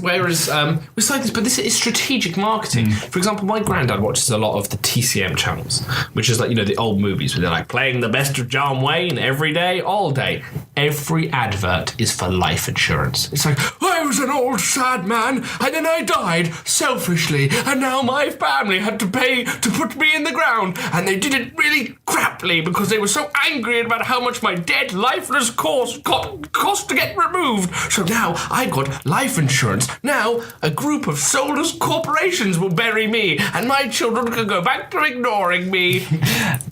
besides this, but this is strategic marketing. For example, my granddad watches a lot of the TCM channels, which is like, you know, the old movies where they're like playing the best of John Wayne every day, all day. every advert is for life insurance. It's like, I was an old sad man, and then I died selfishly, and now my family had to pay to put me in the ground, and they did it really craply because they were so angry about how much my dead, lifeless corpse cost to get removed. So now I got life insurance. Now a group of soulless corporations will bury me, and my children can go back to ignoring me.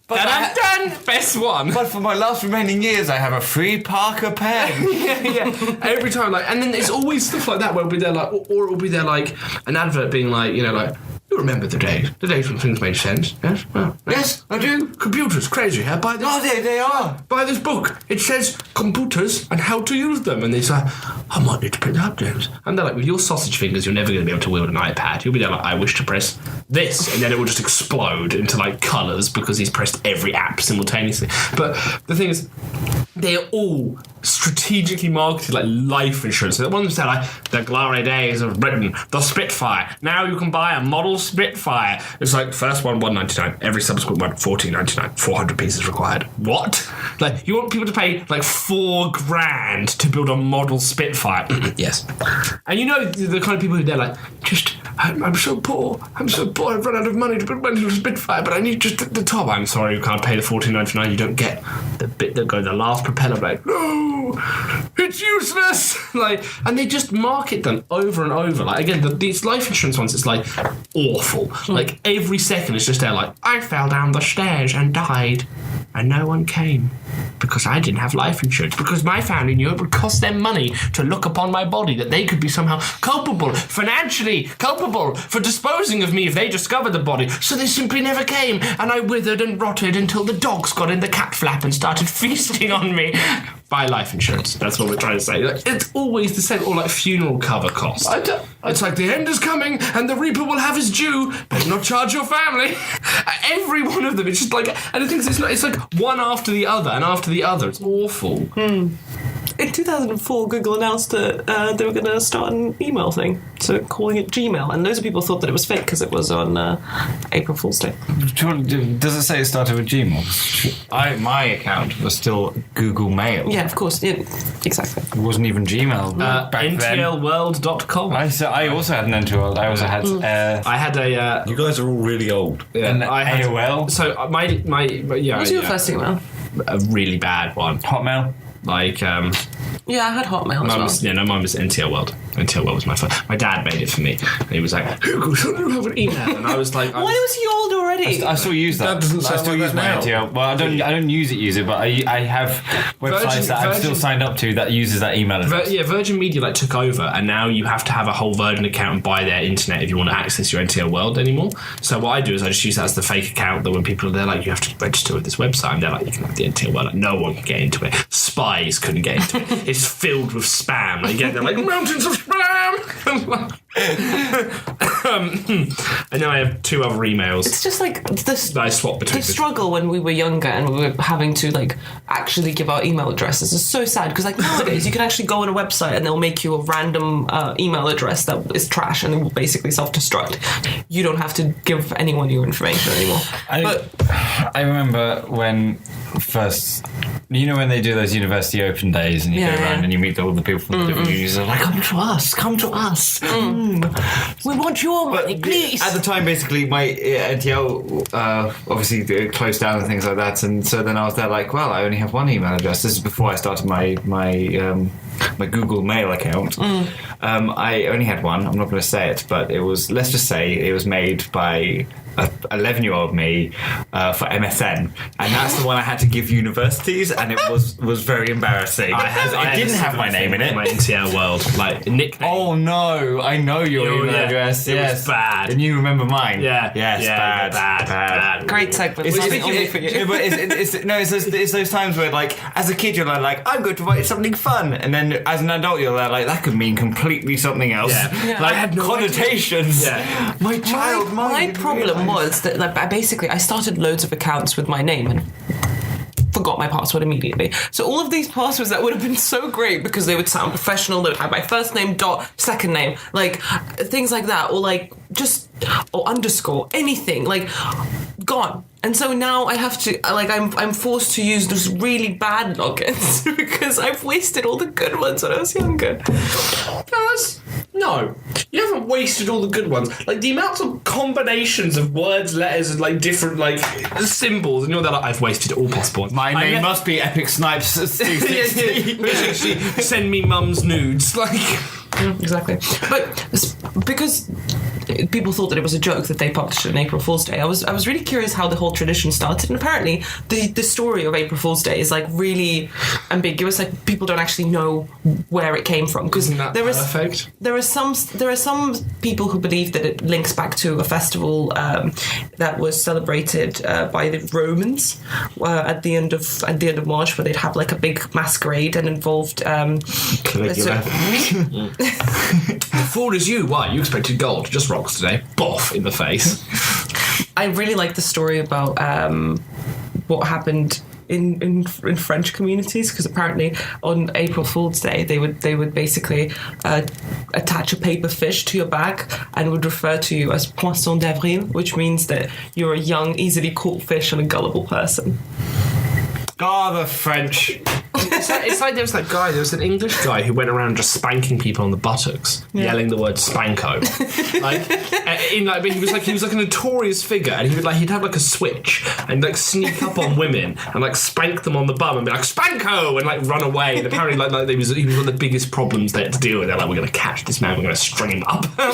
But I'm done. Best one. But for my last remaining years, I have a free Parker pen. yeah. Every time, like, and then it's always stuff like that where it'll be there, like, or it'll be there, like, an advert being like, you know, like, you remember the days when things made sense, yes? Well, Yes, I do. Computers, crazy, huh? Buy this. Oh, they are. Buy this book. It says computers and how to use them. And they say, I might need to pick that up, James. And they're like, with your sausage fingers, you're never going to be able to wield an iPad. You'll be there like, I wish to press this. And then it will just explode into, like, colours because he's pressed every app simultaneously. But the thing is, they're all strategically marketed like life insurance. So one of them said, like, the glory days of Britain, the Spitfire. Now you can buy a model Spitfire. It's like, first one, $199. Every subsequent one, $14.99. 400 pieces required. What? Like, you want people to pay like $4,000 to build a model Spitfire? Yes. And you know the kind of people who they're like, I'm so poor. I've run out of money to build my little Spitfire, but I need just the top. I'm sorry, you can't pay the $14.99. You don't get the bit that goes the last propeller blade. No, it's useless. Like, and they just market them over and over. Like, again, these life insurance ones, it's like awful. Like, every second it's just there like, I fell down the stairs and died, and no one came because I didn't have life insurance, because my family knew it would cost them money to look upon my body, that they could be somehow financially culpable for disposing of me if they discovered the body. So they simply never came, and I withered and rotted until the dogs got in the cat flap and started feasting on me. Buy life insurance. That's what we're trying to say. Like, it's always the same, or like funeral cover cost. It's like, the end is coming and the reaper will have his due, but not charge your family. Every one of them, it's just like, and the thing is, it's like one after the other and after the other. It's awful. In 2004, Google announced that they were going to start an email thing, so calling it Gmail, and loads of people thought that it was fake because it was on April Fool's Day. Does it say it started with Gmail? My account was still Google Mail. Yeah, of course. Yeah, exactly. It wasn't even Gmail back then. NTLworld.com. I also had an NTL. I also had. I had a. You guys are all really old. An I had AOL. So my yeah. What was your first email? A really bad one. Hotmail. Like, Yeah, I had Hotmail as well. mine was NTL World. NTL World was my first. My dad made it for me. And he was like, Hugo, you have an email. And I was like... Why was he old already? I still use that. That doesn't I sound still like use that my now. NTL. Well, I don't use it, but I have websites that I'm still signed up to that uses that email address. Virgin Media like took over, and now you have to have a whole Virgin account and buy their internet if you want to access your NTL World anymore. So what I do is I just use that as the fake account that when people, they're like, you have to register with this website, and they're like, you can have the NTL World. Like, no one can get into it. Spies couldn't get into it. It's filled with spam. Like, they're like, mountains of spam! And then I have two other emails. It's just like that I swap between. The struggle when we were younger and we were having to like actually give our email addresses is so sad, because like nowadays you can actually go on a website and they'll make you a random email address that is trash and it will basically self-destruct. You don't have to give anyone your information anymore. I remember when first, you know, when they do those university open days and you go around and you meet all the people from the different unis, they're like, come to us. We want your money, please. At the time, basically, my NTL obviously closed down and things like that, and so then I was there like, well, I only have one email address. This is before I started my Google Mail account. I only had one. I'm not going to say it, but it was, let's just say, it was made by 11-year-old me for MSN, and that's the one I had to give universities, and it was very embarrassing. I didn't have my name in it. My NTL World, like nickname. Oh no, I know your email address. It was bad. And you remember mine. Yeah. Yes, bad. Great segment. It's those times where, like, as a kid, you're like, I'm going to write something fun, and then as an adult, you're like, that could mean completely something else. Yeah. Like, I had no connotations. Yeah. My child, my problem was that like, I started loads of accounts with my name and forgot my password immediately. So all of these passwords that would have been so great because they would sound professional, they would have my first name dot second name, like things like that, or like just or underscore anything, like gone. And so now I have to, I'm forced to use those really bad logins because I've wasted all the good ones when I was younger. No, you haven't wasted all the good ones. Like, the amounts of combinations of words, letters, and, like, different, like, symbols, and you're there like, I've wasted all possible ones. My name must be Epic Snipes 260. Send me mum's nudes. Like... Yeah, exactly. But because people thought that it was a joke that they published it on April Fool's Day, I was really curious how the whole tradition started. And apparently, the story of April Fool's Day is like really ambiguous. Like people don't actually know where it came from. Because there are some people who believe that it links back to a festival that was celebrated by the Romans at the end of March, where they'd have like a big masquerade and involved. Fool is you. Why? You expected gold. Just rocks today. Boff in the face. I really like the story about what happened in French communities, because apparently on April Fool's Day they would basically attach a paper fish to your back and would refer to you as poisson d'avril, which means that you're a young, easily caught fish and a gullible person. The French. It's like there was an English guy who went around just spanking people on the buttocks, yelling the word spanko. But he was like a notorious figure, and he'd have like a switch and like sneak up on women and like spank them on the bum and be like spanko and like run away. And apparently he was one of the biggest problems they had to deal with. They're like, we're going to catch this man, we're going to string him up. I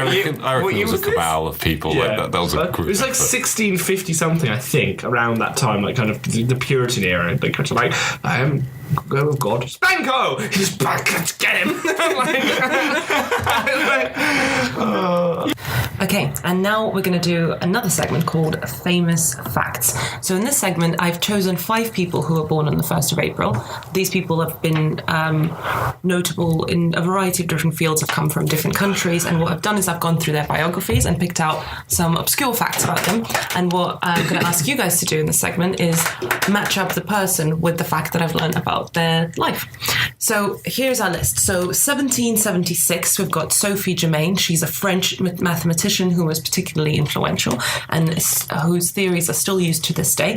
reckon it was a cabal of people like that. That was a group. It was like 1650 something, I think, around that time, like kind of the Puritan era. They kind of like, I am go with God. Spanko! He's back, let's get him! Okay, and now we're going to do another segment called Famous Facts. So in this segment, I've chosen 5 people who were born on the 1st of April. These people have been notable in a variety of different fields, have come from different countries, and what I've done is I've gone through their biographies and picked out some obscure facts about them. And what I'm going to ask you guys to do in this segment is match up the person with the fact that I've learned about their life. So here's our list. So 1776, we've got Sophie Germain. She's a French mathematician who was particularly influential and whose theories are still used to this day.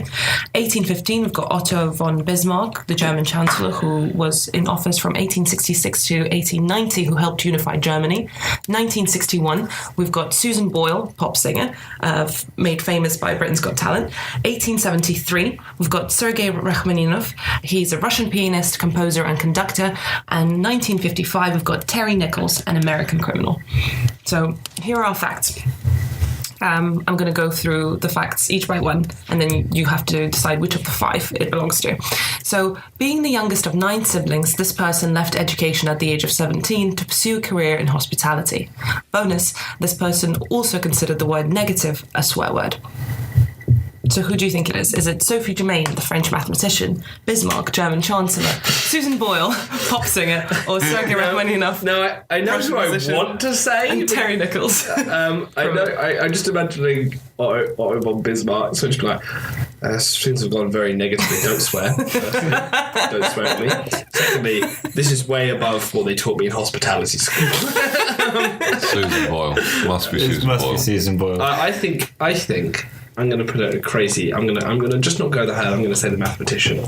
1815, we've got Otto von Bismarck, the German chancellor who was in office from 1866 to 1890, who helped unify Germany. 1961, we've got Susan Boyle, pop singer, made famous by Britain's Got Talent. 1873, we've got Sergei Rachmaninoff. He's a Russian pianist, composer, and conductor. And 1955, we've got Terry Nichols, an American criminal. So here are our facts. I'm going to go through the facts each by one, and then you have to decide which of the 5 it belongs to. So, being the youngest of 9 siblings, this person left education at the age of 17 to pursue a career in hospitality. Bonus, this person also considered the word negative a swear word. So who do you think it is? Is it Sophie Germain, the French mathematician, Bismarck, German chancellor, Susan Boyle, pop singer, or Sergei Rachmaninoff? No, I know who I want to say. And Terry Nichols. I'm just imagining Otto von Bismarck, so just like, things have gone very negatively, don't swear. Don't swear at me. Secondly, this is way above what they taught me in hospitality school. Susan Boyle. Must be Susan Boyle. I think I'm going to put it crazy. I'm going to just not go the hell. I'm going to say the mathematician.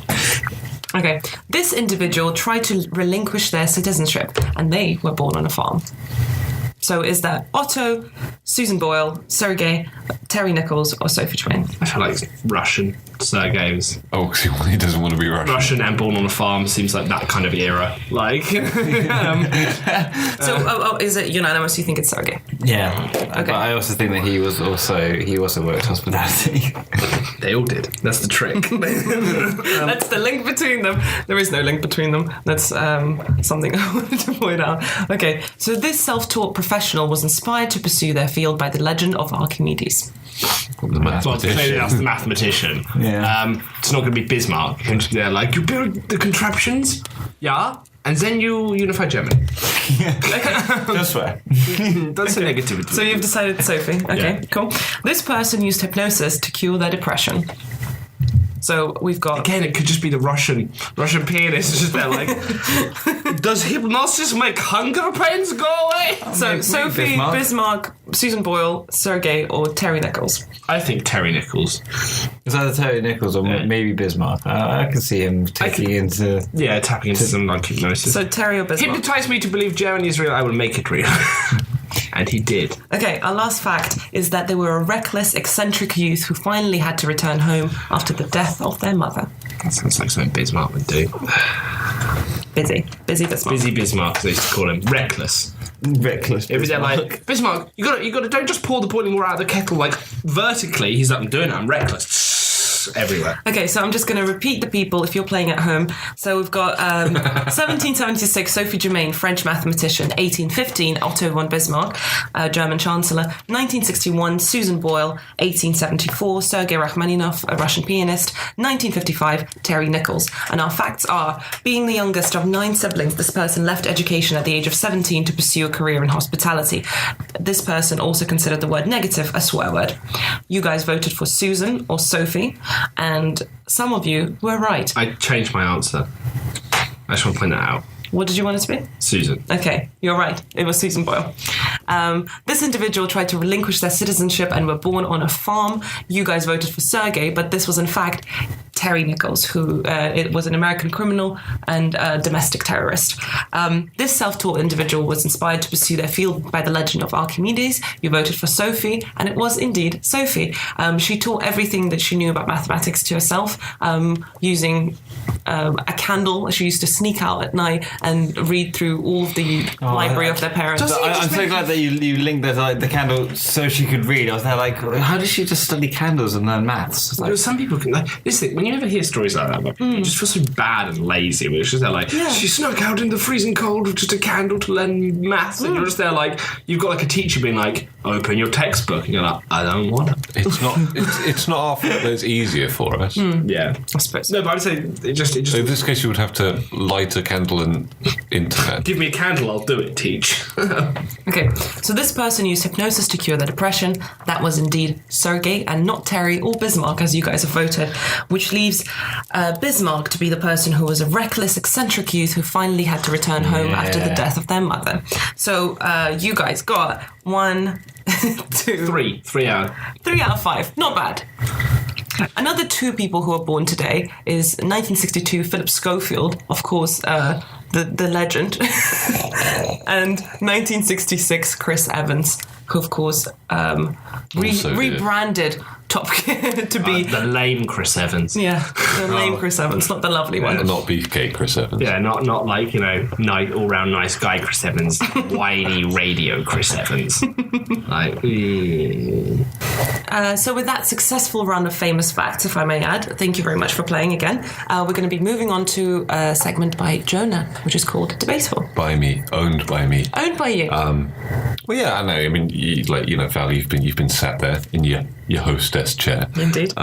Okay. This individual tried to relinquish their citizenship, and they were born on a farm. So is that Otto, Susan Boyle, Sergei, Terry Nichols, or Sophie Germain? I feel like it's Russian. Sergei was... Oh, he doesn't want to be Russian. Russian and born on a farm seems like that kind of era. Like... So, is it unanimous? You think it's Sergei? Yeah. Okay. But I also think that he also worked hospitality. They all did. That's the trick. That's the link between them. There is no link between them. That's something I wanted to point out. Okay, so this self-taught professional was inspired to pursue their field by the legend of Archimedes. The mathematician. Clearly that's the mathematician. Yeah. It's not going to be Bismarck. They're like, you build the contraptions, yeah, and then you unify Germany. Just swear. That's a negativity. So you've decided Sophie. Okay, Yeah. cool. This person used hypnosis to cure their depression. So we've got... Again, it could just be the Russian pianist. It's just there like, does hypnosis make hunger pains go away? So Sophie, Bismarck, Susan Boyle, Sergei, or Terry Nichols? I think Terry Nichols. Is either Terry Nichols or maybe Bismarck. I can see him tapping into some like hypnosis. So Terry or Bismarck? Hypnotize me to believe Germany is real, I will make it real. And he did. Okay, our last fact is that they were a reckless, eccentric youth who finally had to return home after the death of their mother. That sounds like something Bismarck would do. Busy Bismarck. Busy Bismarck, as they used to call him. Reckless. reckless. It was there like, Bismarck, you gotta don't just pour the boiling water out of the kettle like vertically. He's like, I'm doing it, I'm reckless. Everywhere. Okay, so I'm just going to repeat the people if you're playing at home. So we've got 1776, Sophie Germain, French mathematician. 1815, Otto von Bismarck, German Chancellor. 1961, Susan Boyle. 1874, Sergei Rachmaninoff, a Russian pianist. 1955, Terry Nichols. And our facts are, being the youngest of 9 siblings, this person left education at the age of 17 to pursue a career in hospitality. This person also considered the word negative a swear word. You guys voted for Susan or Sophie, and some of you were right. I changed my answer. I just want to point that out. What did you want it to be? Susan. Okay, you're right. It was Susan Boyle. This individual tried to relinquish their citizenship and were born on a farm. You guys voted for Sergei, but this was in fact Terry Nichols, who it was an American criminal and domestic terrorist. This self-taught individual was inspired to pursue their field by the legend of Archimedes. You voted for Sophie, and it was indeed Sophie. She taught everything that she knew about mathematics to herself using a candle. She used to sneak out at night and read through all of the library of their parents. I'm so glad that you linked that to, like, the candle so she could read. I was there like, how does she just study candles and learn maths? Like, some people can, like, this thing, when you ever hear stories like that, like, you just feel so bad and lazy. Where it's just there like, she snuck out in the freezing cold with just a candle to learn maths, and you're just there like, you've got like a teacher being like, open your textbook, and you're like, I don't want to. It's not our fault that it's easier for us. Yeah, I suppose. No, but I'd say it just. In this case, you would have to light a candle and internet. Give me a candle, I'll do it. Teach. Okay, so this person used hypnosis to cure their depression. That was indeed Sergei and not Terry or Bismarck, as you guys have voted, which leaves Bismarck to be the person who was a reckless, eccentric youth who finally had to return home after the death of their mother. So you guys got 1, 2, 3 out. 3 out of 5. Not bad. Another 2 people who were born today is 1962 Philip Schofield, of course, the legend, and 1966 Chris Evans, who of course rebranded Top Gear to be the lame Chris Evans. Yeah, the lame Chris Evans, not the lovely one. Not beefcake Chris Evans. Yeah, not like, you know, nice, all round nice guy Chris Evans, whiny radio Chris Evans. Like, so with that successful run of famous facts, if I may add, thank you very much for playing again. We're going to be moving on to a segment by Jonah, which is called Debatable. By me, owned by me. Owned by you. Well, yeah, I know. I mean, Val, you've been sat there in your hostess chair. Indeed.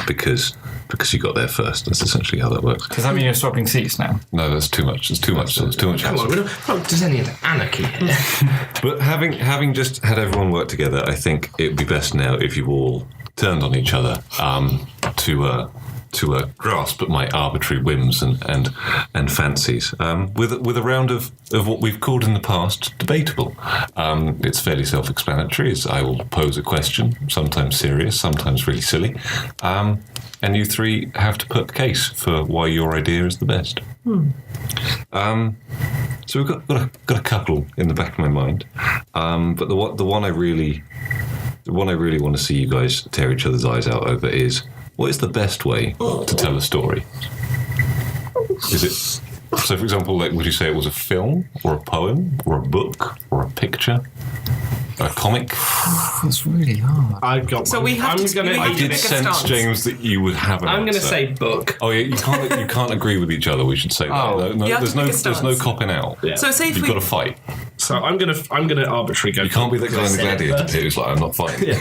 Because you got there first. That's essentially how that works. does that mean you're swapping seats now? No, that's too much. There's too much. There's too much. come on, we're not designing an anarchy here. But having just had everyone work together, I think it would be best now if you all turned on each other to grasp at my arbitrary whims and fancies with a round of what we've called in the past debatable. It's fairly self-explanatory. I will pose a question, sometimes serious, sometimes really silly, and you 3 have to put the case for why your idea is the best. So we've got a couple in the back of my mind, but the one I really want to see you guys tear each other's eyes out over is, what is the best way to tell a story? Is it, so for example, like, would you say it was a film or a poem or a book or a picture? A comic? That's really hard. I've got So one. we have to- we I have did pick a sense, stance. James, that you would have an I'm going to answer. say book. Oh yeah, you can't agree with each other. We should say that. Oh. No, You have to there's pick a no stance. copping out. Yeah. So say if You've we... got to fight. So I'm gonna arbitrarily go. You can't be that guy in the gladiator first. pit who's like, I'm not fighting. Yeah,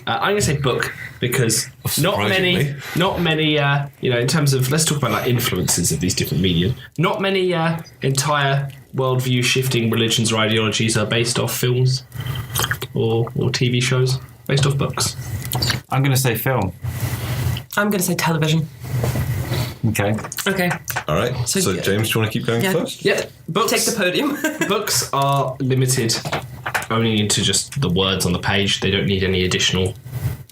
I'm going to say book because not Surprisingly. many. In terms of, let's talk about like influences of these different media. Not many entire worldview shifting religions or ideologies are based off films or TV shows, based off books. I'm going to say film. I'm going to say television. Okay. Okay. All right. So James, do you want to keep going first? Yeah, books. Take the podium. Books are limited only into just the words on the page. They don't need any additional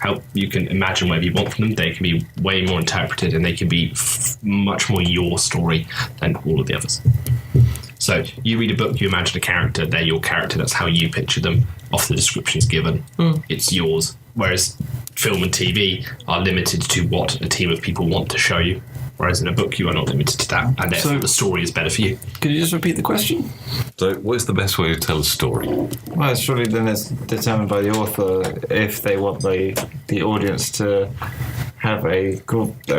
help. You can imagine whatever you want from them. They can be way more interpreted, and they can be much more your story than all of the others. So you read a book, you imagine a character, they're your character, that's how you picture them off the descriptions given. It's yours. Whereas film and TV are limited to what a team of people want to show you. Whereas in a book, you are not limited to that, and therefore the story is better for you. Could you just repeat the question? So, what is the best way to tell a story? Well, surely then it's determined by the author if they want the audience to have a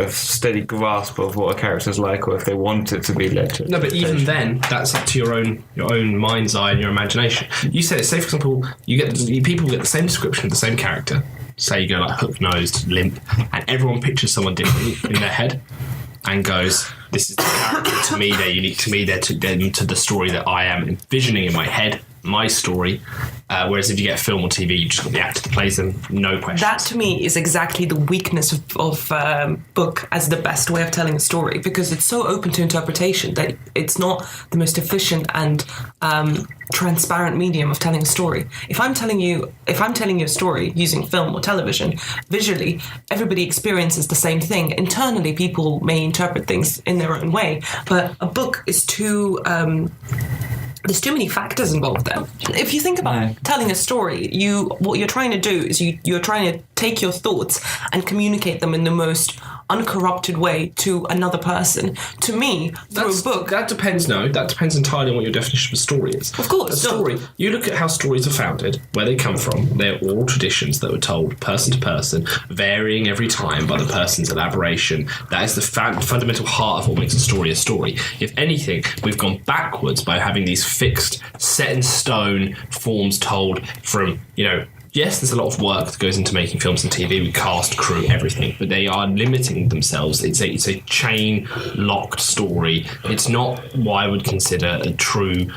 steady grasp of what a character's like, or if they want it to be led to. No, but even then, that's up to your own mind's eye and your imagination. You said, say for example, people get the same description of the same character. Say you go like hook-nosed, limp, and everyone pictures someone differently in their head. And goes, this is the character to me, they're unique to me, they're to the story that I am envisioning in my head, my story. Whereas if you get film or TV, you just got the actor that plays them, no questions. That to me is exactly the weakness of book as the best way of telling a story, because it's so open to interpretation that it's not the most efficient and transparent medium of telling a story. If I'm telling you a story using film or television, visually everybody experiences the same thing. Internally, people may interpret things in their own way, but a book is too. There's too many factors involved there. If you think about telling a story, what you're trying to do is you're trying to take your thoughts and communicate them in the most uncorrupted way to another person. To me, through a book... That depends entirely on what your definition of a story is. Of course. A story, you look at how stories are founded, where they come from. They're oral traditions that were told person to person, varying every time by the person's elaboration. That is the fundamental heart of what makes a story a story. If anything, we've gone backwards by having these fixed, set-in-stone forms told from, yes, there's a lot of work that goes into making films and TV with cast, crew, everything, but they are limiting themselves. It's a chain-locked story. It's not what I would consider a true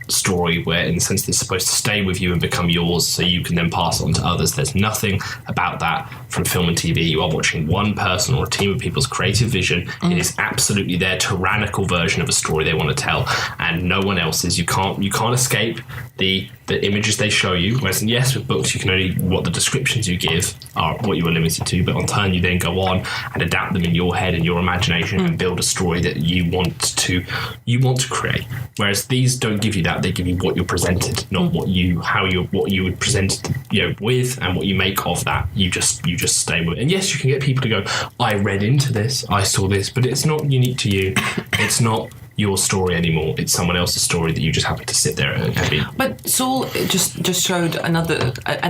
story where, in the sense, it's supposed to stay with you and become yours so you can then pass it on to others. There's nothing about that from film and TV. You are watching one person or a team of people's creative vision. It is absolutely their tyrannical version of a story they want to tell, and no one else's. You can't escape the images they show you. Whereas, yes, with books, you can only, what the descriptions you give are what you are limited to, but on turn you then go on and adapt them in your head and your imagination and build a story that you want to create. Whereas these don't give you that. They give you what you're presented, not what you would present it, with, and what you make of that. You just stay with it. And yes, you can get people to go, I read into this, I saw this, but it's not unique to you. It's not your story anymore. It's someone else's story that you just happen to sit there and be. But Saul just showed an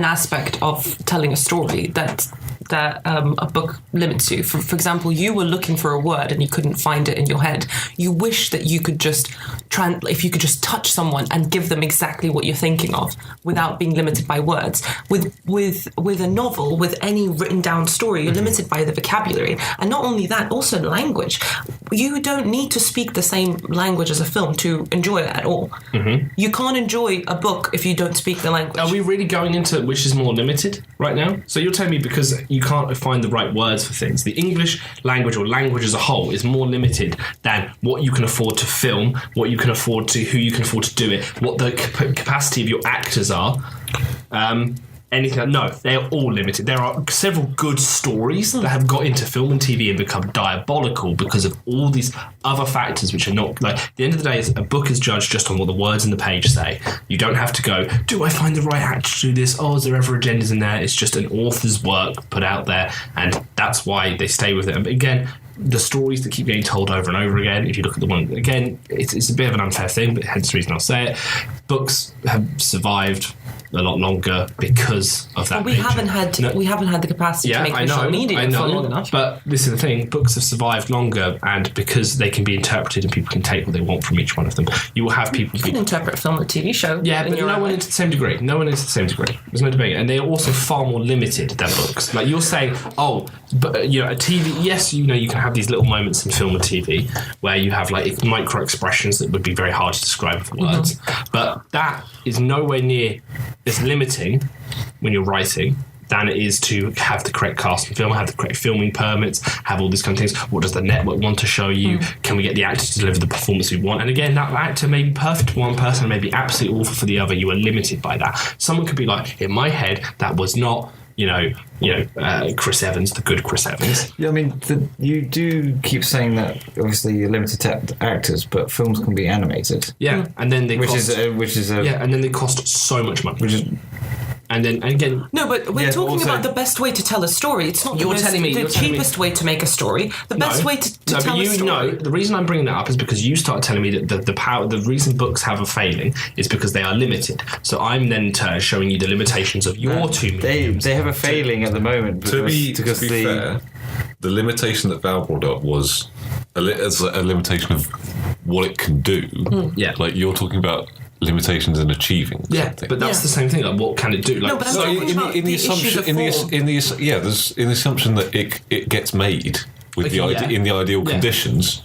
aspect of telling a story that a book limits you. For example, you were looking for a word and you couldn't find it in your head. You wish that you could just if you could just touch someone and give them exactly what you're thinking of without being limited by words. With a novel, with any written down story, you're limited by the vocabulary. And not only that, also language. You don't need to speak the same language as a film to enjoy it at all. You can't enjoy a book if you don't speak the language. Are we really going into which is more limited right now? So you're telling me because you can't find the right words for things, the English language or language as a whole is more limited than what you can afford to film, what you can afford to, who you can afford to do it, what the capacity of your actors are. Anything? No, they are all limited. There are several good stories that have got into film and TV and become diabolical because of all these other factors, which are not like. At the end of the day, a book is judged just on what the words in the page say. You don't have to go, do I find the right actor to do this? Oh, is there ever agendas in there? It's just an author's work put out there, and that's why they stay with it. And again, the stories that keep getting told over and over again, if you look at the one, again, it's a bit of an unfair thing, but hence the reason I'll say it. Books have survived a lot longer because of that. But we haven't had the capacity to make visual media for long enough. But this is the thing: books have survived longer, and because they can be interpreted and people can take what they want from each one of them. You will have people. You can interpret film or TV show. Yeah, but no one is to the same degree. No one is to the same degree. There's no debate, and they are also far more limited than books. Like you're saying, but a TV. Yes, you can have these little moments in film or TV where you have like micro expressions that would be very hard to describe with words, but that is nowhere near as limiting when you're writing than it is to have the correct cast and film, have the correct filming permits, have all these kind of things. What does the network want to show you? Can we get the actor to deliver the performance we want? And again, that actor may be perfect for one person, may be absolutely awful for the other. You are limited by that. Someone could be like, in my head, that was not, Chris Evans, the good Chris Evans. Yeah, I mean, you do keep saying that obviously you're limited to actors, but films can be animated. Yeah, and then they Which cost, is a and then they cost so much money. And again, no, but we're talking also, about the best way to tell a story. It's not the cheapest way to make a story. The best way to tell a story. The reason I'm bringing that up is because you started telling me that the reason books have a failing is because they are limited. So I'm then showing you the limitations of your 2 mediums. They have a failing at the moment. To be fair, the limitation that Val brought up was a limitation of what it can do. Yeah. Like you're talking about limitations in achieving something. But that's the same thing. Like, what can it do? Like, No, but I'm talking about the assumption there's in the assumption that it gets made with the idea in the ideal conditions.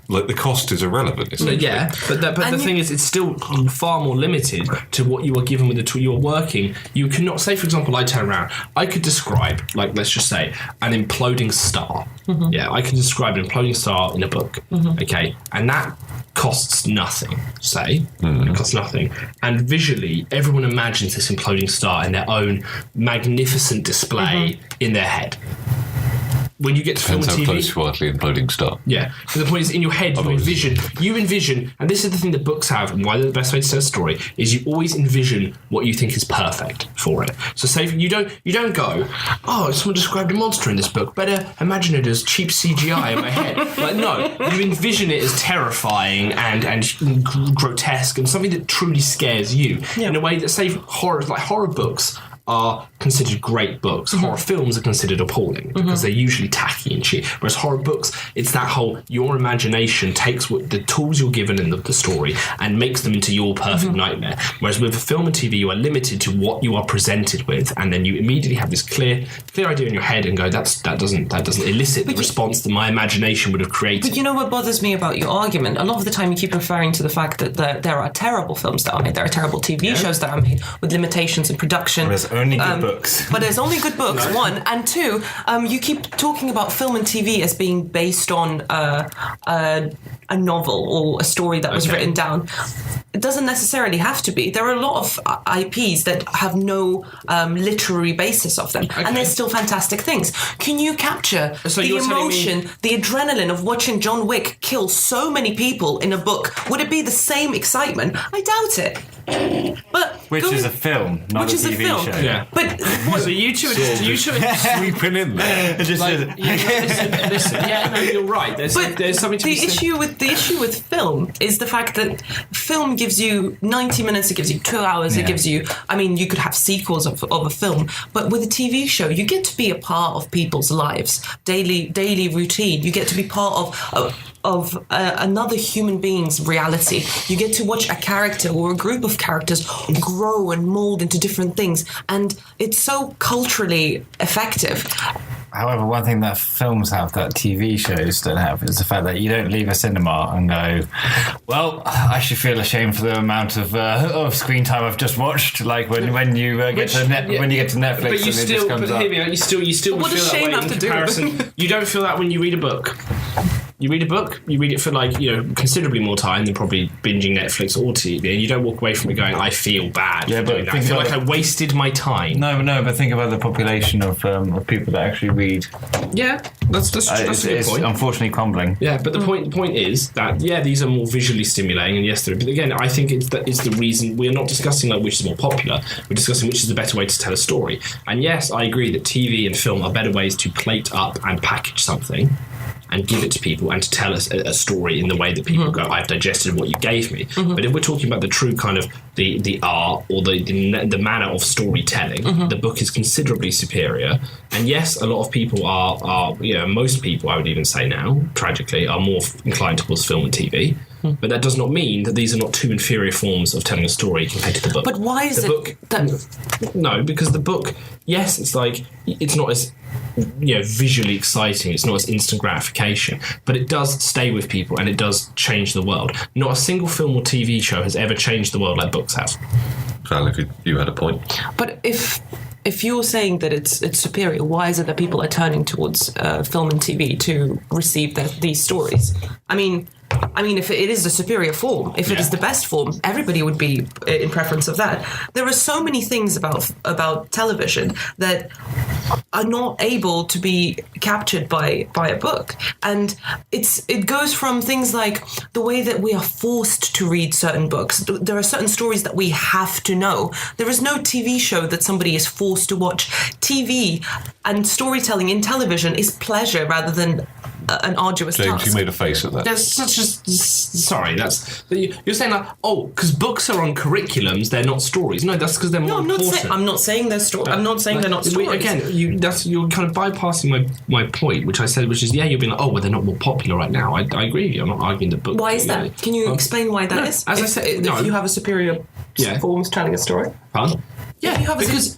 Like the cost is irrelevant. Yeah, but the thing is, it's still far more limited to what you are given with the tool you're working. You cannot say, for example, I turn around. I could describe, like, let's just say, an imploding star. Yeah, I can describe an imploding star in a book. Okay, and that costs nothing. Say it costs nothing, and visually, everyone imagines this imploding star in their own magnificent display in their head. When you get to film Depends and how TV, close you are to the imploding star. yeah. But the point is, in your head, you envision, and this is the thing that books have, and why they're the best way to tell a story, is you always envision what you think is perfect for it. So say you don't go, oh, someone described a monster in this book, better imagine it as cheap CGI in my head. Like, no, you envision it as terrifying and grotesque and something that truly scares you in a way that, say, horror books are considered great books. Horror films are considered appalling because they're usually tacky and cheap. Whereas horror books, it's that whole, your imagination takes what the tools you're given in the story and makes them into your perfect nightmare. Whereas with a film and TV, you are limited to what you are presented with, and then you immediately have this clear idea in your head and go, that doesn't elicit the response that my imagination would have created. But you know what bothers me about your argument? A lot of the time you keep referring to the fact that there are terrible films that are made, there are terrible TV shows that are made with limitations in production. There's only good books. But there's only good books, one. And two, you keep talking about film and TV as being based on a novel or a story that was written down. It doesn't necessarily have to be. There are a lot of IPs that have no literary basis of them, and they're still fantastic things. Can you capture the emotion, the adrenaline of watching John Wick kill so many people in a book? Would it be the same excitement? I doubt it. But Which is a film, not a TV show. Yeah. But So you two are Sweeping in there. listen, yeah, no, you're right. There's something to be said. The issue with film is the fact that film gives you 90 minutes, it gives you 2 hours, it gives you, I mean, you could have sequels of a film, but with a TV show, you get to be a part of people's lives, daily routine. You get to be part of another human being's reality. You get to watch a character or a group of characters grow and mold into different things, and it's so culturally effective. However, one thing that films have that TV shows don't have is the fact that you don't leave a cinema and go, well, I should feel ashamed for the amount of screen time I've just watched. Like when you get to Netflix, but you and still, it just comes up. you still What would does feel shame that way have in to do with comparison. You don't feel that when you read a book. You read a book, you read it for considerably more time than probably binging Netflix or TV, and you don't walk away from it going, I feel bad. Yeah, but I feel like I wasted my time. No, but think about the population of people that actually read. Yeah, that's a good It's point. unfortunately crumbling. Yeah, but the point is that these are more visually stimulating, and yes, but again, I think it's the reason we're not discussing which is more popular. We're discussing which is the better way to tell a story. And yes, I agree that TV and film are better ways to plate up and package something and give it to people and to tell us a story in the way that people go, I've digested what you gave me. But if we're talking about the true kind of the art or the manner of storytelling, the book is considerably superior. And yes, a lot of people are most people, I would even say now, tragically, are more inclined towards film and TV. But that does not mean that these are not two inferior forms of telling a story compared to the book. But why is No, because the book, yes, it's not as visually exciting, it's not as instant gratification, but it does stay with people and it does change the world. Not a single film or TV show has ever changed the world like books have. Val, if you had a point. But if if you're saying that it's superior, why is it that people are turning towards film and TV to receive these stories? I mean, if it is the superior form, if it is the best form, everybody would be in preference of that. There are so many things about television that are not able to be captured by a book, and it goes from things like the way that we are forced to read certain books. There are certain stories that we have to know. There is no TV show that somebody is forced to watch. TV and storytelling in television is pleasure rather than an arduous James, task. you made a face at that. That's such a sorry. You're saying like, because books are on curriculums, they're not stories. No, that's because they're more important. I'm not saying they're stories. I'm not saying they're not stories. Again, you're kind of bypassing my point, which I said, which is you're being like, well, they're not more popular right now. I agree with you. I'm not arguing the book. Why is that? Can you explain why that is? As I said, if you have a superior form of telling a story. Pardon? Yeah, because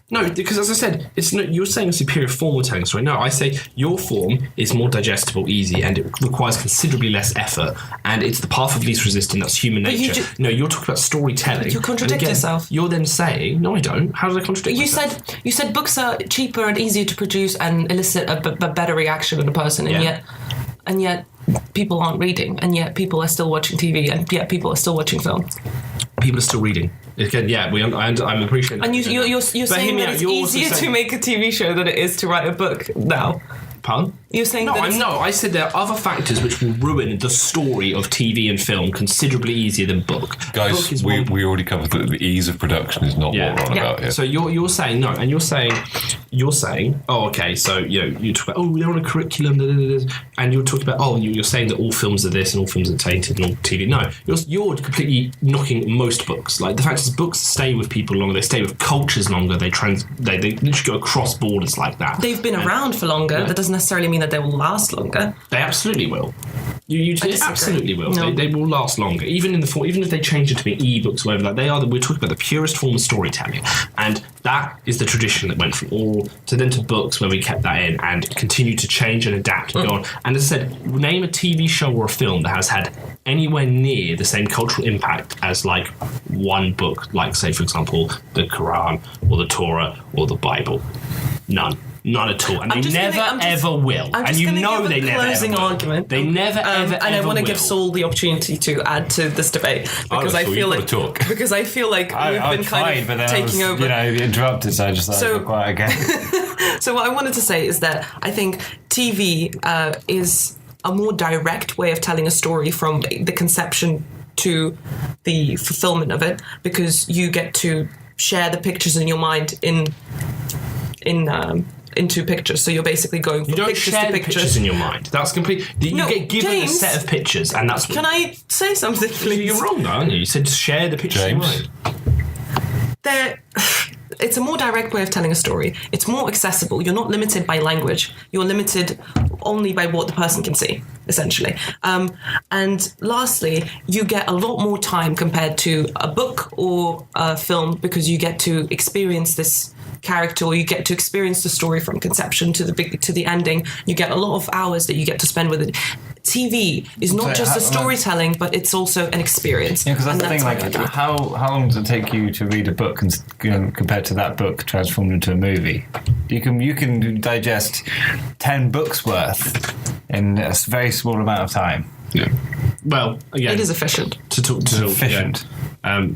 as I said, it's not, you're saying a superior form of telling a story. No, I say your form is more digestible, easy, and it requires considerably less effort, and it's the path of least resistance. That's human nature. You're talking about storytelling. You contradict yourself. You're then saying, no, I don't. How did I contradict myself? You said books are cheaper and easier to produce and elicit a better reaction in a person, and yet people aren't reading, and yet people are still watching TV, and yet people are still watching film. People are still reading. Again, I'm appreciating that. And you're saying that it's easier to make a TV show than it is to write a book now. Pardon? You're saying I said there are other factors which will ruin the story of TV and film considerably easier than book. Guys, we already covered that the ease of production is not what we're on about here. So you're saying no, and you're saying, oh, okay, so you talk about they're on a curriculum, and you're talking about you're saying that all films are this and all films are tainted and all TV. No, you're completely knocking most books. Like the fact is, books stay with people longer. They stay with cultures longer. They literally go across borders like that. They've been around for longer. That doesn't necessarily mean that they will last longer. They absolutely will. You absolutely will. No. They will last longer, even in the form. Even if they change it to be ebooks or whatever. We're talking about the purest form of storytelling, and that is the tradition that went from all to then to books, where we kept that in and continue to change and adapt and go on. And as I said, name a TV show or a film that has had anywhere near the same cultural impact as like one book, like say for example the Quran or the Torah or the Bible. None at all, and they never ever will. And you know they never ever will. Argument. They never ever. And I want to give Saul the opportunity to add to this debate because I feel like we've been kind of taking over. Interrupted, so I just thought I'd go quiet again. So what I wanted to say is that I think TV is a more direct way of telling a story from the conception to the fulfillment of it, because you get to share the pictures in your mind into pictures, so you're basically going from pictures to pictures. You don't share the pictures in your mind. That's complete. You get given a set of pictures, and that's. Can I say something, please? You're wrong, though, aren't you? You said share the pictures in your mind. It's a more direct way of telling a story. It's more accessible. You're not limited by language. You're limited only by what the person can see, essentially. And lastly, you get a lot more time compared to a book or a film, because you get to experience this character, or you get to experience the story from conception to the ending. You get a lot of hours that you get to spend with it. TV is not just a storytelling, but it's also an experience. Yeah, because that's the thing. Like, how long does it take you to read a book and compared to that book transformed into a movie? You can digest 10 books worth in a very small amount of time. Yeah. Well, again, it is efficient. Efficient.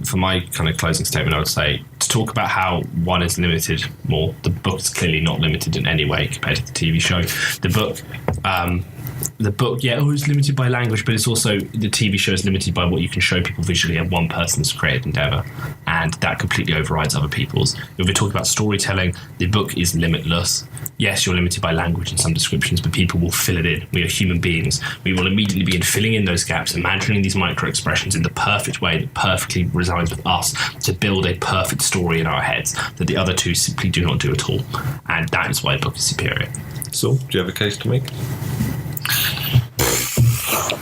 For my kind of closing statement, I would say to talk about how one is limited more. The book is clearly not limited in any way compared to the TV show. The book, it's limited by language, but it's also the TV show is limited by what you can show people visually and one person's creative endeavour, and that completely overrides other people's. If we're talking about storytelling, the book is limitless. Yes, you're limited by language and some descriptions, but people will fill it in. We are human beings. We will immediately be filling in those gaps, imagining these micro expressions in the perfect way that perfectly resides with us to build a perfect story in our heads that the other two simply do not do at all. And that is why a book is superior. So, do you have a case to make?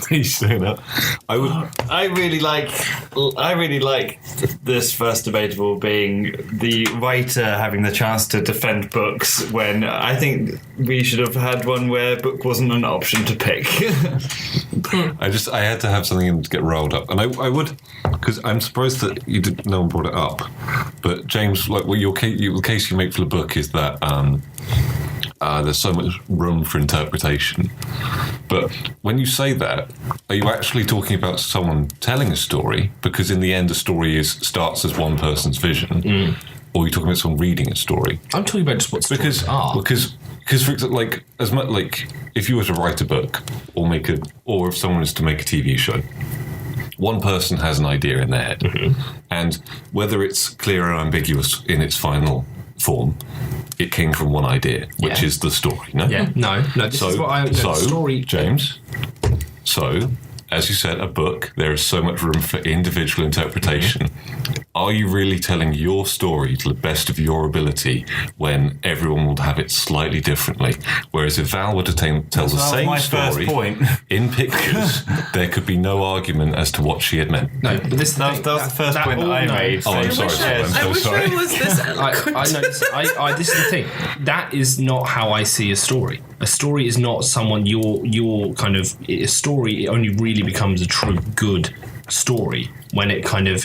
He's saying that. I really like this first debatable being the writer having the chance to defend books, when I think we should have had one where book wasn't an option to pick. I had to have something to get rolled up, and I would, because I'm surprised that no one brought it up. But James, like, well, the case you make for the book is that there's so much room for interpretation. But when you say that, are you actually talking about someone telling a story? Because in the end, the story starts as one person's vision. Or are you talking about someone reading a story? I'm talking about just what stories are. Because for example, like, as much like if you were to write a book or if someone was to make a TV show, one person has an idea in their head, and whether it's clear and ambiguous in its final form, it came from one idea, which is the story. No, no. This is what the story. James. So, as you said, a book. There is so much room for individual interpretation. Are you really telling your story to the best of your ability when everyone will have it slightly differently? Whereas if Val were to tell the same story in pictures, there could be no argument as to what she had meant. No, but that was the first point that I made. Oh, I'm sorry. I'm so sorry. I was this eloquent. I know. This is the thing. That is not how I see a story. A story is not someone your kind of a story. It only really becomes a true good story when it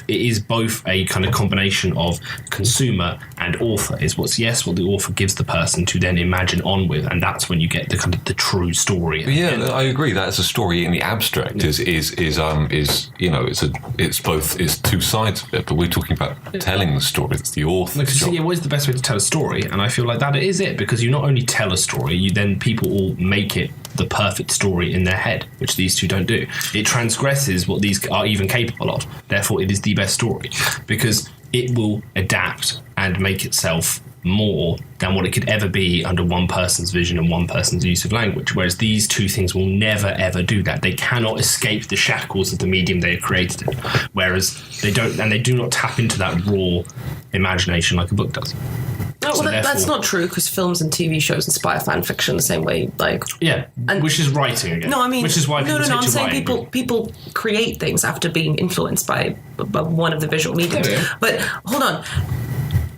is both a kind of combination of consumer and author. Is what the author gives the person to then imagine on with, and that's when you get the kind of the true story. Yeah, I agree. That's a story in the abstract. It's two sides of it, but we're talking about telling the story. It's the author's job. What is the best way to tell a story? And I feel like that is it, because you not only tell a story, people all make it the perfect story in their head, which these two don't do. It transgresses what these are even capable of. Therefore, it is the best story because it will adapt and make itself more than what it could ever be under one person's vision and one person's use of language. Whereas these two things will never ever do that. They cannot escape the shackles of the medium they are created in. Whereas they do not tap into that raw imagination like a book does. No, well, that's not true, because films and TV shows inspire fan fiction the same way, which is writing again. No, I mean, which is why I'm saying people create things after being influenced by one of the visual mediums. Yeah. But hold on.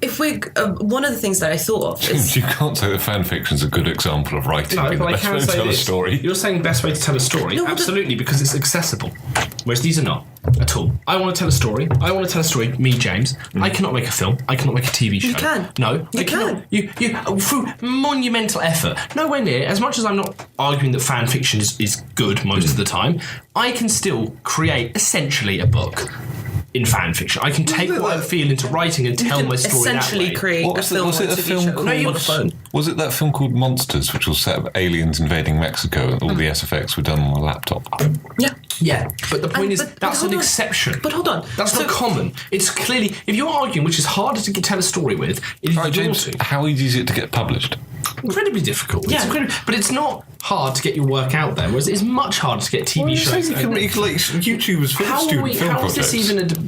If we, one of the things that I thought of is... You can't say that fan fiction's a good example of writing being the best way to tell a story. You're saying best way to tell a story? No, absolutely, because it's accessible. Whereas these are not, at all. I want to tell a story. Me, James. I cannot make a film. I cannot make a TV show. You can. No, you can. You through monumental effort. Nowhere near, as much as I'm not arguing that fan fiction is good most of the time, I can still create essentially a book in fan fiction. I can take what I feel into writing and tell my story essentially that way. Create a film was it a film called... Was it that film called Monsters, which was set of aliens invading Mexico and all the SFX were done on a laptop? Yeah. But the point is, that's an exception. But hold on. That's not common. It's clearly, if you're arguing which is harder to tell a story with, it is James, how easy is it to get published? Incredibly difficult. Yeah. But it's not hard to get your work out there, whereas it's much harder to get TV shows. You can make YouTubers film student film projects. How is this even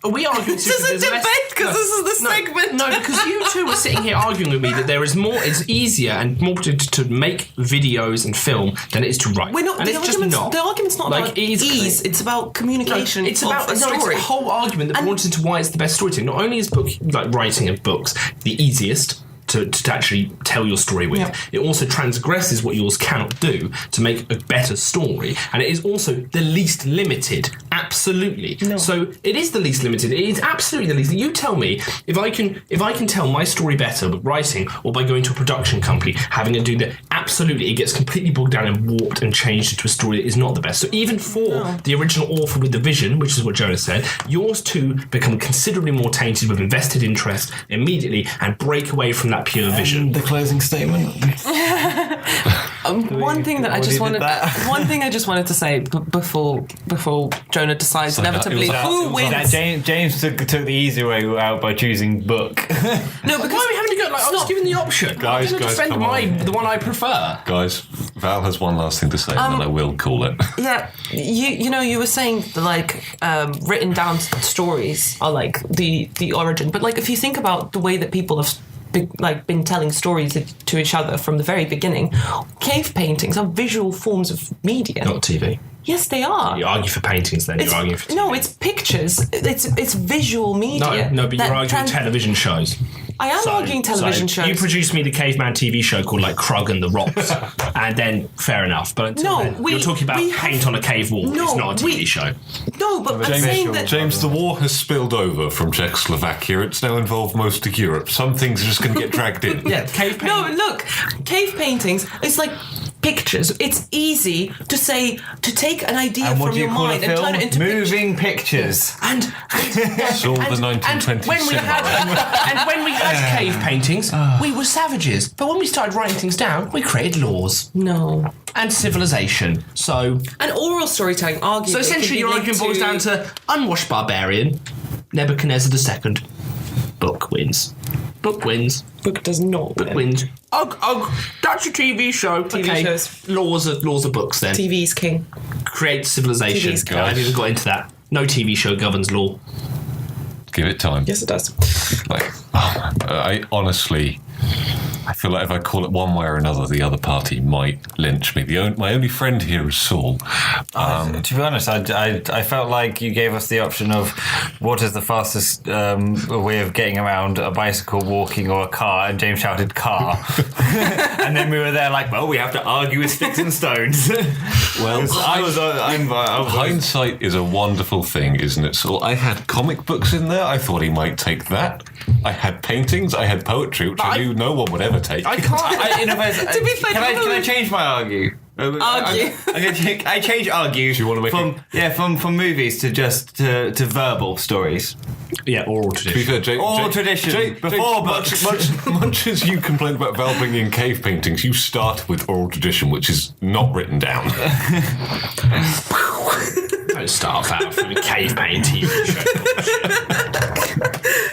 are we arguing? This is a debate because this is the segment. No, because you two are sitting here arguing with me that there is more. It's easier and more to make videos and film than it is to write. We're not. And the argument's not about ease. It's about communication. It's about a story. It's a whole argument that points into why it's the best storytelling. Not only is writing of books the easiest to actually tell your story with. Yeah. It also transgresses what yours cannot do to make a better story. And it is also the least limited. Absolutely. No. So it is the least limited. It is absolutely the least. You tell me if I can tell my story better by writing or by going to a production company, having to do that. Absolutely, it gets completely bogged down and warped and changed into a story that is not the best. So even for the original author with the vision, which is what Jonah said, yours too become considerably more tainted with invested interest immediately and break away from that pure vision. The closing statement. One thing I just wanted to say before Jonah decides inevitably who wins. James took the easy way out by choosing book. No, because why are we having to go? I was given the option. Guys, defend the one I prefer. Guys, Val has one last thing to say, and then I will call it. Yeah, you were saying written down stories are like the origin, but if you think about the way that people have been telling stories to each other from the very beginning, cave paintings are visual forms of media. Not TV. Yes, they are. You argue for paintings, then you're arguing for TV. No, it's pictures. It's visual media. No, but you're arguing television shows. I am arguing television shows. You produced me the Caveman TV show called like Krug and the Rocks, and then fair enough. But until then, you're talking about paint on a cave wall. It's not a TV show. No, but I'm saying that... James, the war has spilled over from Czechoslovakia. It's now involved most of Europe. Some things are just going to get dragged in. Yeah, cave painting. No, look, cave paintings, it's like pictures. It's easy to take an idea from your mind and turn it into moving pictures. And It's all the 1920s when we And when we had cave paintings, we were savages. But when we started writing things down, we created laws no. and civilization. So And oral storytelling, arguably. So essentially, your argument boils down to unwashed barbarian, Nebuchadnezzar II. Book wins. Book wins. Book does not Book win. wins. That's a TV show. TV shows. Laws are books then. TV's king. Create civilization. TV's king. I haven't even got into that. No TV show governs law. Give it time. Yes, it does. Like, I honestly, I feel like if I call it one way or another, the other party might lynch me. My only friend here is Saul. To be honest, I felt like you gave us the option of what is the fastest way of getting around, a bicycle, walking, or a car, and James shouted car. And then we were there like, well, we have to argue with sticks and stones. Well, I was hindsight is a wonderful thing, isn't it? So I had comic books in there. I thought he might take that. I had paintings. I had poetry, which I knew no one would ever take. I can't. To be fair, can I change my argue? Argue. I change argue. Do you want to make from movies to just to verbal stories. Yeah, oral To be tradition. fair, Oral tradition. Before books. much as you complained about Val bringing in cave paintings, you started with oral tradition, which is not written down. Don't start out from a cave painting TV show.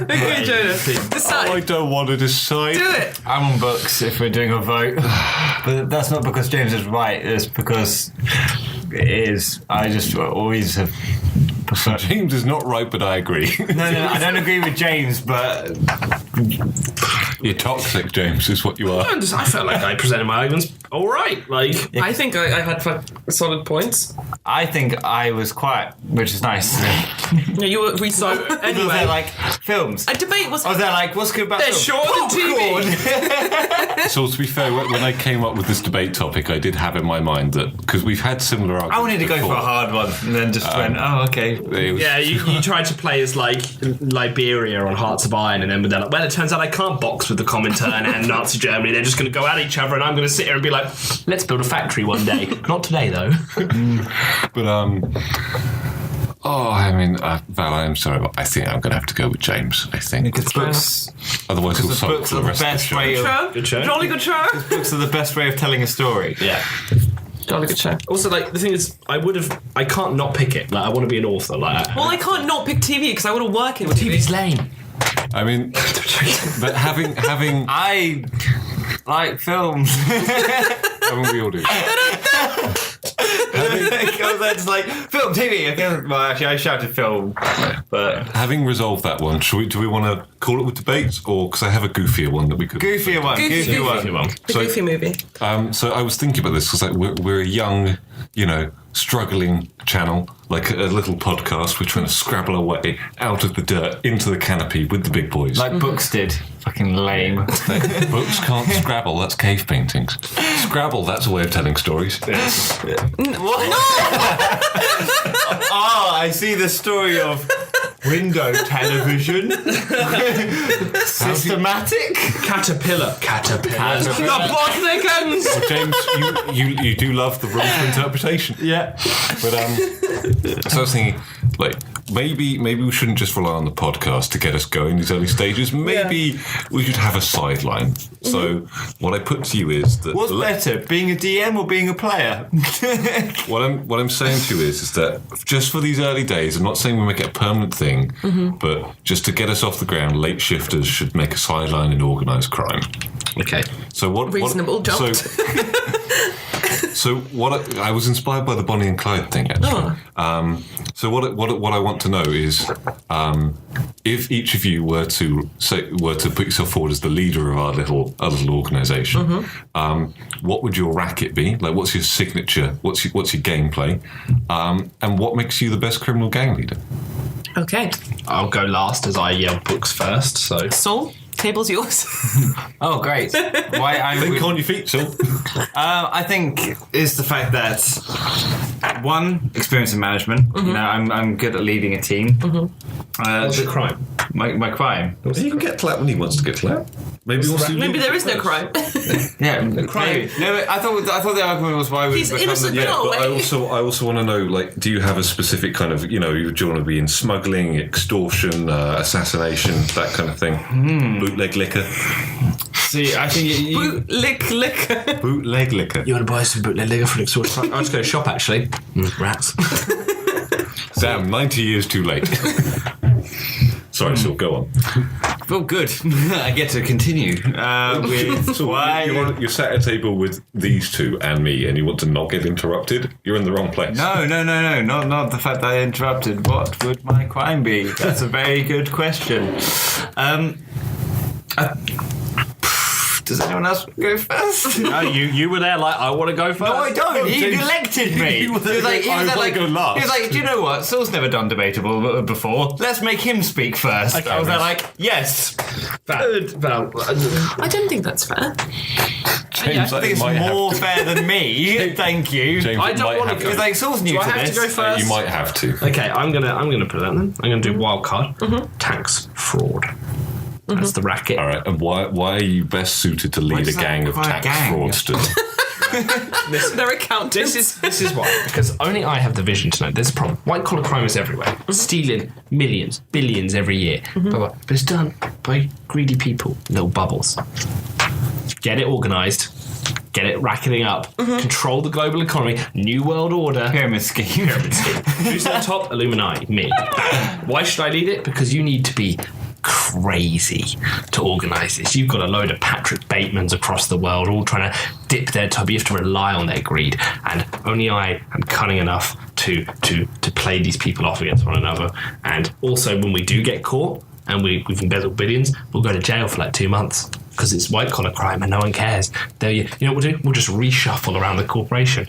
Okay, Jonah. Decide. I don't want to decide. Do it. I'm on books if we're doing a vote. But that's not because James is right, it's because it is. I just always have preferred. James is not right, but I agree. No, I don't agree with James, but You're toxic, James, is what you are. I felt like I presented my arguments all right. Like, I think I had solid points. I think I was quiet, which is nice. Yeah, you were. We saw. I was there Anyway, like films. a debate was. I was there like, what's good about They're films? shorter than TV. So to be fair, when I came up with this debate topic, I did have in my mind that, because we've had similar arguments I wanted to go for before. a hard one, and then just went, oh, okay. It was- yeah, you tried to play as like Liberia on Hearts of Iron, and then they're like, well, it turns out I can't box with the Comintern and Nazi Germany. They're just going to go at each other, and I'm going to sit here and be like, let's build a factory one day. Not today, though. But I mean, Val, I'm sorry, but I think I'm going to have to go with James. I think Because books, otherwise we'll sulk books for are the the rest of the best show. way of Show. Good show. Jolly good show. books are the best way of telling a story. Yeah. Jolly good show. Also, like, the thing is, I can't not pick it. Like, I want to be an author. Like, Well, I can't not pick TV because I want to work in TV. TV's lame. I mean, but having I like films. I mean, we all do. I was there just like, film, TV. Well, actually, I shouted film. But Having resolved that one, do we want to call it with debates, or because I have a goofier one that we could. goofier one. Goofy Goofy one. The So- Goofy movie. So I was thinking about this because like we're a young, struggling channel, like a little podcast. We're trying to scrabble our way out of the dirt into the canopy with the big boys. Like books did. Fucking lame. Books can't scrabble. That's cave paintings. Scrabble. That's a way of telling stories. What? I see the story of window television. Systematic. Caterpillar. The plot thickens. James, you do love the room for interpretation. Yeah. But so I was thinking, like, maybe we shouldn't just rely on the podcast to get us going these early stages. Maybe we should have a sideline. So what I put to you is that What's better, being a DM or being a player? what I'm saying to you is that just for these early days, I'm not saying we make it a permanent thing, but just to get us off the ground, late shifters should make a sideline in organised crime. Okay. So what? Reasonable jump. So what? I was inspired by the Bonnie and Clyde thing actually. So what I want to know is, if each of you were to put yourself forward as the leader of our little organisation, what would your racket be? Like, what's your signature? What's your gameplay? And what makes you the best criminal gang leader? Okay. I'll go last as I yell books first. So Saul? Table's yours. Oh, great. Why I'm Think on your feet, Sil. I think it's the fact that one, experience in management. You know, I'm good at leading a team. What's your crime? My crime. He can get clapped when he wants to get clapped. Maybe Maybe there is no crime. Yeah, crime. No, I thought the argument was why we He's become innocent. the, No But way. I also want to know, like, do you have a specific kind of, you know, do you want to be in smuggling, extortion, assassination, that kind of thing? Bootleg liquor. See, I think you Lick. Bootleg liquor. You want to buy some bootleg liquor for an extortion? I'll just go to shop, actually. Rats. Damn, 90 years too late. Sorry, Sil, go on. well, good. I get to continue with So why. you're sat at a table with these two and me, and you want to not get interrupted? You're in the wrong place. No, not the fact that I interrupted. What would my crime be? That's a very good question. Does anyone else go first? No, you were there like, I want to go first. No, I don't. He James- elected me. You were there like, I wanna go last. He was like, do you know what? Saul's never done debatable before. Let's make him speak first. Okay, I was there Rich. like, yes. Val, I don't think that's fair. James, I think it's might have more to. fair than me. Thank you. James, I it don't might wanna have go. Because like Saul's new do I to have this. to go first? You might have to. Okay, I'm gonna put it out then. I'm gonna do wild card. Tax fraud. That's the racket. All right, and why are you best suited to lead a does that gang of require tax gang? fraudsters? They're accountants. This is why, because only I have the vision to know there's a problem. White collar crime is everywhere, stealing millions, billions every year, but it's done by greedy people, little bubbles. Get it organised, get it racketing up, control the global economy, new world order. Pyramid scheme. Who's on top? Illuminati, me. Why should I lead it? Because you need to be crazy to organise this. You've got a load of Patrick Batemans across the world all trying to dip their toe. You have to rely on their greed, and only I am cunning enough to play these people off against one another. And also, when we do get caught and we've embezzled billions, we'll go to jail for like 2 months because it's white collar crime and no one cares. You know what we'll do? We'll just reshuffle around the corporation.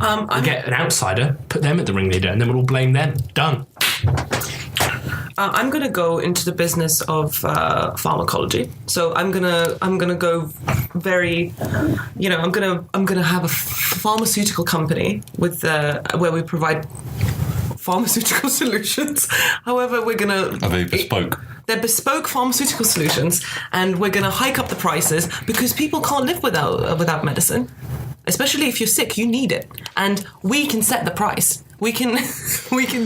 We'll get an outsider, put them at the ringleader, and then we'll all blame them. Done. I'm going to go into the business of pharmacology. So I'm gonna go very, I'm gonna have a pharmaceutical company with where we provide pharmaceutical solutions. However, we're gonna Are they bespoke? They're bespoke pharmaceutical solutions, and we're gonna hike up the prices because people can't live without medicine. Especially if you're sick, you need it, and we can set the price. We can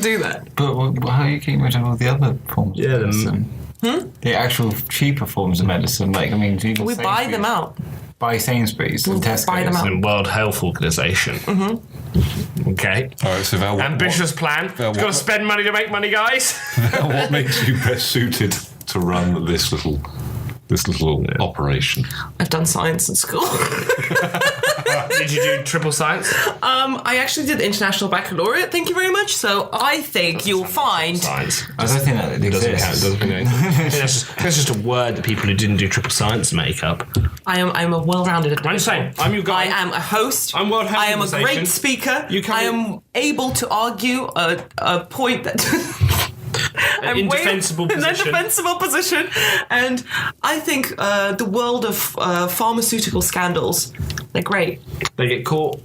do that. But how are you getting rid of all the other forms of medicine? The actual cheaper forms of medicine, We buy them out. By Sainsbury's and Tesco's. buy them out. And World Health Organization. Okay. All right, so Val, Ambitious plan. what- Got to spend money to make money, guys. what makes you best suited to run this little operation? I've done science in school. Did you do triple science? I actually did international baccalaureate. Thank you very much. So I think you'll find. Science. I don't think that It doesn't count. exists. Doesn't mean anything. That's just a word that people who didn't do triple science make up. I'm a well-rounded individual. I'm saying, I'm your guy. I am a host. I'm World Health I am a Organization. great speaker. You can- I am able to argue a point that. An indefensible position. An indefensible position. And I think the world of pharmaceutical scandals, they're great. They get caught.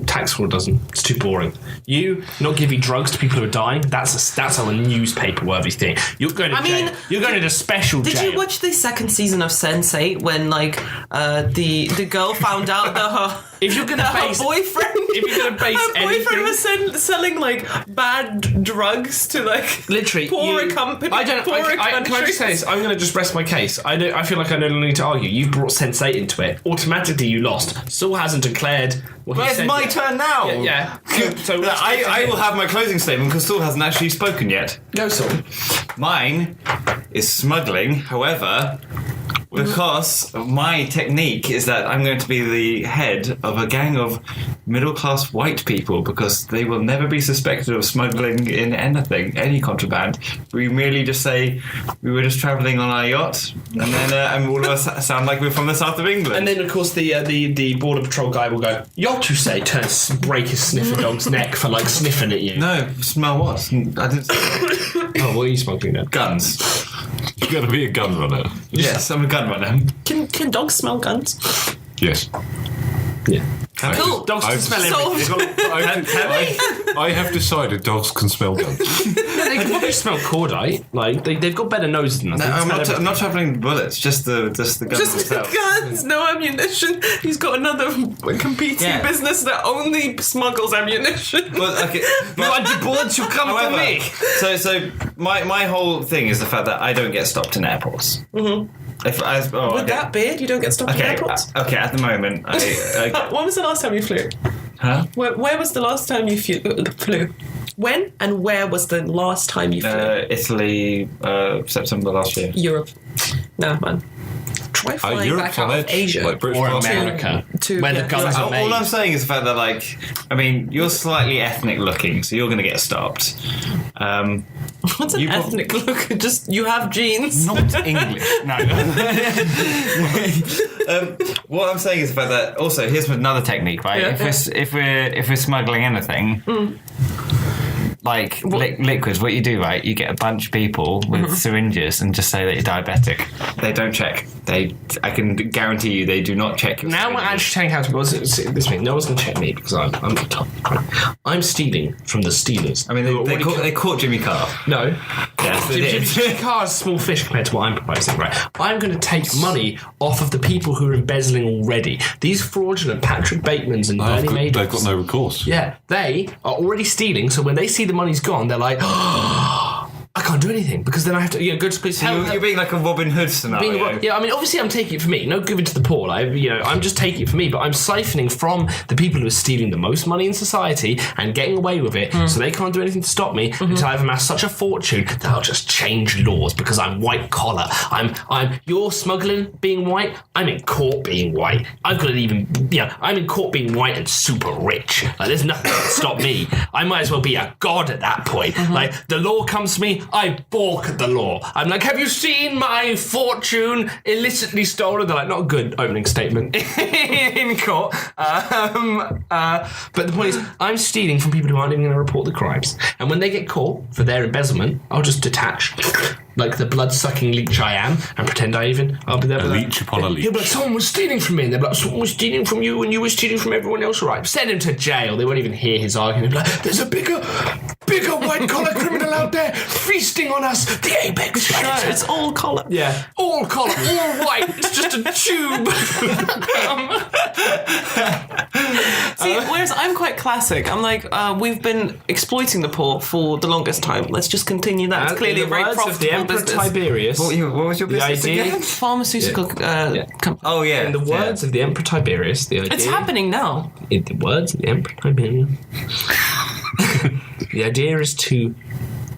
Tax fraud doesn't. It's too boring. You not giving drugs to people who are dying. That's a newspaper-worthy thing. You're going to jail. You're going to special Did jail. you watch the second season of Sense8 when the girl found out that her If you're gonna that base- her boyfriend if you're gonna base her boyfriend anything- was selling bad drugs to Literally, poorer companies. I don't. poorer Can I just say this? I'm going to just rest my case. I feel like I no longer need to argue. You've brought Sense8 into it. Automatically, you lost. Saul hasn't declared. What But he it's said my yet. turn now. Yeah. So I will have my closing statement because Saul hasn't actually spoken yet. Go, Saul. Mine is smuggling, however, because my technique is that I'm going to be the head of a gang of middle-class white people because they will never be suspected of smuggling in anything, any contraband. We merely just say we were just travelling on our yacht, and then and all of us sound like we're from the south of England. And then, of course, the border patrol guy will go, "Yacht, you say?" Break his sniffer dog's neck for like sniffing at you. no, smell what? I didn't say Oh, what are you smoking then? guns. You're going to be a gun runner. Yes, I'm a gun runner. Can dogs smell guns? Yes. Yeah. Cool. Dogs can smell Solved. everything. I have decided dogs can smell guns. They can probably smell cordite. Like they've got better noses than us. No, They can I'm smell not, I'm not travelling bullets, just the guns Just themselves. guns, no ammunition. He's got another competing Yeah. business that only smuggles ammunition. Well, okay, You want the bullets? You come to me. so my whole thing is the fact that I don't get stopped in airports. Mm-hmm. With that beard, you don't get stopped in Okay, airports? okay. At the moment, I When was the last time you flew? huh? Where was the last time you flew? When and where was the last time you flew? Italy, September last year. Europe. No, man. Try flying Europe's back out on of edge. Asia. Like British Or passport. America, To- where yeah. the guns are made. All I'm saying is the fact that, like, I mean, you're slightly ethnic looking, so you're going to get stopped. What's an You prob- ethnic look? Just, you have genes. Not English. No. What I'm saying is the fact that also here's another technique, right? Yeah. If we're smuggling anything. Like liquids, what you do, right? You get a bunch of people with syringes and just say that you're diabetic. They don't check. I can guarantee you, they do not check your Now we're syringes. actually telling how to. This means no one's going to check me because I'm stealing from the stealers. I mean, they caught Jimmy Carr. No. Yes, they did. Jimmy Carr's a small fish compared to what I'm proposing, right? I'm going to take money off of the people who are embezzling already. These fraudulent Patrick Batemans and Bernie Madoffs. They've got no recourse. Yeah, they are already stealing, so when they see the money's gone, they're like, I can't do anything because then I have to go to police. You're being like a Robin Hood scenario. Yeah, I mean, obviously, I'm taking it for me. No giving to the poor. I'm just taking it for me. But I'm siphoning from the people who are stealing the most money in society and getting away with it, so they can't do anything to stop me until I've amassed such a fortune that I'll just change laws because I'm white collar. You're smuggling being white. I'm in court being white. I've got I'm in court being white and super rich. Like, there's nothing that can stop me. I might as well be a god at that point. Like, the law comes to me. I balk at the law. I'm like, have you seen my fortune illicitly stolen? They're like, not a good opening statement in court. But the point is, I'm stealing from people who aren't even going to report the crimes. And when they get caught for their embezzlement, I'll just detach, like the blood-sucking leech I am, and pretend I'll be there. A leech upon a leech. He'll be like, someone was stealing from me. And they'll be like, someone was stealing from you and you were stealing from everyone else. Right, send him to jail. They won't even hear his argument. They'll be like, there's a bigger white-collar criminal out there feasting on us. The apex predator. It's all collar. Yeah, all collar, all white. It's just a tube. See, whereas I'm quite classic. I'm like, we've been exploiting the poor for the longest time. Let's just continue that. It's clearly a very of the profitable Emperor business. Tiberius. What was your business idea- again? Pharmaceutical company. Oh yeah. In the words of the Emperor Tiberius, the idea. It's happening now. In the words of the Emperor Tiberius, the idea is to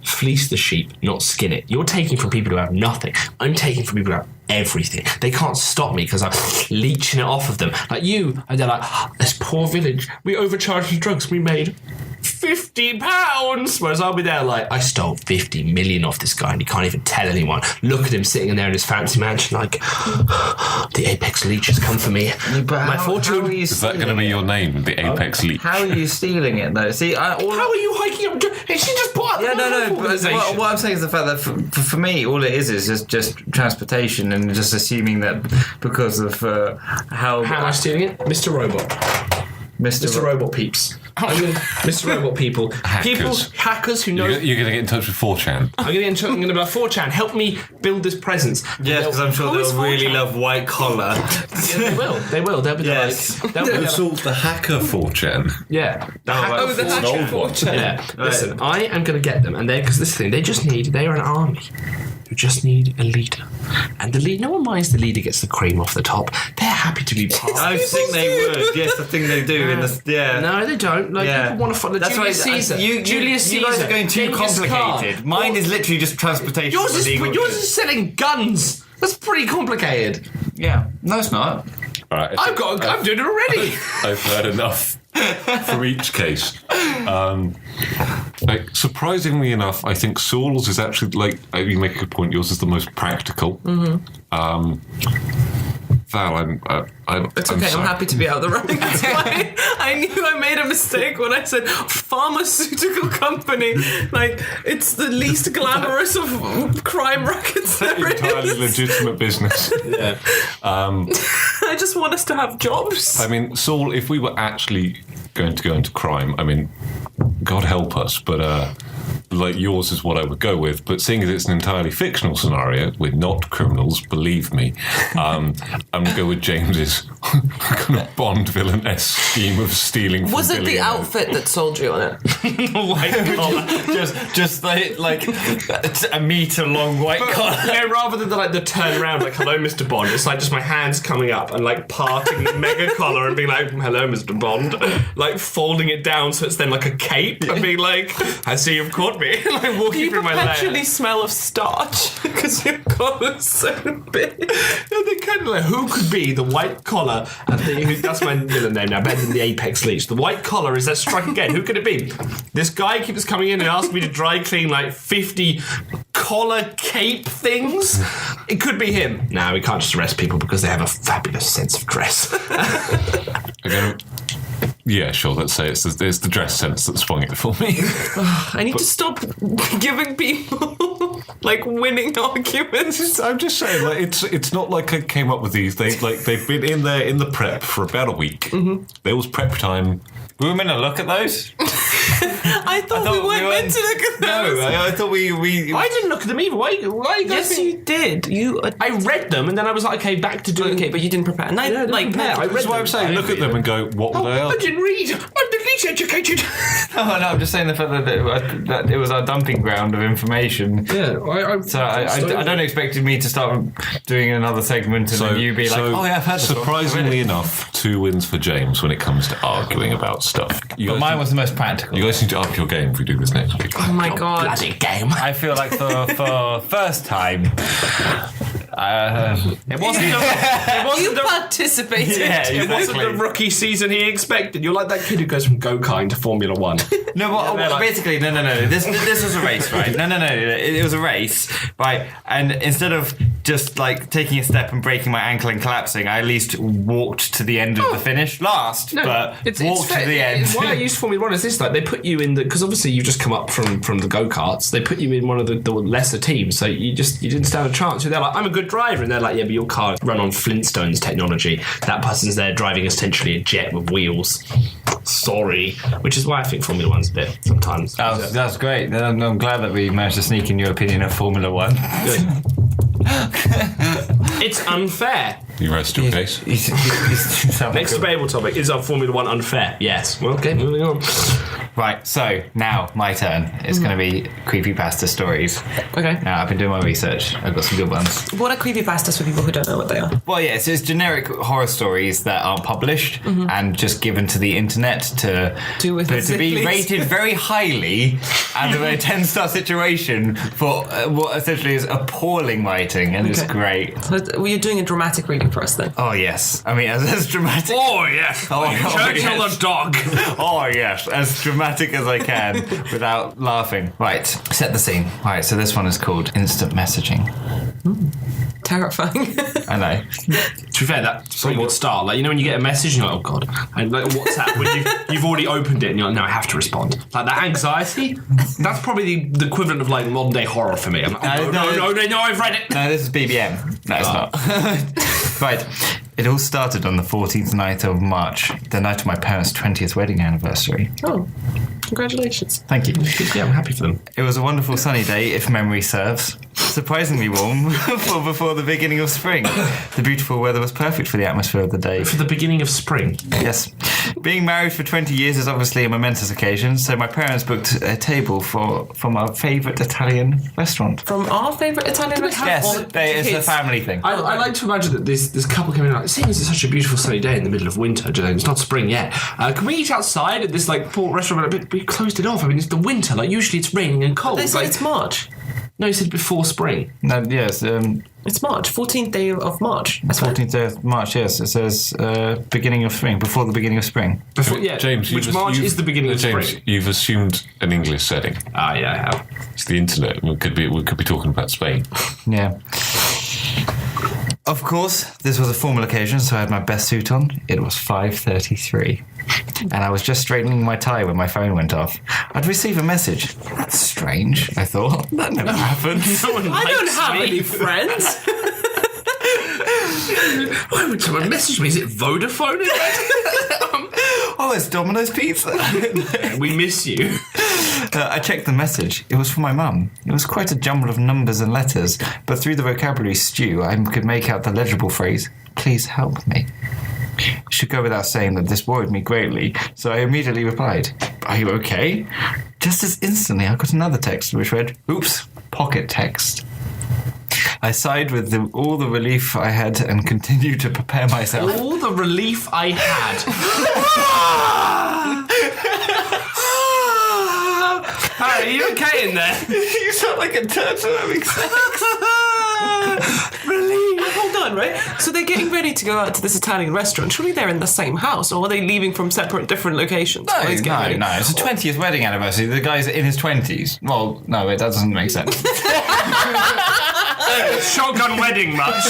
fleece the sheep, not skin it. You're taking from people who have nothing. I'm taking from people who have everything. They can't stop me because I'm leeching it off of them. Like you, and they're like, this poor village, we overcharged for drugs, we made £50. Whereas I'll be there like, I stole 50 million off this guy and he can't even tell anyone. Look at him sitting in there in his fancy mansion like, the apex leech has come for me. My fortune. How are you Is that going to be your name, the Apex Leech? How are you stealing it though? See, How are you hiking up? She just bought up Yeah, the no. But organisation. what I'm saying is the fact that for me, all it is just transportation and just assuming that because of how am I stealing it? Mr. Robot. Mr. Robot peeps. Mr. Robot people. Hackers who know. You're going to get in touch with 4chan. I'm going to be like, 4chan, help me build this presence. Yes, because I'm sure Who's they'll really 4chan? love white collar. Yeah, they will. They'll be Yes. like, they'll be like, The hacker 4chan. yeah. Oh, the An old one. Yeah. Listen, I am going to get them, and because this thing, they're an army. You just need a leader. And the lead, no one minds the leader gets the cream off the top. They're happy to be part of I it. think they would. Yes, I think they do. Yeah. No, they don't. Like, Yeah. people want to follow That's Julius why Caesar. Julius Caesar. You guys are going too Genghis Khan. complicated. Mine is literally just transportation. Yours for legal is goods. selling guns. That's pretty complicated. Yeah. No, it's not. All right, I'm doing it already. I've heard enough from each case. Surprisingly enough, I think Saul's is actually, you make a good point, yours is the most practical. Val, It's I'm okay, I'm sorry. happy to be out of the running. That's why I knew I made a mistake when I said pharmaceutical company. Like, it's the least glamorous of crime rackets there Entirely is. legitimate business. Yeah. I just want us to have jobs. I mean, Saul, if we were actually going to go into crime, I mean, God help us, but like yours is what I would go with. But seeing as it's an entirely fictional scenario, we're not criminals, believe me. I'm going to go with James's kind of Bond villain-esque scheme of stealing from Was it the billionaires. outfit that sold you on it? White collar. just like a meter long white collar. Yeah, rather than the turn around like hello Mr. Bond, it's like just my hands coming up and like parting the mega collar and being like hello Mr. Bond, like folding it down so it's then like a cape and being like I see you've caught me, like walking You through my perpetually lair. smell of starch because your collar's so big. No, they kind of like who could be the white collar and that's my villain name now, better than the Apex Leech. The white collar is that strike again. Who could it be? This guy keeps coming in and asking me to dry clean like 50 collar cape things. It could be him. No, we can't just arrest people because they have a fabulous sense of dress. Yeah, sure, let's say it's the dress sense that swung it for me. I need to stop giving people like winning arguments. I'm just saying, like, it's not like I came up with these. They've been in there in the prep for about a week. Mm-hmm. There was prep time. We were meant to look at those. I thought we weren't meant to look at those. No, I thought we. I didn't look at them either. Why are you guys Yes, being- you did. I read them and then I was like, okay, back to doing. Okay, but you didn't prepare. And I like prepare. I read That's why them. I'm saying, look at them and go, what were they I up? didn't read. I'm the least educated. No, I'm just saying the fact that it was our dumping ground of information. Yeah, So I don't expect me to start doing another segment and then you be like, oh yeah, I've heard this one. surprisingly enough, 2 wins for James when it comes to arguing about stuff. But mine was the most practical. You guys need to up your game if we do this next week. oh my god. bloody game. I feel like for first time, It wasn't. It wasn't You the, participated. Yeah, it wasn't the rookie season he expected. You're like that kid who goes from go-kart to Formula One. No, well, they're like- basically, no. This was a race, right? No. It was a race, right? And instead of just like taking a step and breaking my ankle and collapsing, I at least walked to the end of the finish last, but walked to the end. Why I use Formula One is this: like they put you in the because obviously you've just come up from the go-karts. They put you in one of the lesser teams, so you didn't stand a chance. They're like, I'm a good driver, and they're like, yeah, but your car run on Flintstones technology. That person's there driving essentially a jet with wheels. Sorry, which is why I think Formula One's a bit sometimes. That's great. I'm glad that we managed to sneak in your opinion of Formula One. It's unfair. You rest your case. Next debatable topic is our Formula One unfair? Yes. Well, okay, moving on. Right, so now my turn. It's going to be creepypasta stories. Okay. Now, I've been doing my research. I've got some good ones. What are creepypastas for people who don't know what they are? Well, yeah, so it's generic horror stories that aren't published and just given to the internet to Do with it, to be please. rated very highly out of a 10-star situation for what essentially is appalling writing, and it's Okay. great. Well, you're doing a dramatic reading for us then. Oh, yes. I mean, as dramatic... Oh yes. Churchill yes. the dog. Oh, yes, as dramatic as I can without laughing. Right, set the scene. Right, so this one is called Instant Messaging. Terrifying. I know. To be fair, that's probably what start. Like, you know when you get a message and you're like, oh god. And like WhatsApp, when you've already opened it and you're like, no, I have to respond. Like that anxiety, that's probably the equivalent of like modern day horror for me. I'm like, oh, no, I've read it. No, this is BBM. No, it's not. Right. It all started on the 14th night of March, the night of my parents' 20th wedding anniversary. Oh, congratulations. Thank you. Yeah, I'm happy for them. It was a wonderful sunny day, if memory serves. Surprisingly warm for before the beginning of spring. The beautiful weather was perfect for the atmosphere of the day. For the beginning of spring. Yes. Being married for 20 years is obviously a momentous occasion, so my parents booked a table from our favourite Italian restaurant. From our favourite Italian restaurant? Yes, or it's a kids? family thing. I like to imagine that this couple came in like, seeing as it's such a beautiful sunny day in the middle of winter, it's not spring yet. Can we eat outside at this like poor restaurant? But we closed it off. I mean, it's the winter. Like usually it's raining and cold. They said Like, it's March. no, he said before spring. No, yes, It's March. 14th day of March. That's fine. 14th day of March, yes. It says beginning of spring, before the beginning of spring. Before, yeah, James, which March is the beginning of James, spring. you've assumed an English setting. Ah, yeah, I have. It's the internet. We could be talking about Spain. Yeah. Of course, this was a formal occasion, so I had my best suit on. It was 5:33. And I was just straightening my tie when my phone went off. I'd receive a message. That's strange, I thought. That never happened. I don't have any friends. Why would someone message me? Is it Vodafone again? Oh, it's Domino's Pizza. We miss you. I checked the message. It was for my mum. It was quite a jumble of numbers and letters, but through the vocabulary stew, I could make out the legible phrase, "Please help me." It should go without saying that this worried me greatly, so I immediately replied, "Are you okay?" Just as instantly, I got another text which read, "Oops, pocket text." I sighed with all the relief I had and continued to prepare myself. All the relief I had. Harry, are you okay in there? You sound like a turtle having sex. Relief. Hold on, right? So they're getting ready to go out to this Italian restaurant. Surely they're in the same house, or are they leaving from separate, different locations? No, it's a 20th wedding anniversary. The guy's in his 20s. Well, no, that doesn't make sense. Shotgun wedding much.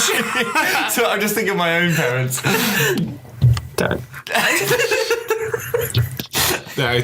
So I'm just thinking of my own parents. Don't. No, I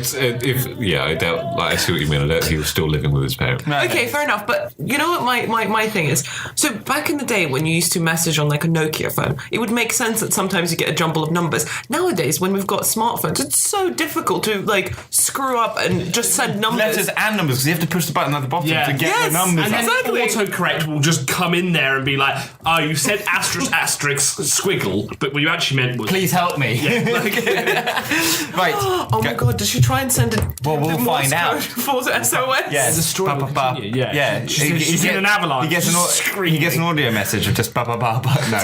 doubt. Like, I see what you mean. I doubt he was still living with his parents. No, Okay, fair enough. But you know what my thing is? So back in the day when you used to message on like a Nokia phone, it would make sense that sometimes you get a jumble of numbers. Nowadays, when we've got smartphones, it's so difficult to like screw up and just send numbers. Letters and numbers, because you have to push the button at the bottom to get the numbers. And then Exactly. autocorrect will just come in there and be like, "Oh, you said asterisk asterisk squiggle, but what you actually meant was Please help me. Right. Oh my god, does she try and send it? Well, we'll find out. For SOS? Yeah, There's a story will continue, yeah. Yeah, She's in an avalanche. He gets an audio message of just ba ba ba ba. No.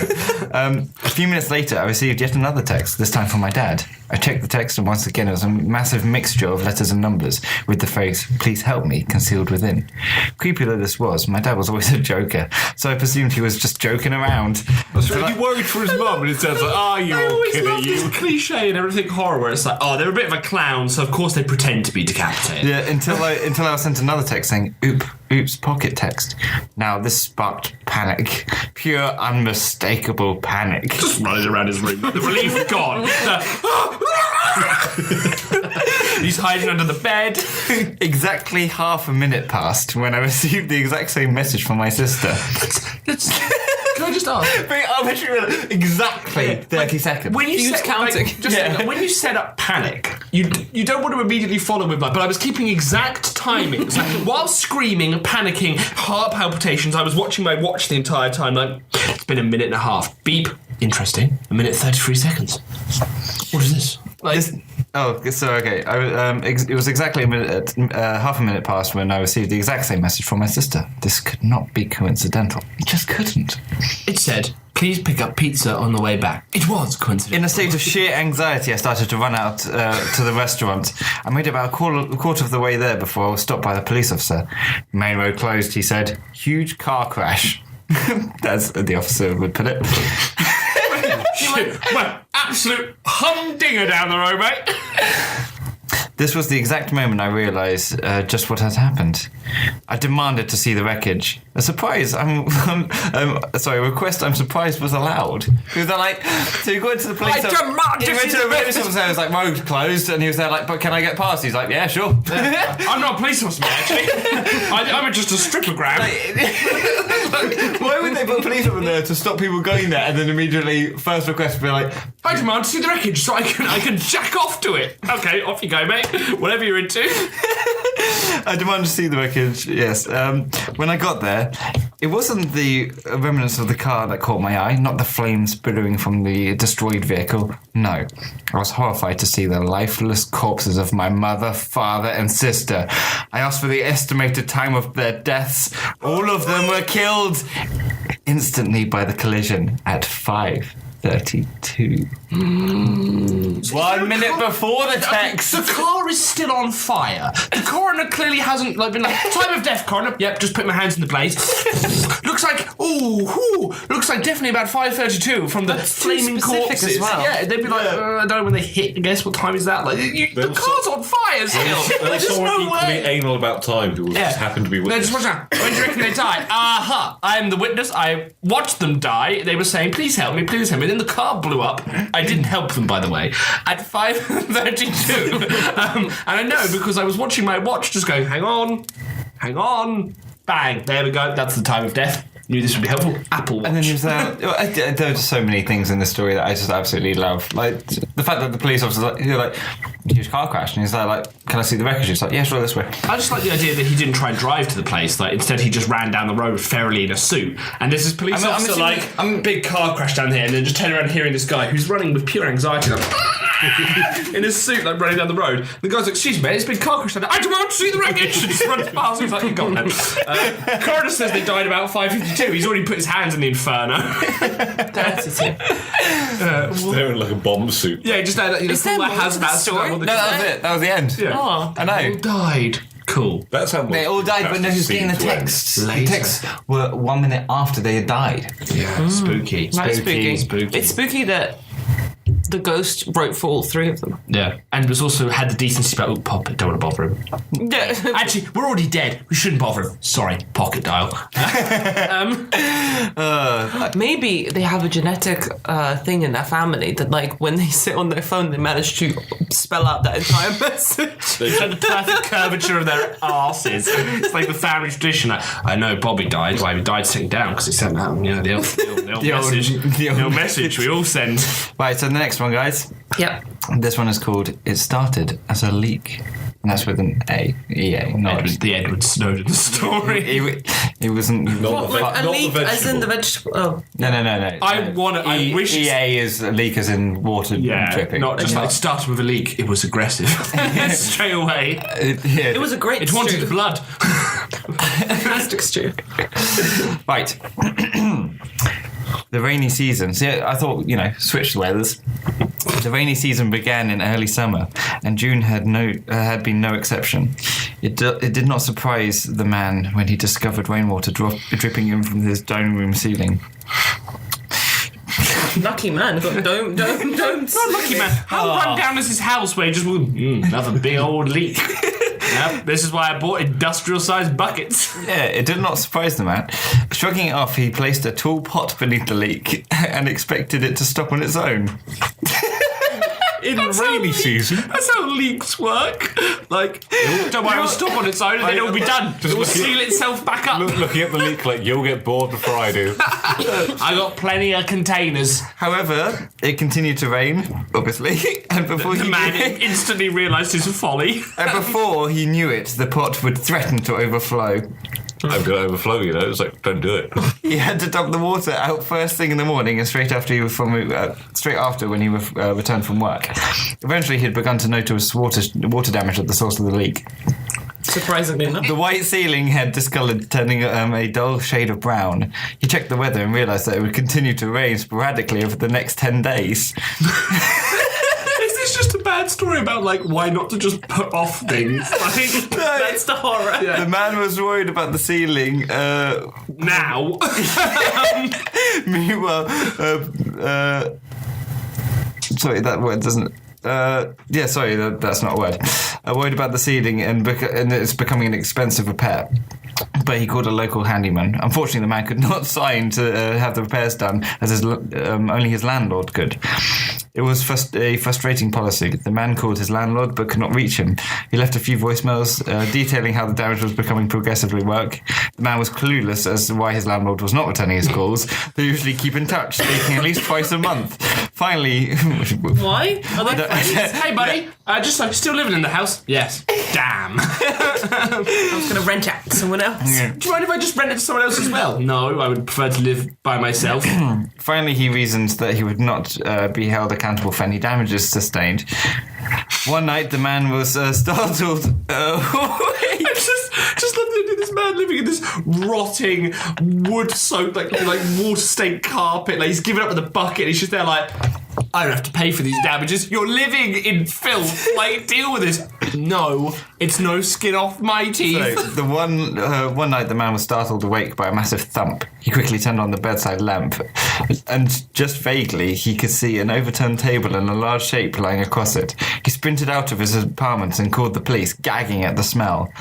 A few minutes later, I received yet another text. This time from my dad. I checked the text, and once again, it was a massive mixture of letters and numbers with the phrase "Please help me" concealed within. Creepy though this was, my dad was always a joker, so I presumed he was just joking around. He worried for his mum, and it sounds like, "Oh, you're all kidding." This cliche and everything horror, where it's like, "Oh, they're a bit of a clown, so of course they pretend to be decapitated." Yeah, until I was sent another text saying, oops, pocket text. Now, this sparked panic. Pure, unmistakable panic. Just running around his room. The relief gone. He's hiding under the bed. Exactly half a minute passed when I received the exact same message from my sister. Can I just ask? Exactly 30 seconds. When you He was set, counting. When you set up panic, you don't want to immediately follow with like, but I was keeping exact timings. Like, while screaming, panicking, heart palpitations, I was watching my watch the entire time. Like, it's been a minute and a half. Beep. Interesting. A minute 33 seconds. What is this? Like, It was exactly half a minute past when I received the exact same message from my sister. This could not be coincidental. It just couldn't. it said, "Please pick up pizza on the way back." It was coincidental. In a state of sheer anxiety, I started to run out to the restaurant. I made about a quarter of the way there before I was stopped by the police officer. Main road closed, he said. Huge car crash. That's the officer would put it. Well, absolute humdinger down the road, mate. This was the exact moment I realised just what had happened. I demanded to see the wreckage. A surprise, a request I'm surprised was allowed. Because they're like, so you go into the police... I demand to He went see to the the police officer and was like, road closed, and he was there like, but can I get past? He's like, yeah, sure. I'm not a police officer, actually. I'm just a strippogram. Why would they put a police officer there to stop people going there and then immediately first request would be like... I demand to see the wreckage so I can jack off to it. Okay, off you go, mate. Whatever you're into. I demand to see the wreckage, yes. When I got there, it wasn't the remnants of the car that caught my eye, not the flames billowing from the destroyed vehicle. No. I was horrified to see the lifeless corpses of my mother, father, and sister. I asked for the estimated time of their deaths. All of them were killed instantly by the collision at 5:32. 1 minute before the text. The car is still on fire. The coroner clearly hasn't been like, time of death, coroner. Yep, just put my hands in the blaze. Looks like like definitely about 5:32 from the flaming corpses. as well. Yeah, they'd be like, I don't know when they hit. Guess what time is that? Like, the car's on fire still. There's just someone no equally way. anal about time who just happened to be No, with just watch out. When do you reckon they died? I am the witness. I watched them die. They were saying, please help me, please help me. Then the car blew up. I didn't help them, by the way. At 5:32. And I know because I was watching my watch just going, hang on. Bang. There we go. That's the time of death. Knew this would be helpful. Apple Watch. And then there were just so many things in the story that I just absolutely love. Like the fact that the police officer, you're like, huge car crash, and he's like, can I see the wreckage? He's like, yeah, sure, this way. I just like the idea that he didn't try and drive to the place. Like instead, he just ran down the road ferally in a suit. And there's this police officer big car crash down here, and then just turn around hearing this guy who's running with pure anxiety, like, in his suit, like running down the road. The guy's like, excuse me, it's been car crash down there. I don't want to see the wreckage. And just runs past. He's like, you got that. Coroner says they died about 5:52. He's already put his hands in the inferno. staring like a bomb suit. Yeah, just had Is there more to the story? No, that was it. That was the end. Yeah. Oh. I know. All died. Cool. That's how They all died, but no, who's getting the texts? The Later. texts were 1 minute after they had died. Yeah, spooky. That's spooky. Spooky. It's spooky that the ghost wrote for all three of them. Yeah, and was also had the decency about, pop it, don't want to bother him. Yeah. Actually, we're already dead. We shouldn't bother him. Sorry, pocket dial. Maybe they have a genetic thing in their family that, like, when they sit on their phone, they manage to spell out that entire message. They had the perfect curvature of their asses. It's like the family tradition. I know Bobby died. Well, he died sitting down because he sent out, the old message we all send. Right, so the next one, guys. Yep. This one is called "It Started as a Leak," and that's with an A. E-A, not The Edward Snowden story. It wasn't. Not the A leak as in the vegetable. Oh. No. I wish. EA is a leak as in water dripping. Not just like it started with a leak. It was aggressive. Straight away. It was a great It wanted stew. blood. Fantastic stew. Right. The rainy season. See, I thought, switch the weathers. The rainy season began in early summer, and June had been no exception. It did not surprise the man when he discovered rainwater dripping in from his dining room ceiling. Lucky man. Got dome. Lucky man. How run down is his house where he just another big old leak? Yep, this is why I bought industrial-sized buckets. Yeah, it did not surprise the man. Shrugging it off, he placed a tall pot beneath the leak and expected it to stop on its own. In rainy season. That's how leaks work. Like, don't worry, it'll stop on its own and then it'll be done. It will seal itself back up. Looking at the leak like, you'll get bored before I do. I got plenty of containers. However, it continued to rain, obviously, and before The man instantly realised his folly. before he knew it, the pot would threaten to overflow. I'm going to overflow, It's like, don't do it. He had to dump the water out first thing in the morning and straight after when he returned from work. Eventually, he had begun to notice water damage at the source of the leak. Surprisingly enough. The white ceiling had discoloured, turning a dull shade of brown. He checked the weather and realised that it would continue to rain sporadically over the next 10 days. Is this just a bad story about, like, why not to just put off things? Like, That's the horror. Yeah. The man was worried about the ceiling. Now. Meanwhile, sorry, that word doesn't. That's not a word. Worried about the ceiling and it's becoming an expensive repair. But he called a local handyman. Unfortunately, the man could not sign to have the repairs done, as only his landlord could. It was a frustrating policy. The man called his landlord but could not reach him. He left a few voicemails detailing how the damage was becoming progressively worse. The man was clueless as to why his landlord was not returning his calls. They usually keep in touch, speaking at least twice a month. Finally... Why? Are they friends? Hey, buddy. Still living in the house? Yes. Damn. I was going to rent out to someone else. Yeah. Do you mind if I just rent it to someone else as well? No, I would prefer to live by myself. Finally, he reasoned that he would not be held accountable for any damages sustained. One night, the man was startled. Just love this man living in this rotting, wood-soaked, like water-stained carpet. Like, he's given up with a bucket. He's just there like, I don't have to pay for these damages. You're living in filth. Like, deal with this. No, it's no skin off my teeth. So the one night the man was startled awake by a massive thump. He quickly turned on the bedside lamp, and just vaguely he could see an overturned table and a large shape lying across it. He sprinted out of his apartment and called the police, gagging at the smell.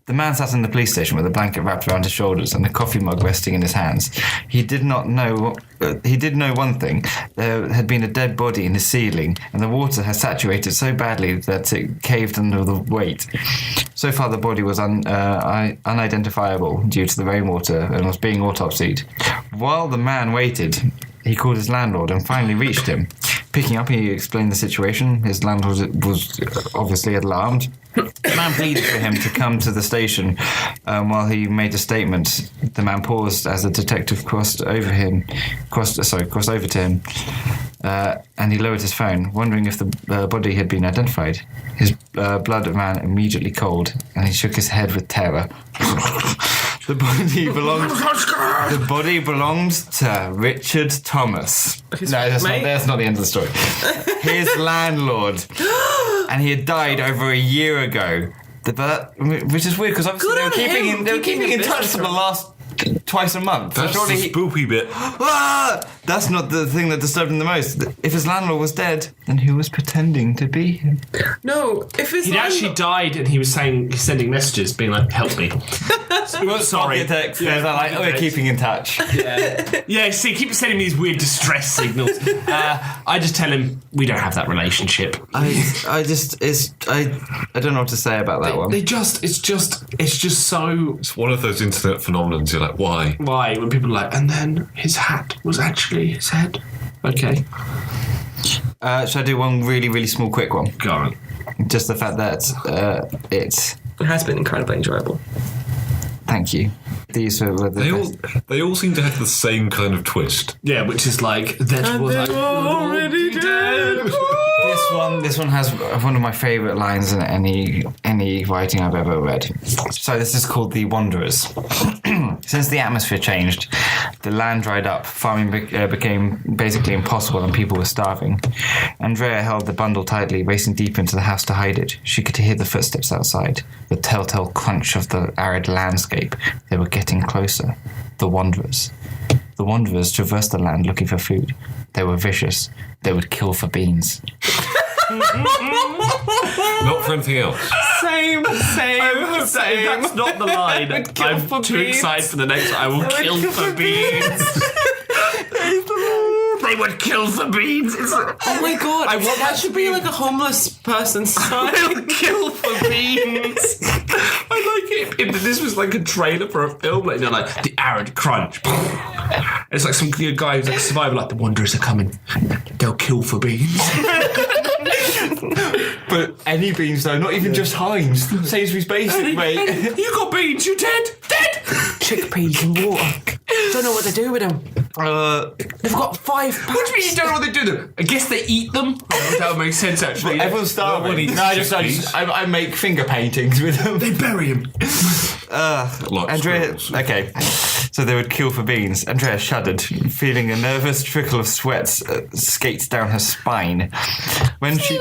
The man sat in the police station with a blanket wrapped around his shoulders and a coffee mug resting in his hands. He did know one thing. There had been a dead body in his ceiling, and the water had saturated so badly that it caved under the weight. So far, the body was unidentifiable due to the rainwater and was being autopsied. While the man waited, he called his landlord and finally reached him. Picking up, he explained the situation. His landlord was obviously alarmed. The man pleaded for him to come to the station. While he made a statement, the man paused as the detective crossed over to him, and he lowered his phone, wondering if the body had been identified. His blood ran immediately cold, and he shook his head with terror. The body belonged to Richard Thomas. That's not the end of the story. His landlord. And he had died over a year ago. Which is weird, because obviously they were keeping in touch for the last twice a month. That's the spoopy bit. That's not the thing that disturbed him the most. If his landlord was dead, then who was pretending to be him? No, if his He'd actually died, and he's sending messages, being like, "Help me." Sorry. We're keeping in touch. Yeah. See, he keeps sending me these weird distress signals. I just tell him we don't have that relationship. I don't know what to say about that one. It's just so. It's one of those internet phenomenons. You're like, why? Why? When people are like, and then his hat was actually his head. Okay. Should I do one really, really small, quick one? Go on. Just the fact that It has been incredibly enjoyable. Thank you. These were the best. They all seem to have the same kind of twist. Yeah, which is like that was already dead. This one has one of my favourite lines in any writing I've ever read. So this is called The Wanderers. Since the atmosphere changed, the land dried up, farming became basically impossible and people were starving. Andrea held the bundle tightly, racing deep into the house to hide it. She could hear the footsteps outside, the telltale crunch of the arid landscape. They were getting closer. The Wanderers. The Wanderers traversed the land looking for food. They were vicious. They would kill for beans. Not for anything else. Same. That's not the line. I'm too excited for the next one. I will kill for beans. They would kill for beans. Oh my god! That should be like a homeless person's sign. They'll kill for beans. I like it. If this was like a trailer for a film, like, like the arid crunch. It's like some guy who's like a survivor, like the Wanderers are coming. They'll kill for beans. But any beans though, not even just Heinz. Sainsbury's basic, mate. You got beans, you dead? Chickpeas and water. Don't know what to do with them. They've got 5 pounds. What do you mean you don't know what they do with them? I guess they eat them. That would make sense, actually. Everyone's starving. I make finger paintings with them. They bury him. Andrea, okay. So they would kill for beans. Andrea shuddered, feeling a nervous trickle of sweat skate down her spine. When she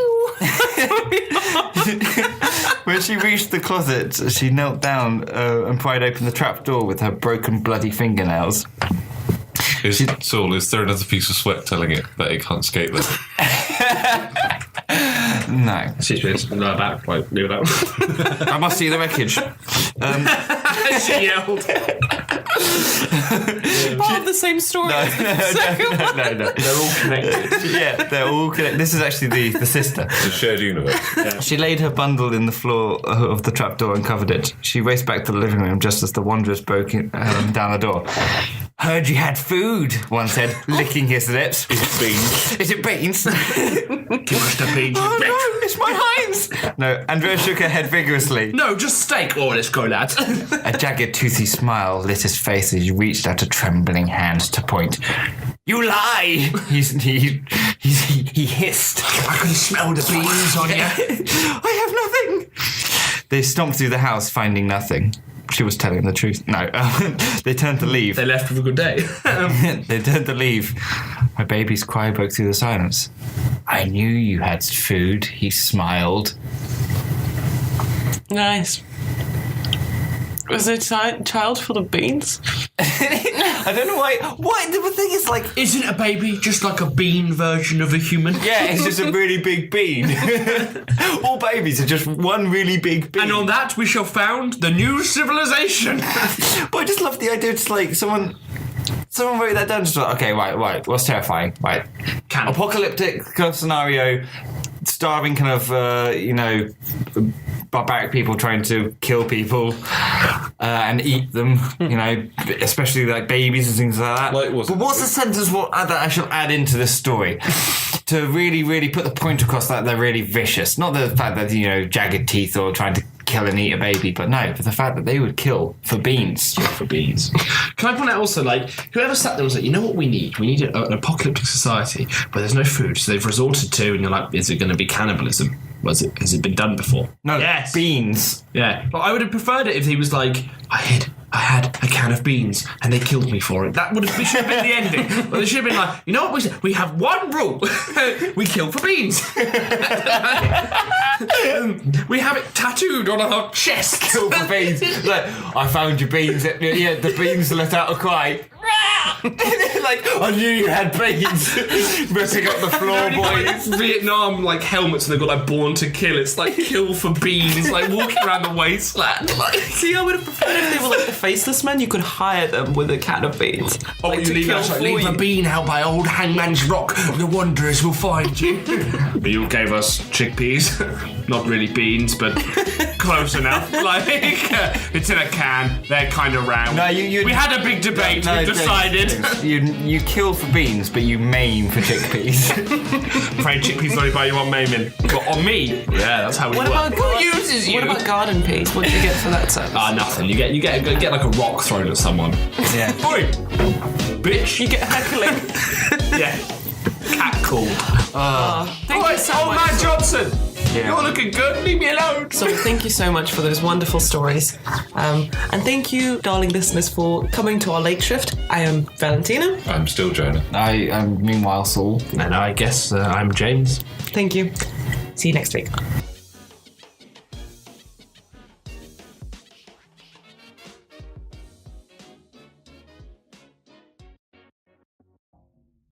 reached the closet, she knelt down and pried open the trap door with her broken, bloody fingernails. Is there another piece of sweat telling it that it can't skate there? No. I must see the wreckage. She yelled. Part of the same story. No. They're all connected. Yeah, they're all connected. This is actually the sister. It's a shared universe. Yeah. She laid her bundle in the floor of the trapdoor and covered it. She raced back to the living room just as the Wanderers broke down the door. Heard you had food, one said, licking his lips. Is it beans? Is it beans? Give us the beans. Oh no, it's my Heinz! No, Andrea shook her head vigorously. No, just steak. Oh, let's go, lad. A jagged, toothy smile lit his face as he reached out a trembling hand to point. You lie! He hissed. I can smell the beans on you. I have nothing! They stomped through the house, finding nothing. She was telling the truth. No, they turned to leave. They left with a good day. They turned to leave. My baby's cry broke through the silence. I knew you had food, he smiled. Nice. Was the child full of beans? I don't know why. What the thing is like? Isn't a baby just like a bean version of a human? Yeah, it's just a really big bean. All babies are just one really big bean. And on that we shall found the new civilization. But I just love the idea. Just like someone wrote that down. Just like, okay, right. What's terrifying? Right, apocalyptic kind of scenario. Starving kind of, barbaric people trying to kill people and eat them, especially like babies and things like that. But what's the sentence that I should add into this story to really, really put the point across that they're really vicious? Not the fact that, jagged teeth or trying to kill and eat a baby, but no, for the fact that they would kill for beans. For beans. Can I point out also, like, whoever sat there was like, you know what we need? We need an apocalyptic society where there's no food, so they've resorted to, and you're like, is it going to be cannibalism? Has it been done before? No, yes. Beans. Yeah. Well, I would have preferred it if he was like, I had a can of beans and they killed me for it. That should have been the ending. Well, they should have been like, you know what? We have one rule. We kill for beans. We have it tattooed on our chest. Kill for beans. Like, I found your beans. Yeah, the beans let out a cry. Like, I knew you had beans. Messing up the floor, boys. Vietnam like helmets, and they've got like born to kill. It's like kill for beans, like walking around the wasteland. Like, see, I would have preferred if they were like the faceless men. You could hire them with a can of beans. Oh, like, you leave a bean out by old Hangman's Rock. The wanderers will find you. You gave us chickpeas, not really beans, but close enough. Like it's in a can. They're kind of round. No, we had a big debate. We decided. You kill for beans, but you maim for chickpeas. Afraid chickpeas only buy you one maiming. But on me, yeah, that's how we work. Who uses you? What about garden peas? What do you get for that service? Nothing. You get like a rock thrown at someone. Yeah. Oi, bitch! You get heckling. Yeah. Cat called. Thank you so much. Matt Johnson. Yeah. You're looking good. Leave me alone. So thank you so much for those wonderful stories. And thank you, darling listeners, for coming to our late shift. I am Valentina. I'm still Jonah. I am meanwhile Saul. And I guess I'm James. Thank you. See you next week.